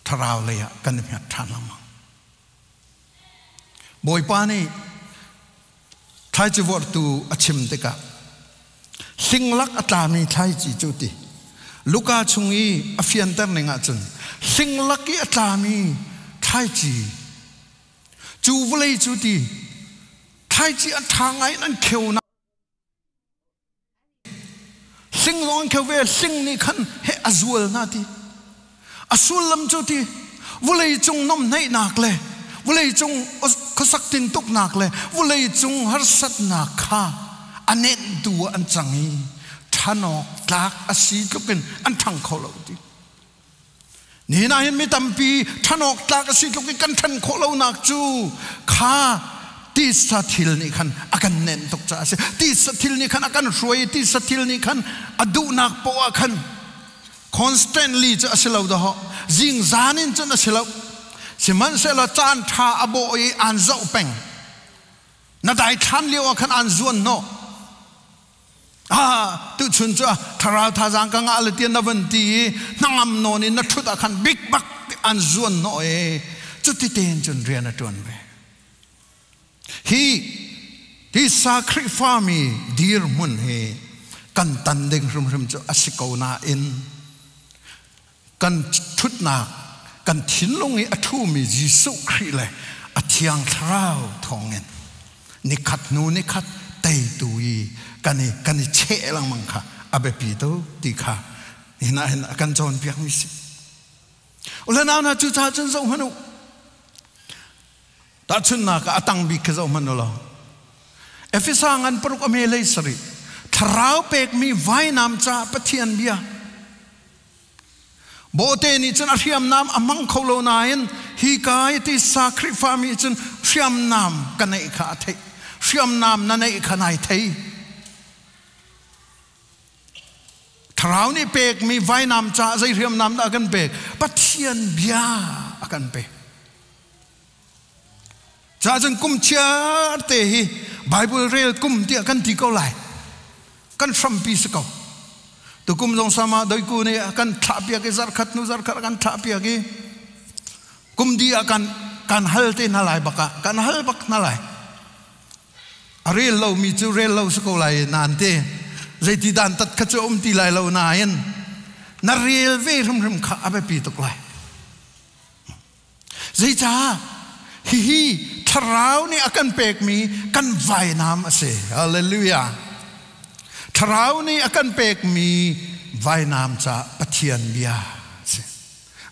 ทราวเลยกันมีอาทันลังมังบอยปานี่ท้ายจีวรตูอชิมติกะสิงลักอัตามีท้ายจีจุติลูกาชุงอีอฟิยันเตอร์เนงอาจุนสิงลักอีอัตามีท้ายจีจูวเลยจุติท้ายจีอัตทางไงนั่นเขียวนะสิงลงเขียวเวสิงนี่ขันเฮอซูลนาทีอซูลลำจุติวเลยจงน้อมในนักเลยวเลยจงขสักตินตุกนักเลยวเลยจงหร์สัตนักข้าอันเนตตัวอันจังฮีท่านอกตากอาศีก็เป็นอันทังเขาเราดินี่นายเห็นไม่ตั้มปีท่านอกตากอาศีก็เป็นกันทันเขาเรานักจูข้าที่สัตย์นี่ขันอากันเน้นตกใจที่สัตย์นี่ขันอากันรวยที่สัตย์นี่ขันอดูนักปวขัน constantly จะอาศัยเราดอกจิงจานินจะอาศัยเราสิมันเสละจานท่าอโบยอันเจ้าเป็งนาได้ทันเลี้ยวขันอันจวนโนตุชุนจ้าทาราวทาจังกังอาลเตียนนวันตีนังอัมโนนี่นัทุดขันบิ๊กบักอันจวนโนจุดที่เต็นจนเรียนจวนไปที่สักริฟามีดีร์มุนเฮกันตันเด้งรุมจ้าอสิกาวนาอินกันทุดนักกันทิ้งลงในอัฐุมียิสุคริเลยอัฐยังทราวทองเงินนิคัดนูนิคัดเตยตุยกันเชลังมังค่ะอาเบปีโตติค่ะนี่นะเห็นกันจอนเปียกมิสิอุลานาจุดาจุนส่งมนุตาชุนนักอัตังบิกส่งมนุลเอฟิสังอันปรุกอเมลัยสริทราวเป็กมีไว้น้ำจ่าปะเทียนเบียโบเตนี่จนเรียมน้ำอมังเขาโลนายินฮีกายที่สักริฟามีจนเรียมน้ำกันในขาเทเรียมน้ำนั่นในขณะเททราวนี่เปกมีไว้น้ำจ่าใจเรียมน้ำอากันเปกปะเทียนเบียอากันเปกจ่าจนกุมเชียเตฮีไบเบิลเรียลกุมเตียกันที่เกาไหลกันฟรัมปีสเกาตุกุมจงสมาโดยกูเนี่ยกันทับยากิซาร์ขัดนูซาร์ขัดกันทับยากิกุมดีอากันฮัลเตนอะไรบักกันฮัลบักนั่นไรเรียลเรามีจูเรียลเราสกุลไรนานเตใจที่ดันตัดขจมตีไรเรานายันนาเรียลเวรุมข้าอาไปปีตกไรใจจ้าฮีทราวนี่อากันเปกมีกันไฟน้ำเสฮาเลลูยาทราวนี่อากันเปกมีไว้น้ำจ่าปะเทียนเบีย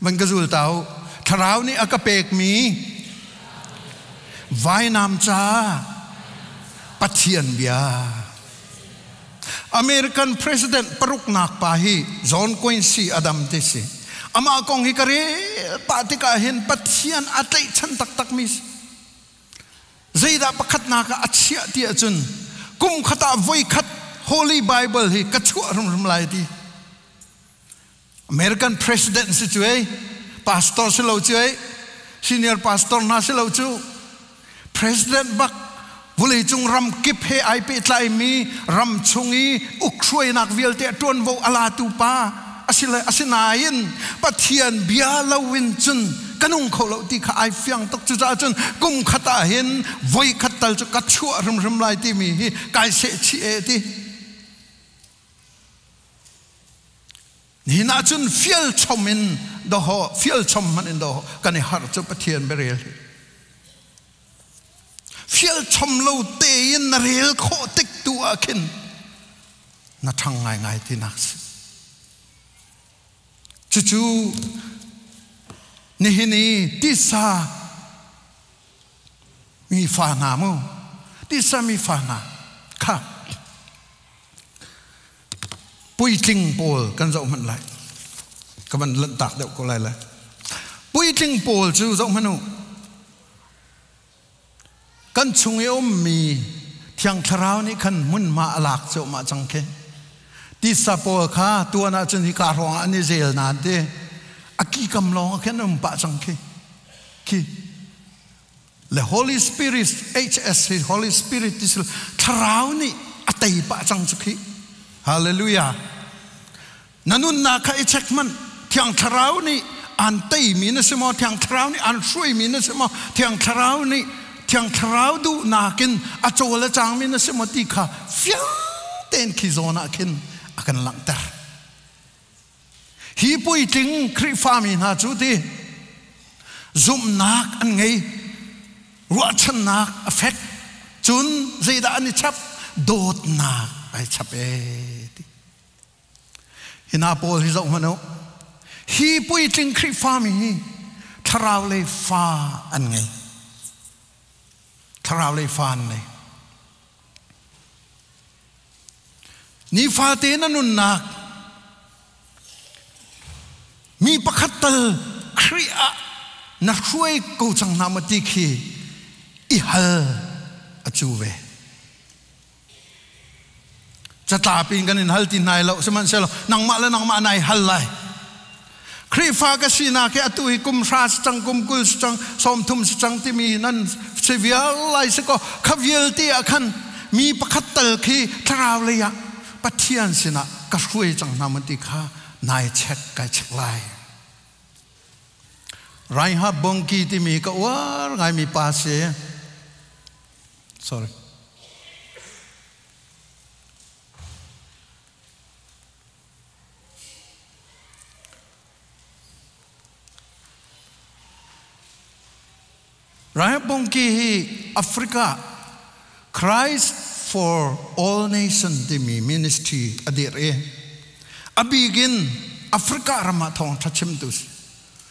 มันก็สูดเตาทราวนี่อากันเปกมีไว้น้ำจ่าปะเทียนเบีย American President paruk nak pahi John Quincy Adam desi ama kong hikari patika hin pathian atai chan tak mis zaida pakhat naka achia ti achun kum khata voi khat Holy Bible hi kachu rum lai ti American President situai pastor selo chuai senior pastor na selo chu President bak Vuli chung ram kip he ai pe tlai mi ram chungi ukhroi nak vial te ton vo ala tu pa asinayin pathian bia lawin chun kanung kholo ti kha ai fyang tok chu cha chun kum khata hin voi khatal chu ka chu rum lai ti mi hi kai se chi e ti ni na chun fiel chomin do ho fiel chom man in do kan har chu pathian berel Fiel chom lo te in real ko tik tu akin na thang ngai tinas chu ni hini tisa mi fa na mo tisa mi fa na kha pui ting pol kan zo man lai ka man lan tak deuh ko lai la pui ting pol chu zo manu kan chungi mi thiang tharau ni kan mun ma alak cho ma changke ti sapo kha tuana chun hi ka rong ani zel na de aki kam long khen pa changke ki the Holy Spirit HS Holy Spirit is tharau ni atai pa chang chukhi hallelujah nanun na kha ichek man thiang tharau ni an tai mi na semo thiang tharau ni an shui mi na semo thiang tharau ni Tiang tharau du nakin achola changmin na semoti kha fiang ten kizona kin akan langtar hi pui ting kri fami na chu ti zum nak an ngei ro chan nak affect chun zeida ani chap dot nak ai chap e ti hina pol hi zo mano hi pui ting kri fami tharau le fa an ngei Tharau le fan ne ni fa te na nun nak mi pakhatal khria na khuai ko chang namati khi I hal achuve chata pin kan in hal tin nai lo seman selo nang ma nai hal lai Krifa ka sina ke atui kum ras chang kum kul chang som thum chang ti mi nan sevial lai se ko khaviel ti akhan mi pakhatal khi tharau le ya pathian sina ka hrui chang namati kha nai chek ka chek lai rai ha bongki ti mi ka war ngai mi pa se sorry Raya bongki hi Africa Christ for all nations demi ministry adire abigin Africa rama thong thachim dus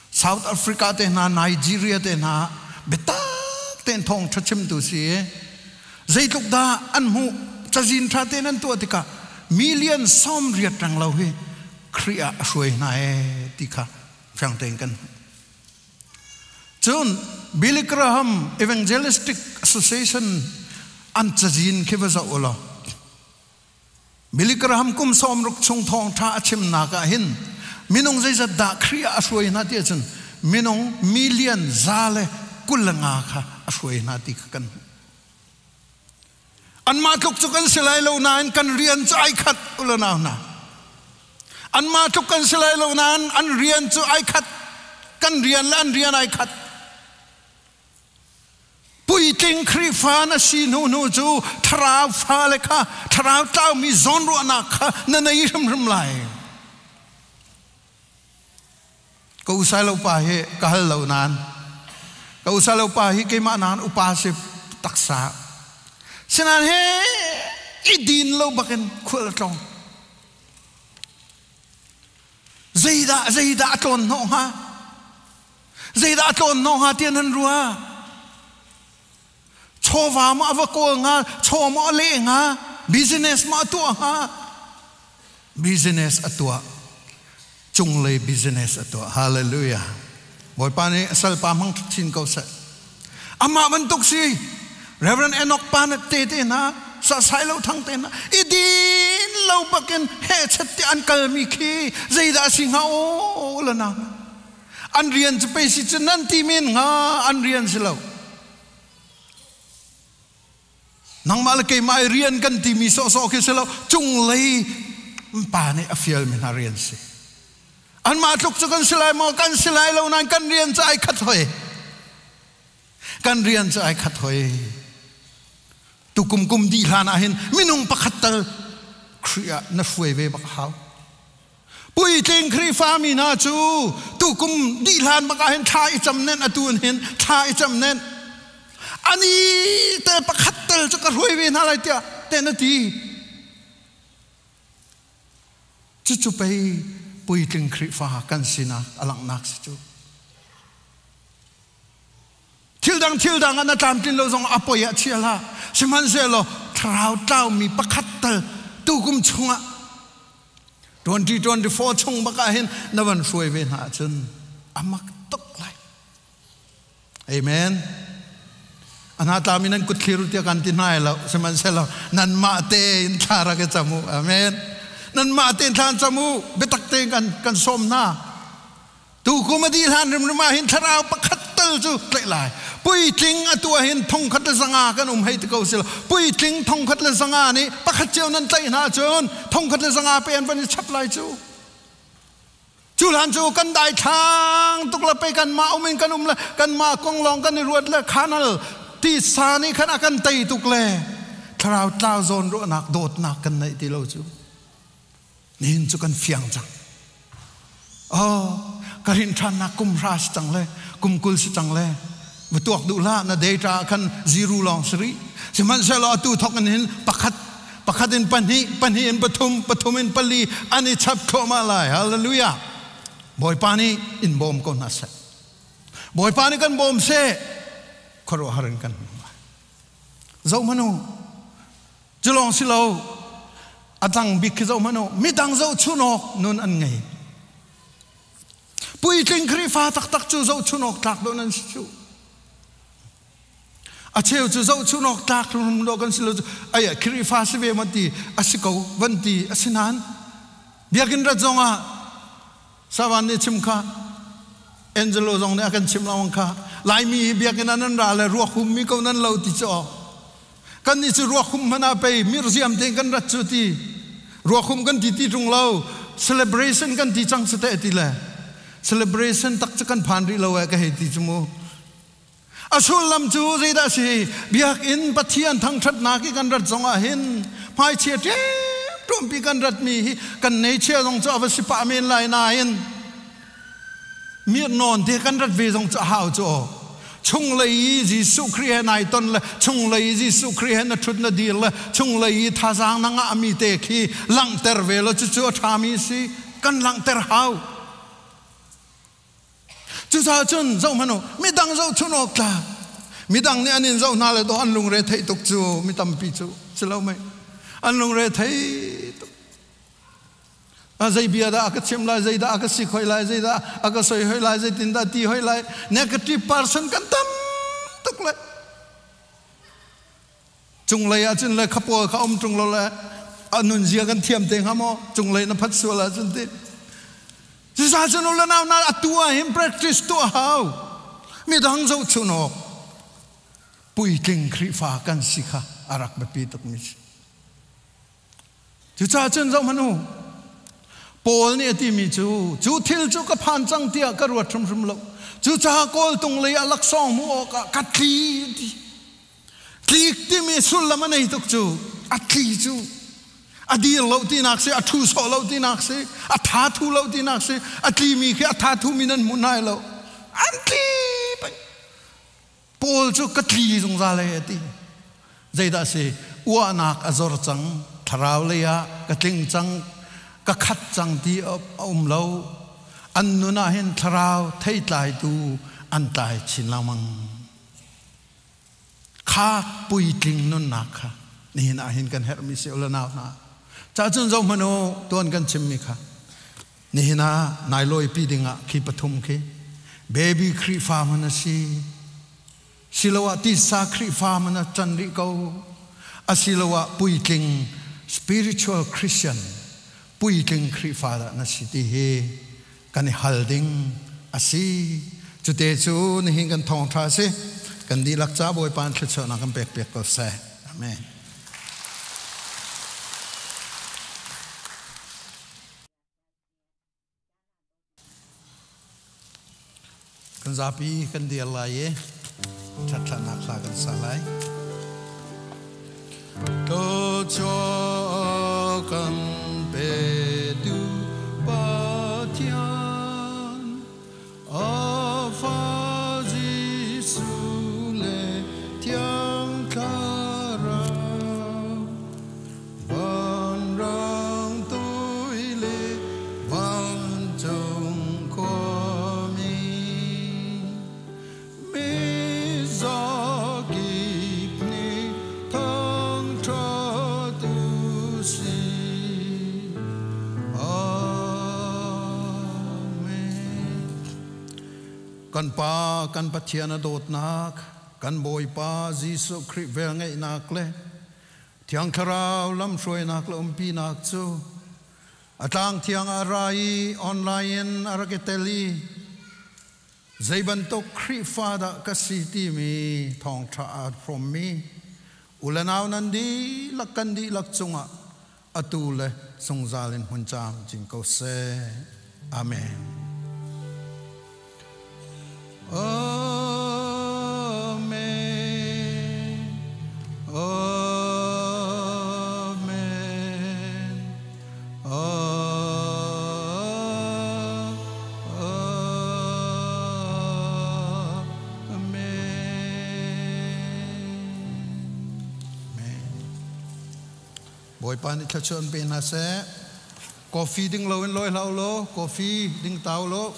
South Africa te na Nigeria te na betak ten thong thachim dus ye zaituk da anmu chajin tha te nan to tika million som riat rang lo hi khria asoi na e tika phang teng kan chun Billy Graham Evangelistic Association an chajin khivaza ola Billy Graham kum som ruk chung thong tha achim na ka hin minung zai da khria asoi na ti chun minung million zale kulanga kha asoi na ti kan an ma tuk chukan silai lo na an kan rian chu ai khat ulana na an ma tuk kan silai lo na an rian chu ai khat kan rian lan rian ai khat Pui ting kri fa na si nu chu tharau fa le kha tharau tau mi zon ro na kha na nei ram lai ko usai lo pa he ka hal lo nan ko usai lo pa hi ke ma nan upa se taksa sinan he idin lo baken khul tong zaida ton no ha zaida ton no ha tian han ruwa Chova ma avako nga choma le nga business ma tu nga business ตัวจุงเลย business ตัวฮาเลลูยาบ่อยปานี่สัลปามังชินเขาเสอามาบรรทุกสิเรเวรนเอนอกปานเตตินะสะสายเราทั้งเตนะอีดินเราบักเกนเฮชัดที่อันกัลมิคีใจดาสิงหาโอละนะอันเรียนจะไปสิจะนั่นที่มินงาอันเรียนสิเรานังมาละเกยมาเรียนกันที่มีโซโซคิสิเราจุงเลยป่านี่อฟิลมินาเรียนสิอันมาทุกจุกันสิไลมอกันสิไลเรานั้นกันเรียนจะไอ้ขัดหอยกันเรียนจะไอ้ขัดหอยตุกุมดีลานาเห็นมินุงปะขัดเตอครียนัฟเวเวบักฮาวปุยเจงครีฟามีนาจูตุกุมดีลานบักเห็นท่าอิจำเน้นอตูนเห็นท่าอิจำเน้นอันนี้แต่ปะขัดเตอจะกระรวยเวน่าอะไรเตี้ยแต่นาทีจุไปปุยเจงครีฟากันสินะอลังนักสิจูทิลดังอันนั้นตามที่เราส่งอภัยเชียละสิมันเสียละทราวเจ้ามีประคัตเตอตุกุมชงะ2024ชงบักเห็นนวันช่วยเวน่าจนอามักตกไหลเอเมนอันนั้นตามินันกุดคิรุติกันที่ไหนแล้วสิมันเสียละนันมาเตอินทารักจมูเอเมนนันมาเตอินทานจมูเบตักเตกันสมนาตุกุมดีลานริมมาเห็นทราวประคัตเตอจูไหลปุยจริงตัวเห็นทงคัดละสังอากันให้ตะเกาสิละปุยจริงทงคัดละสังอานี่ปะขัดเจ้านั้นใจน่าจนทงคัดละสังอาเป็นวันนี้ชับลายจูหลานจูกันได้ทางตุกละไปกันมาเอาเมนกันละกันมากองลองกันในรวดละขานัลที่สานี่ขันอากันไตตุกเล่ทราวเจ้าโซนรู้นักโดดนักกันในที่เราจูนี่จูกันเฟียงจังกรินทานนักกุมราชจังเลยกุมกุลสิจังเลยบุตรดูละนะเดต้าคันซีรูลองสรีสมันเสลอตูทอกกันเห็นปักขัดอินปันฮีอินปฐุมอินปลีอันนี้ชับเข้ามาเลยฮาเลลูยาบ่อยปานี่อินบอมก็น่าเสบ่อยปานี่กันบอมเสขอรอหารันกันเจ้ามันจะลองสิเราอาจังบิกเจ้ามันไม่ดังเจ้าชุนอกนู่นอันไงปุยจิงครีฟ้าตักจูเจ้าชุนอกตักโดนนั่นชูอาเชียวจะเจ้าชุนอกตากลุ่มโลกันสิโลไอ้ครีฟ้าสิเวมันตีอาศิกาววันตีอาศินันเบียกินรัดจงอ่ะสวรรค์นี่ชิมข้าเอ็นเจโลจงเนี่ยกันชิมลาวังข้าลายมีเบียกินนั้นราเลยรัวคุมมีเขานั้นเราติดจ่อกันนี่จะรัวคุมมันเอาไปมิรซิอัมเต็งกันรัดจุดที่รัวคุมกันที่ตรงเรา celebration กันที่จังสเตติเลย celebration ตักจะกันผ่านที่เราไอ้ก็เหตุจมูอสุลลำจูใจได้สิเบียกอินปัทเทียนทั้งชัดนากิกันรัดจงอาหินพายเชียเจ้ตรวมปีกันรัดมีกันในเชียจงจะเอาสิปะเมนลายนาอินมีนอนเทกันรัดเวจงจะหาวจ่อชงเลยจีสุครีนายตนเลยชงเลยจีสุครีนชุดนดีเลยชงเลยท่าจางนังอามีเตคีลังเตอร์เวลจะจ่อทามีสิกันลังเตอร์หาวจุดจนเจ้ามันไม่ดังเจ้าชุนอกตาไม่ดังเนี่ยอันนี้เจ้านาเลยตัวอันลุงเรทัยตกจูไม่ทำปีจูเสร็จแล้วไหมอันลุงเรทัยใจเบียดอาก็เชื่อมลายใจดาอาก็สิคอยลายใจดาอาก็สวยหอยลายใจตินดาตีหอยลาย negative กันตั้มตกเลยจุงเลยอาจารย์เลยขับวัวเขาอมจุงเราเลยอันนุนเสียกันเทียมเต็งฮะโมจุงเลยนับพัดสวลาจนติจะสาจนอุลนาวนาตัวเห็น practice ตัวเฮาไม่ดังเจ้าชุนอกปุยเก่งครีฟ้ากันสิค่ะอารักแบบปีตกมิชจะสาจนเจ้ามันหูปอลเนี่ยที่มีจูทิลจูก็ผ่านจังเตียก็รวดชมโลจูจ้ากอลตรงเลยลักซองมัวกัดลีที่มีสุลมันให้ตกจูอัดลีจูอดีตเราที่นักเสียอัทุสเราที่นักเสียอัฐาทุเราที่นักเสียอัดลีมีแค่อัฐาทุมีนั่นมุนายเราอันลีไปปอลจูกัดลีตรงซาเลยที่ใจได้เสียอ้วนนักอจรจังทราวเลยอะกัดลิงจังก็ขัดจังที่เราอันนู้นเห็นทราวไทยตายดูอันตายชินละมังข้าปุยจริงนู้นนักค่ะนี่นะเห็นกันเฮรมิเซลนาวนะ cha chun zo mano ton kan chimmi kha ni hina nai loi pi dinga khi pathum khi baby khri fa mana si silawa ti sa khri fa mana chanri ko asilawa puitling spiritual Christian puitling khri fa da na si ti he kan halding asi chute chu ni hin kan thong tha se kan di lak cha boy pan thla chona kan pek pek ko se amen kan zapi kan dia lai chat chat nak la kan salai to cho kan pe du pa tian a fa ji su le tiang kara van rang tôi le van trong kan pa kan pathiana dot nak kan boy pa Jesu Christ vel ngai nak le thiang kharau lam shroi nak le umpi nak chu atang thiang arai online araketeli zaiban to Christ father ka city mi thong tha from me ulanau nandi lakandi lakchunga atule songzalin huncham jingko se amen. Amen. Amen. Boy pan itachon pe na se coffee ding lo en loi lau lo coffee ding tau lo